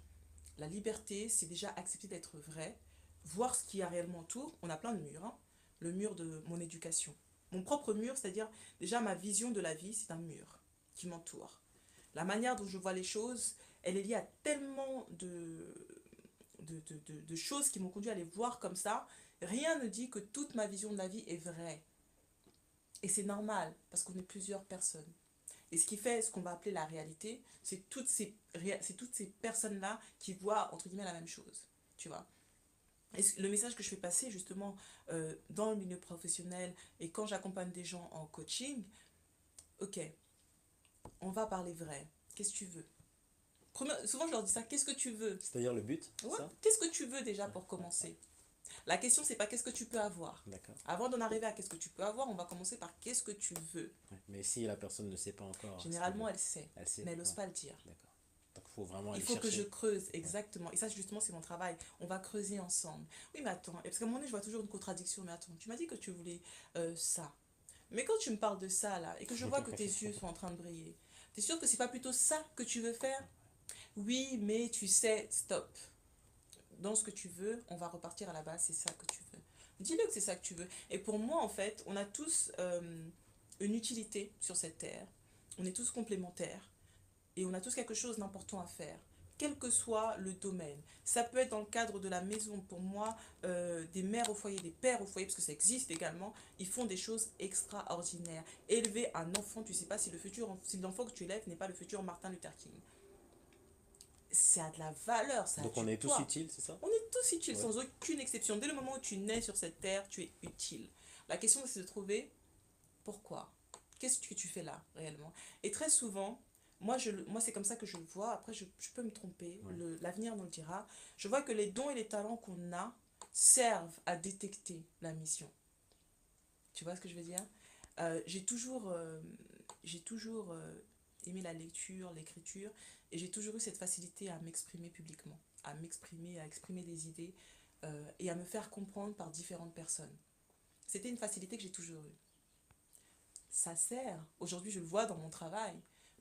[SPEAKER 2] La liberté, c'est déjà accepter d'être vrai, voir ce qu'il y a réellement autour. On a plein de murs, hein. Le mur de mon éducation. Mon propre mur, c'est-à-dire déjà ma vision de la vie, c'est un mur qui m'entoure. La manière dont je vois les choses, elle est liée à tellement de choses qui m'ont conduit à les voir comme ça. Rien ne dit que toute ma vision de la vie est vraie. Et c'est normal, parce qu'on est plusieurs personnes. Et ce qui fait ce qu'on va appeler la réalité, c'est toutes ces personnes-là qui voient, entre guillemets, la même chose. Tu vois. Et le message que je fais passer, justement, dans le milieu professionnel et quand j'accompagne des gens en coaching, ok, on va parler vrai. Qu'est-ce que tu veux? Souvent, je leur dis ça, qu'est-ce que tu veux?
[SPEAKER 1] C'est-à-dire le but,
[SPEAKER 2] Ouais.
[SPEAKER 1] ça?
[SPEAKER 2] Qu'est-ce que tu veux déjà
[SPEAKER 1] Ouais.
[SPEAKER 2] pour commencer? La question, c'est pas qu'est-ce que tu peux avoir.
[SPEAKER 1] D'accord.
[SPEAKER 2] Avant d'en arriver à qu'est-ce que tu peux avoir, on va commencer par qu'est-ce que tu veux.
[SPEAKER 1] Ouais. Mais si la personne ne sait pas encore
[SPEAKER 2] Généralement, elle sait,
[SPEAKER 1] elle sait.
[SPEAKER 2] mais elle n'ose
[SPEAKER 1] Ouais.
[SPEAKER 2] pas le dire.
[SPEAKER 1] D'accord. Donc il faut vraiment
[SPEAKER 2] Il
[SPEAKER 1] aller
[SPEAKER 2] faut que je
[SPEAKER 1] chercher.
[SPEAKER 2] creuse, exactement. Et ça, justement, c'est mon travail. On va creuser ensemble. Oui, mais attends, parce qu'à un moment donné, je vois toujours une contradiction. Mais attends, tu m'as dit que tu voulais ça. Mais quand tu me parles de ça, là, et que je vois que tes yeux sont en train de briller, t'es sûr que c'est pas plutôt ça que tu veux faire? Oui, mais tu sais, stop. Dans ce que tu veux, on va repartir à la base, c'est ça que tu veux. Dis-le que c'est ça que tu veux. Et pour moi, en fait, on a tous une utilité sur cette terre. On est tous complémentaires. Et on a tous quelque chose d'important à faire, quel que soit le domaine. Ça peut être dans le cadre de la maison, pour moi, des mères au foyer, des pères au foyer, parce que ça existe également, ils font des choses extraordinaires. Élever un enfant, tu ne sais pas si l'enfant que tu élèves n'est pas le futur Martin Luther King. Ça a de la valeur, ça a
[SPEAKER 1] Donc
[SPEAKER 2] du
[SPEAKER 1] on est tous
[SPEAKER 2] poids.
[SPEAKER 1] utiles, c'est ça?
[SPEAKER 2] On est tous utiles,
[SPEAKER 1] Ouais.
[SPEAKER 2] sans aucune exception. Dès le moment où tu nais sur cette terre, tu es utile. La question, c'est de trouver pourquoi. Qu'est-ce que tu fais là, réellement? Et très souvent, moi c'est comme ça que je le vois. Après, je peux me tromper.
[SPEAKER 1] Ouais.
[SPEAKER 2] L'avenir nous le dira. Je vois que les dons et les talents qu'on a servent à détecter la mission. Tu vois ce que je veux dire? J'ai toujours aimé la lecture, l'écriture, et j'ai toujours eu cette facilité à m'exprimer publiquement, à m'exprimer, à exprimer des idées et à me faire comprendre par différentes personnes. C'était une facilité que j'ai toujours eue. Ça sert. Aujourd'hui, je le vois dans mon travail.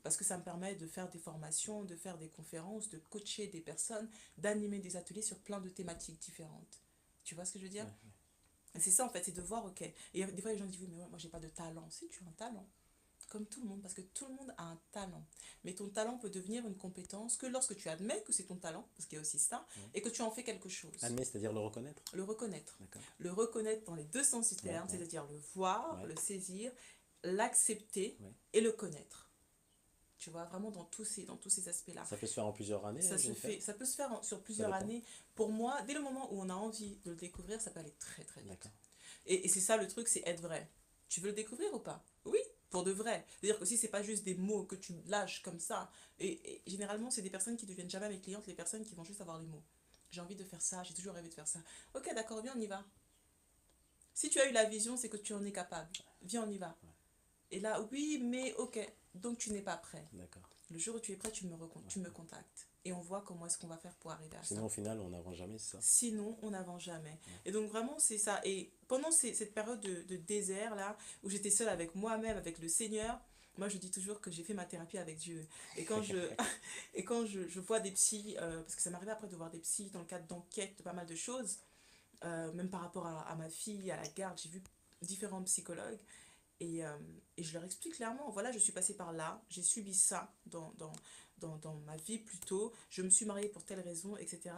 [SPEAKER 2] Parce que ça me permet de faire des formations, de faire des conférences, de coacher des personnes, d'animer des ateliers sur plein de thématiques différentes. Tu vois ce que je veux dire?
[SPEAKER 1] Ouais.
[SPEAKER 2] Et c'est ça en fait, c'est de voir, ok. Et des fois, les gens disent, oui, mais moi, j'ai pas de talent. Si, tu as un talent. Comme tout le monde, parce que tout le monde a un talent. Mais ton talent peut devenir une compétence que lorsque tu admets que c'est ton talent, parce qu'il y a aussi ça,
[SPEAKER 1] Ouais.
[SPEAKER 2] et que tu en fais quelque chose.
[SPEAKER 1] Admet, c'est-à-dire le reconnaître.
[SPEAKER 2] Le reconnaître.
[SPEAKER 1] D'accord.
[SPEAKER 2] Le reconnaître dans les deux sens du terme,
[SPEAKER 1] Ouais, ouais.
[SPEAKER 2] c'est-à-dire le voir,
[SPEAKER 1] Ouais.
[SPEAKER 2] le saisir, l'accepter
[SPEAKER 1] Ouais.
[SPEAKER 2] et le connaître. Tu vois, vraiment dans tous ces aspects-là.
[SPEAKER 1] Ça peut se faire en plusieurs années, Jennifer?
[SPEAKER 2] Ça peut se faire sur plusieurs
[SPEAKER 1] dépend.
[SPEAKER 2] années. Pour moi, dès le moment où on a envie de le découvrir, ça peut aller très très vite.
[SPEAKER 1] D'accord.
[SPEAKER 2] Et c'est ça le truc, c'est être vrai. Tu veux le découvrir ou pas? Oui, pour de vrai. C'est-à-dire que si c'est pas juste des mots que tu lâches comme ça, et généralement c'est des personnes qui deviennent jamais mes clientes, les personnes qui vont juste avoir les mots. J'ai envie de faire ça, j'ai toujours rêvé de faire ça. Ok, d'accord, viens, on y va. Si tu as eu la vision, c'est que tu en es capable. Viens, on y va.
[SPEAKER 1] Ouais.
[SPEAKER 2] Et là, oui, mais ok, donc tu n'es pas prêt.
[SPEAKER 1] D'accord.
[SPEAKER 2] Le jour où tu es prêt, tu me contactes. et on voit comment est-ce qu'on va faire pour arriver à
[SPEAKER 1] Sinon,
[SPEAKER 2] ça.
[SPEAKER 1] au final, on n'avance jamais, c'est ça.
[SPEAKER 2] Sinon, on n'avance jamais.
[SPEAKER 1] Ouais.
[SPEAKER 2] Et donc, vraiment, c'est ça. Et pendant cette période de désert, là, où j'étais seule avec moi-même, avec le Seigneur, moi, je dis toujours que j'ai fait ma thérapie avec Dieu. Et quand et quand je vois des psys, parce que ça m'arrivait après de voir des psys dans le cadre d'enquête de pas mal de choses, même par rapport à ma fille, à la garde, j'ai vu différents psychologues. Et je leur explique clairement, voilà, je suis passée par là, j'ai subi ça dans ma vie plus tôt, je me suis mariée pour telle raison, etc.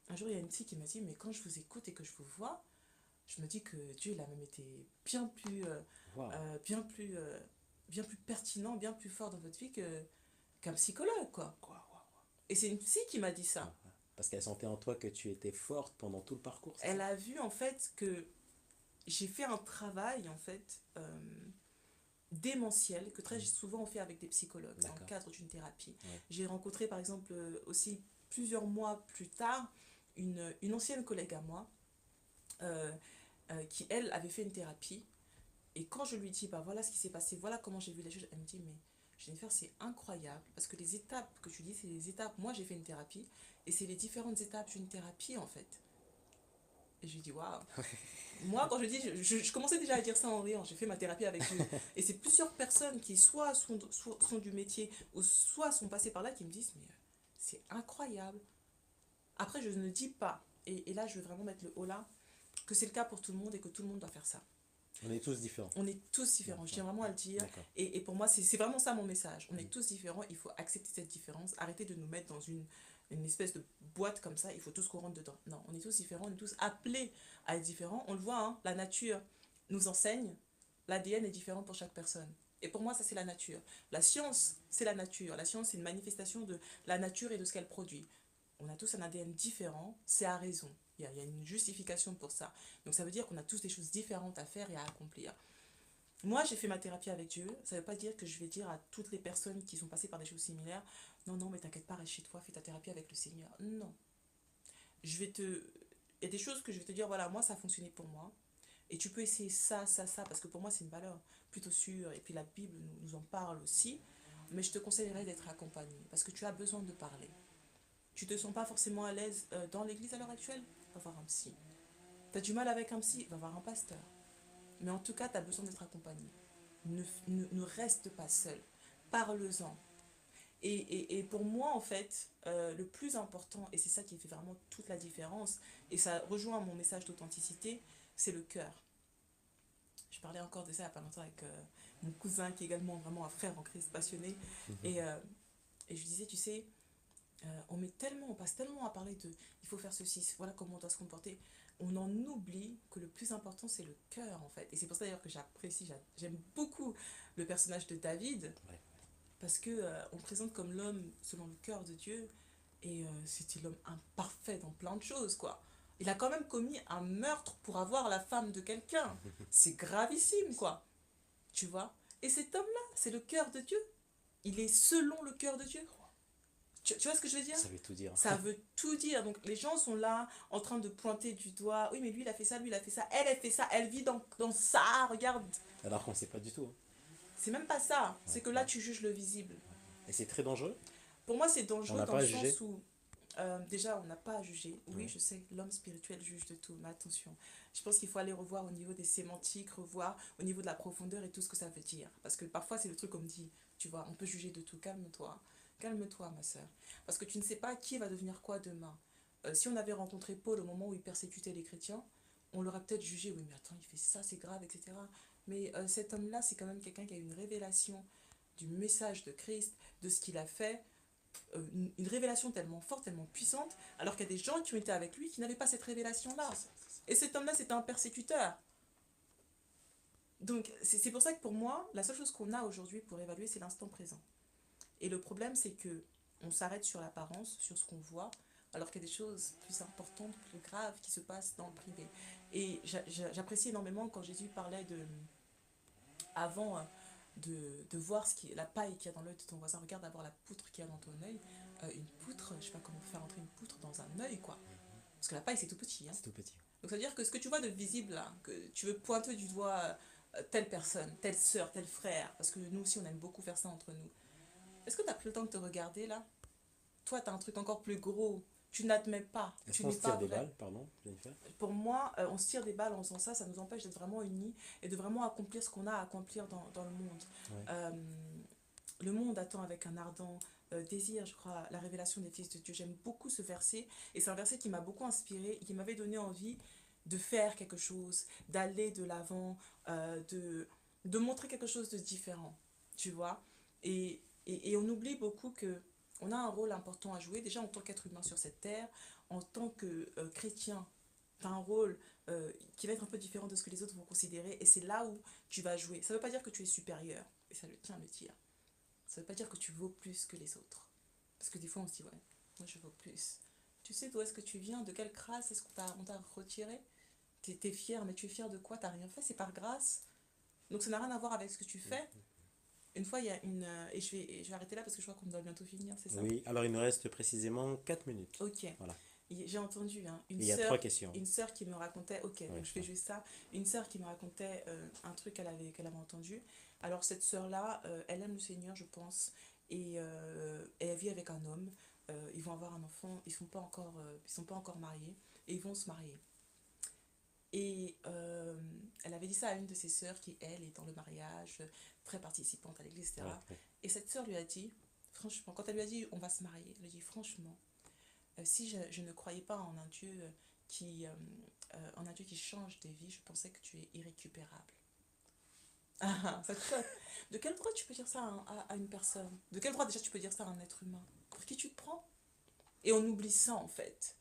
[SPEAKER 2] Un jour, il y a une psy qui m'a dit, mais quand je vous écoute et que je vous vois, je me dis que Dieu, il a même été
[SPEAKER 1] Waouh.
[SPEAKER 2] bien plus, bien plus pertinent, bien plus fort dans votre vie qu'un psychologue, quoi.
[SPEAKER 1] Waouh, waouh.
[SPEAKER 2] Et c'est une psy qui m'a dit
[SPEAKER 1] Ouais,
[SPEAKER 2] ça.
[SPEAKER 1] ouais. Parce qu'elle sentait en toi que tu étais forte pendant tout le parcours, c'est ça?
[SPEAKER 2] Elle a vu, en fait, que j'ai fait un travail, en fait, démentiel que très
[SPEAKER 1] Mhm.
[SPEAKER 2] souvent on fait avec des psychologues dans le
[SPEAKER 1] D'accord.
[SPEAKER 2] cadre d'une thérapie.
[SPEAKER 1] Ouais.
[SPEAKER 2] J'ai rencontré par exemple aussi plusieurs mois plus tard une ancienne collègue à moi euh, qui elle avait fait une thérapie et quand je lui dis bah voilà ce qui s'est passé, voilà comment j'ai vu les choses, elle me dit mais Jennifer c'est incroyable parce que les étapes que tu dis c'est les étapes, moi j'ai fait une thérapie et c'est les différentes étapes d'une thérapie en fait. Et je lui dis waouh. Moi, quand je dis, je commençais déjà à dire ça en riant, j'ai fait ma thérapie avec Dieu. Et c'est plusieurs personnes qui soit sont du métier ou soit sont passées par là qui me disent, mais c'est incroyable. Après, je ne dis pas, et là, je veux vraiment mettre le haut là, que c'est le cas pour tout le monde et que tout le monde doit faire ça.
[SPEAKER 1] On est tous différents.
[SPEAKER 2] On est tous
[SPEAKER 1] Ouais,
[SPEAKER 2] différents, je
[SPEAKER 1] ouais,
[SPEAKER 2] tiens vraiment à
[SPEAKER 1] ouais.
[SPEAKER 2] le dire.
[SPEAKER 1] D'accord.
[SPEAKER 2] Et pour moi, c'est vraiment ça mon message. On
[SPEAKER 1] Mm.
[SPEAKER 2] est tous différents, il faut accepter cette différence, arrêter de nous mettre dans une espèce de boîte comme ça, il faut tous qu'on rentre dedans. Non, on est tous différents, on est tous appelés à être différents. On le voit, hein, la nature nous enseigne, l'ADN est différent pour chaque personne. Et pour moi, ça c'est la nature. La science, c'est la nature. La science, c'est une manifestation de la nature et de ce qu'elle produit. On a tous un ADN différent, c'est à raison. Il y a une justification pour ça. Donc ça veut dire qu'on a tous des choses différentes à faire et à accomplir. Moi, j'ai fait ma thérapie avec Dieu. Ça ne veut pas dire que je vais dire à toutes les personnes qui sont passées par des choses similaires, non, non, mais t'inquiète pas, reste chez toi, fais ta thérapie avec le Seigneur. Non. Je vais te... Il y a des choses que je vais te dire, voilà, moi, ça a fonctionné pour moi. Et tu peux essayer ça, ça, ça, parce que pour moi, c'est une valeur plutôt sûre. Et puis la Bible nous en parle aussi. Mais je te conseillerais d'être accompagné, parce que tu as besoin de parler. Tu te sens pas forcément à l'aise dans l'église à l'heure actuelle, va voir un psy. Tu as du mal avec un psy, va voir un pasteur. Mais en tout cas, tu as besoin d'être accompagné. Ne reste pas seul. Parle-en. Et pour moi, en fait, le plus important, et c'est ça qui fait vraiment toute la différence, et ça rejoint mon message d'authenticité, c'est le cœur. Je parlais encore de ça il n'y a pas longtemps avec mon cousin qui est également vraiment un frère en Christ passionné. Et, euh, et je disais, tu sais, on passe tellement à parler de il faut faire ceci, voilà comment on doit se comporter. On en oublie que le plus important c'est le cœur en fait. Et c'est pour ça d'ailleurs que j'aime beaucoup le personnage de David,
[SPEAKER 1] Ouais.
[SPEAKER 2] parce que on le présente comme l'homme selon le cœur de Dieu, et c'était l'homme imparfait dans plein de choses quoi. Il a quand même commis un meurtre pour avoir la femme de quelqu'un. C'est gravissime quoi, tu vois. Et cet homme-là, c'est le cœur de Dieu. Il est selon le cœur de Dieu. Tu vois ce que je veux dire?
[SPEAKER 1] Ça veut tout dire.
[SPEAKER 2] Ça veut tout dire. Donc les gens sont là en train de pointer du doigt. Oui, mais lui, il a fait ça, lui, il a fait ça. Elle fait ça. Elle vit dans ça. Regarde.
[SPEAKER 1] Alors qu'on ne sait pas du tout, hein.
[SPEAKER 2] C'est même pas ça.
[SPEAKER 1] Ouais,
[SPEAKER 2] C'est que là,
[SPEAKER 1] ouais.
[SPEAKER 2] tu juges le visible.
[SPEAKER 1] Et c'est très dangereux.
[SPEAKER 2] Pour moi, c'est
[SPEAKER 1] On
[SPEAKER 2] dangereux
[SPEAKER 1] n'a
[SPEAKER 2] dans
[SPEAKER 1] pas
[SPEAKER 2] le
[SPEAKER 1] à juger.
[SPEAKER 2] sens où, déjà, on n'a pas à juger. Oui,
[SPEAKER 1] Ouais.
[SPEAKER 2] je sais, l'homme spirituel juge de tout. Mais attention, je pense qu'il faut aller revoir au niveau des sémantiques, revoir au niveau de la profondeur et tout ce que ça veut dire. Parce que parfois, c'est le truc qu'on me dit, tu vois, on peut juger de tout. Calme-toi. Calme-toi, ma soeur. Parce que tu ne sais pas qui va devenir quoi demain. Si on avait rencontré Paul au moment où il persécutait les chrétiens, on l'aurait peut-être jugé, oui, mais attends, il fait ça, c'est grave, etc. Mais cet homme-là, c'est quand même quelqu'un qui a eu une révélation du message de Christ, de ce qu'il a fait, une révélation tellement forte, tellement puissante, alors qu'il y a des gens qui ont été avec lui qui n'avaient pas cette révélation-là.
[SPEAKER 1] C'est ça, c'est ça.
[SPEAKER 2] Et cet homme-là, c'était un persécuteur. Donc, c'est pour ça que pour moi, la seule chose qu'on a aujourd'hui pour évaluer, c'est l'instant présent. Et le problème, c'est que on s'arrête sur l'apparence, sur ce qu'on voit, alors qu'il y a des choses plus importantes, plus graves qui se passent dans le privé. Et j'apprécie énormément quand Jésus parlait avant de voir la paille qu'il y a dans l'œil de ton voisin. Regarde d'abord la poutre qu'il y a dans ton œil. Une poutre, je sais pas comment faire entrer une poutre dans un œil, quoi. Parce que la paille, c'est tout petit. Hein.
[SPEAKER 1] C'est tout petit.
[SPEAKER 2] Donc ça veut dire que ce que tu vois de visible, là, que tu veux pointer du doigt telle personne, telle sœur, tel frère, parce que nous aussi, on aime beaucoup faire ça entre nous. Est-ce que tu as pris le temps de te regarder, là? toi, tu as un truc encore plus gros. Tu n'admets pas.
[SPEAKER 1] Est-ce
[SPEAKER 2] Tu
[SPEAKER 1] qu'on
[SPEAKER 2] n'es
[SPEAKER 1] se
[SPEAKER 2] pas
[SPEAKER 1] tire des
[SPEAKER 2] vrai.
[SPEAKER 1] balles, pardon, Jennifer?
[SPEAKER 2] Pour moi, on se tire des balles en faisant ça, ça nous empêche d'être vraiment unis et de vraiment accomplir ce qu'on a à accomplir dans le monde.
[SPEAKER 1] Ouais.
[SPEAKER 2] Euh, le monde attend avec un ardent désir, je crois, la révélation des fils de Dieu. J'aime beaucoup ce verset et c'est un verset qui m'a beaucoup inspiré et qui m'avait donné envie de faire quelque chose, d'aller de l'avant, de montrer quelque chose de différent, tu vois. Et on oublie beaucoup que on a un rôle important à jouer, déjà en tant qu'être humain sur cette terre, en tant que chrétien, tu as un rôle qui va être un peu différent de ce que les autres vont considérer, et c'est là où tu vas jouer. Ça ne veut pas dire que tu es supérieur, et ça le tient à le dire. Ça ne veut pas dire que tu vaux plus que les autres. Parce que des fois on se dit, ouais, moi je vaux plus. Tu sais d'où est-ce que tu viens, de quelle grâce est-ce qu'on t'a retiré. T'es fier, mais tu es fier de quoi? T'as rien fait, c'est par grâce. Donc ça n'a rien à voir avec ce que tu fais. Une fois, il y a une... et je vais arrêter là parce que je crois qu'on doit bientôt finir, c'est ça?
[SPEAKER 1] Oui, alors il nous reste précisément 4 minutes.
[SPEAKER 2] Ok.
[SPEAKER 1] Voilà.
[SPEAKER 2] J'ai entendu hein,
[SPEAKER 1] Et il y a 3 questions.
[SPEAKER 2] une sœur qui me racontait, ok,
[SPEAKER 1] Ouais,
[SPEAKER 2] donc je fais
[SPEAKER 1] ouais.
[SPEAKER 2] juste ça, une sœur qui me racontait un truc qu'elle avait entendu. Alors cette sœur-là, elle aime le Seigneur, je pense, et elle vit avec un homme. Ils vont avoir un enfant, ils sont pas encore mariés, et ils vont se marier. Et elle avait dit ça à une de ses sœurs qui, elle, est dans le mariage, très participante à l'église,
[SPEAKER 1] Ouais,
[SPEAKER 2] etc.
[SPEAKER 1] ouais.
[SPEAKER 2] Et cette sœur lui a dit, franchement, quand elle lui a dit on va se marier, elle lui a dit franchement, si je ne croyais pas en un Dieu en un Dieu qui change des vies, je pensais que tu es irrécupérable. Ah, ça te choque. De quel droit tu peux dire ça à une personne? De quel droit déjà tu peux dire ça à un être humain? Pour qui tu te prends? Et on oublie ça en fait.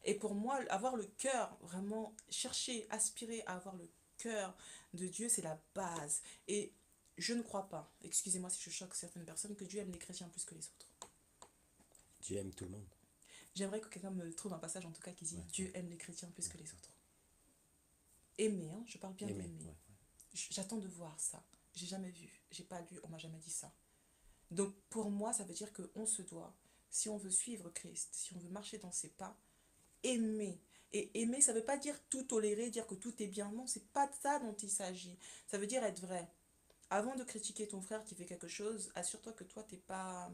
[SPEAKER 2] Et pour moi, avoir le cœur, vraiment chercher, aspirer à avoir le cœur de Dieu, c'est la base. Et je ne crois pas, excusez-moi si je choque certaines personnes, que Dieu aime les chrétiens plus que les autres.
[SPEAKER 1] Dieu aime tout le monde.
[SPEAKER 2] J'aimerais que quelqu'un me trouve un passage en tout cas qui dit
[SPEAKER 1] Ouais,
[SPEAKER 2] Dieu aime les chrétiens plus que les autres. Aimer, hein, je parle bien
[SPEAKER 1] aimer.
[SPEAKER 2] d'aimer.
[SPEAKER 1] Ouais.
[SPEAKER 2] J'attends de voir ça. J'ai jamais vu, j'ai pas lu, on m'a jamais dit ça. Donc pour moi, ça veut dire qu'on se doit, si on veut suivre Christ, si on veut marcher dans ses pas, aimer. Et aimer, ça veut pas dire tout tolérer, dire que tout est bien. Non, c'est pas de ça dont il s'agit. Ça veut dire être vrai. Avant de critiquer ton frère qui fait quelque chose, assure-toi que toi, t'es pas...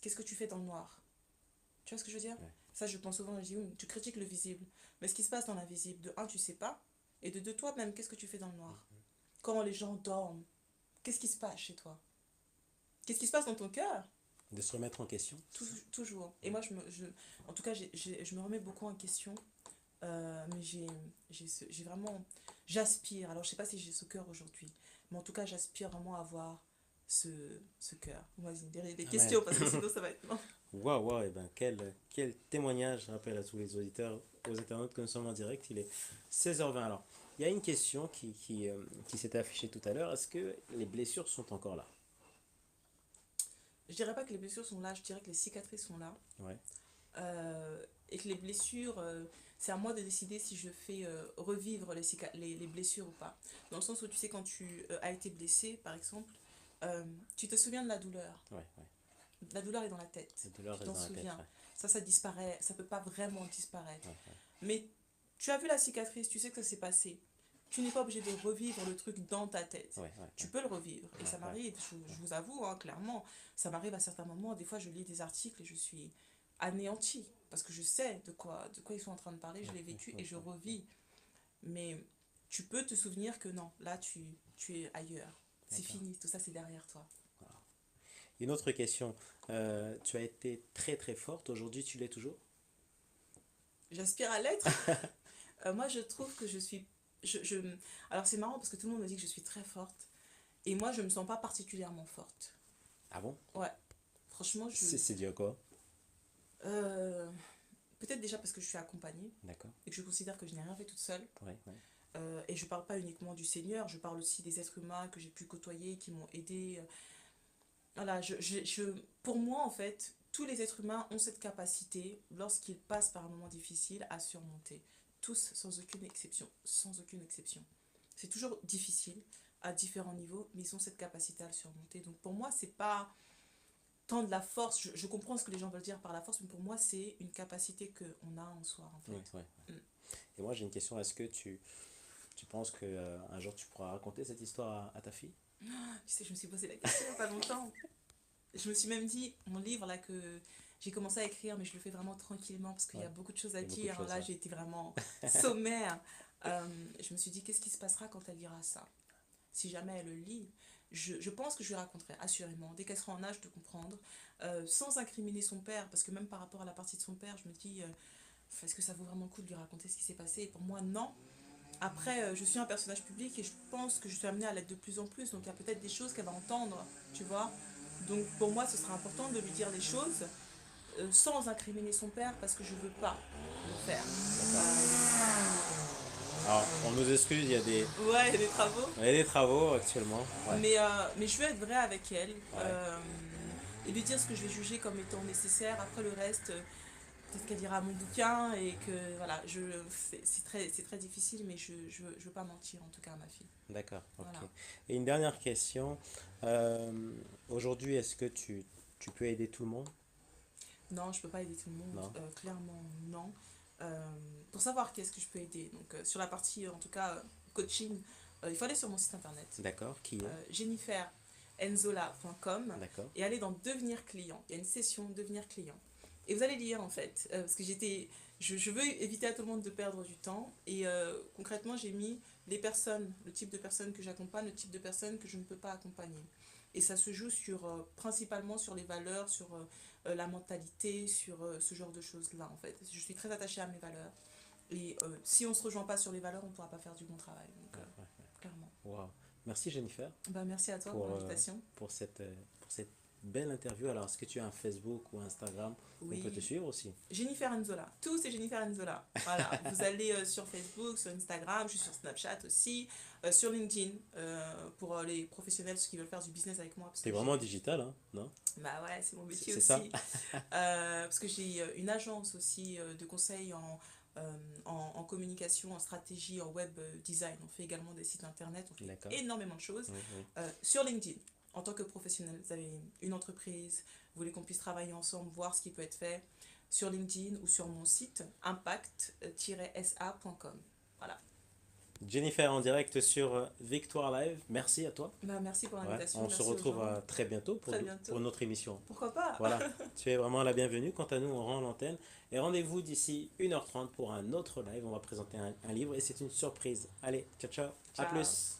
[SPEAKER 2] Qu'est-ce que tu fais dans le noir? Tu vois ce que je veux dire?
[SPEAKER 1] Ouais.
[SPEAKER 2] Ça, je pense souvent, je dis, tu critiques le visible. Mais ce qui se passe dans l'invisible, de un, tu sais pas. Et de deux, toi-même, qu'est-ce que tu fais dans le noir? Quand les gens dorment, qu'est-ce qui se passe chez toi? Qu'est-ce qui se passe dans ton cœur?
[SPEAKER 1] De se remettre en question.
[SPEAKER 2] Toujours. Et moi, en tout cas, je me remets beaucoup en question. Mais j'ai vraiment... J'aspire. Alors, je sais pas si j'ai ce cœur aujourd'hui. Mais en tout cas, j'aspire vraiment à avoir ce, ce cœur. Vas-y, des
[SPEAKER 1] Amen.
[SPEAKER 2] questions, parce que sinon, ça va être long.
[SPEAKER 1] Waouh, waouh, et ben quel témoignage. Je rappelle à tous les auditeurs, aux internautes que nous sommes en direct. Il est 16h20. Alors, il y a une question qui s'était affichée tout à l'heure. Est-ce que les blessures sont encore là?
[SPEAKER 2] Je dirais pas que les blessures sont là, je dirais que les cicatrices sont là.
[SPEAKER 1] Ouais,
[SPEAKER 2] Et que les blessures, c'est à moi de décider si je fais revivre les blessures ou pas. Dans le sens où tu sais, quand tu as été blessé, par exemple, tu te souviens de la douleur.
[SPEAKER 1] ouais, ouais.
[SPEAKER 2] La douleur est dans la tête.
[SPEAKER 1] La douleur
[SPEAKER 2] Tu
[SPEAKER 1] reste
[SPEAKER 2] t'en
[SPEAKER 1] dans la tête.
[SPEAKER 2] souviens.
[SPEAKER 1] Ouais,
[SPEAKER 2] Ça disparaît. Ça peut pas vraiment disparaître.
[SPEAKER 1] ouais, ouais.
[SPEAKER 2] Mais tu as vu la cicatrice, tu sais que ça s'est passé. Tu n'es pas obligé de revivre le truc dans ta tête.
[SPEAKER 1] Ouais, ouais,
[SPEAKER 2] Tu
[SPEAKER 1] ouais.
[SPEAKER 2] peux le revivre. Et ça
[SPEAKER 1] Ouais,
[SPEAKER 2] m'arrive, je vous avoue, hein, clairement, ça m'arrive à certains moments. Des fois, je lis des articles et je suis anéantie. Parce que je sais de quoi ils sont en train de parler, je l'ai vécu et je revis. Mais tu peux te souvenir que non, là, tu es ailleurs. C'est
[SPEAKER 1] D'accord.
[SPEAKER 2] fini, tout ça, c'est derrière toi.
[SPEAKER 1] Une autre question. Tu as été très très forte. Aujourd'hui, tu l'es toujours?
[SPEAKER 2] J'aspire à l'être. Moi, je trouve que je suis... Alors, c'est marrant parce que tout le monde me dit que je suis très forte. Et moi, je me sens pas particulièrement forte.
[SPEAKER 1] Ah bon?
[SPEAKER 2] Ouais. Franchement,
[SPEAKER 1] C'est dû à quoi?
[SPEAKER 2] Euh, peut-être déjà parce que je suis accompagnée
[SPEAKER 1] D'accord.
[SPEAKER 2] et que je considère que je n'ai rien fait toute seule.
[SPEAKER 1] Ouais, ouais.
[SPEAKER 2] Et je parle pas uniquement du Seigneur, je parle aussi des êtres humains que j'ai pu côtoyer, qui m'ont aidé. Voilà, pour moi, en fait, tous les êtres humains ont cette capacité, lorsqu'ils passent par un moment difficile, à surmonter. Tous, sans aucune exception. Sans aucune exception. C'est toujours difficile, à différents niveaux, mais ils ont cette capacité à le surmonter. Donc pour moi, c'est pas tant de la force. Je comprends ce que les gens veulent dire par la force, mais pour moi, c'est une capacité qu'on a en soi, en
[SPEAKER 1] Ouais,
[SPEAKER 2] fait.
[SPEAKER 1] ouais.
[SPEAKER 2] Mm.
[SPEAKER 1] Et moi, j'ai une question. Est-ce que tu penses que un jour tu pourras raconter cette histoire à ta fille?
[SPEAKER 2] Tu sais, je me suis posé la question il y a pas longtemps. Je me suis même dit, mon livre là, J'ai commencé à écrire, mais je le fais vraiment tranquillement parce qu'il y
[SPEAKER 1] Ouais,
[SPEAKER 2] a beaucoup de choses à
[SPEAKER 1] il y a beaucoup de
[SPEAKER 2] dire.
[SPEAKER 1] choses,
[SPEAKER 2] Là,
[SPEAKER 1] ouais.
[SPEAKER 2] j'ai été vraiment sommaire. Je me suis dit, qu'est-ce qui se passera quand elle lira ça? Si jamais elle le lit, je pense que je lui raconterai, assurément, dès qu'elle sera en âge de comprendre, sans incriminer son père, parce que même par rapport à la partie de son père, je me dis, est-ce que ça vaut vraiment le coup de lui raconter ce qui s'est passé? Et pour moi, non. Après, je suis un personnage public et je pense que je suis amenée à l'être de plus en plus, donc il y a peut-être des choses qu'elle va entendre, tu vois. Donc pour moi, ce sera important de lui dire des choses sans incriminer son père parce que je veux pas le faire.
[SPEAKER 1] D'accord.
[SPEAKER 2] Euh,
[SPEAKER 1] Alors, on nous excuse,
[SPEAKER 2] ouais, il y a des travaux.
[SPEAKER 1] il y a des travaux actuellement. Ouais,
[SPEAKER 2] Mais je veux être vraie avec elle
[SPEAKER 1] ouais,
[SPEAKER 2] et lui dire ce que je vais juger comme étant nécessaire. Après le reste, peut-être qu'elle lira mon bouquin et que voilà, c'est très difficile, mais je veux pas mentir en tout cas à ma fille.
[SPEAKER 1] d'accord, ok.
[SPEAKER 2] Voilà.
[SPEAKER 1] Et une dernière question. Aujourd'hui, est-ce que tu peux aider tout le monde?
[SPEAKER 2] Non, je peux pas aider tout le monde,
[SPEAKER 1] Non?
[SPEAKER 2] clairement non. Euh, pour savoir qui est-ce que je peux aider, donc sur la partie en tout cas coaching, il faut aller sur mon site internet
[SPEAKER 1] D'accord, qui est?
[SPEAKER 2] jenniferenzola.com
[SPEAKER 1] D'accord.
[SPEAKER 2] et aller dans devenir client. Il y a une session devenir client. Et vous allez lire en fait, parce que je veux éviter à tout le monde de perdre du temps. Et concrètement, j'ai mis les personnes, le type de personnes que j'accompagne, le type de personnes que je ne peux pas accompagner. Et ça se joue sur, principalement sur les valeurs, sur la mentalité, sur ce genre de choses-là en fait. Je suis très attachée à mes valeurs. Et si on ne se rejoint pas sur les valeurs, on ne pourra pas faire du bon travail. Donc,
[SPEAKER 1] Ouais, ouais.
[SPEAKER 2] clairement.
[SPEAKER 1] Wow. Merci Jennifer
[SPEAKER 2] Bah, merci à toi pour
[SPEAKER 1] pour,
[SPEAKER 2] l'invitation.
[SPEAKER 1] pour cette belle interview. Alors, est-ce que tu as un Facebook ou Instagram où on peut te
[SPEAKER 2] Oui,
[SPEAKER 1] suivre aussi?
[SPEAKER 2] Jennifer Enzola. Tout c'est Jennifer Enzola. Voilà. Vous allez sur Facebook, sur Instagram, je suis sur Snapchat aussi, sur LinkedIn pour les professionnels, ceux qui veulent faire du business avec moi. Parce
[SPEAKER 1] T'es
[SPEAKER 2] que
[SPEAKER 1] vraiment digital, hein? Non?
[SPEAKER 2] bah ouais, c'est mon métier
[SPEAKER 1] C'est ça?
[SPEAKER 2] aussi. Parce que j'ai une agence aussi de conseil en communication, en stratégie, en web design. On fait également des sites internet, on fait
[SPEAKER 1] D'accord.
[SPEAKER 2] énormément de choses.
[SPEAKER 1] Oui, oui.
[SPEAKER 2] Sur LinkedIn, en tant que professionnel, vous avez une entreprise, vous voulez qu'on puisse travailler ensemble, voir ce qui peut être fait sur LinkedIn ou sur mon site impact-sa.com. Voilà.
[SPEAKER 1] Jennifer en direct sur Victoire Live. Merci à toi.
[SPEAKER 2] Bah, merci pour
[SPEAKER 1] Ouais,
[SPEAKER 2] l'invitation,
[SPEAKER 1] on se
[SPEAKER 2] merci aux
[SPEAKER 1] retrouve
[SPEAKER 2] gens.
[SPEAKER 1] très bientôt
[SPEAKER 2] Très
[SPEAKER 1] pour
[SPEAKER 2] bientôt.
[SPEAKER 1] une autre émission.
[SPEAKER 2] Pourquoi pas?
[SPEAKER 1] Voilà, tu es vraiment la bienvenue. Quant à nous, on rend l'antenne. Et rendez-vous d'ici 1h30 pour un autre live. On va présenter un livre et c'est une surprise. Allez, ciao, ciao. À
[SPEAKER 2] Ciao.
[SPEAKER 1] plus.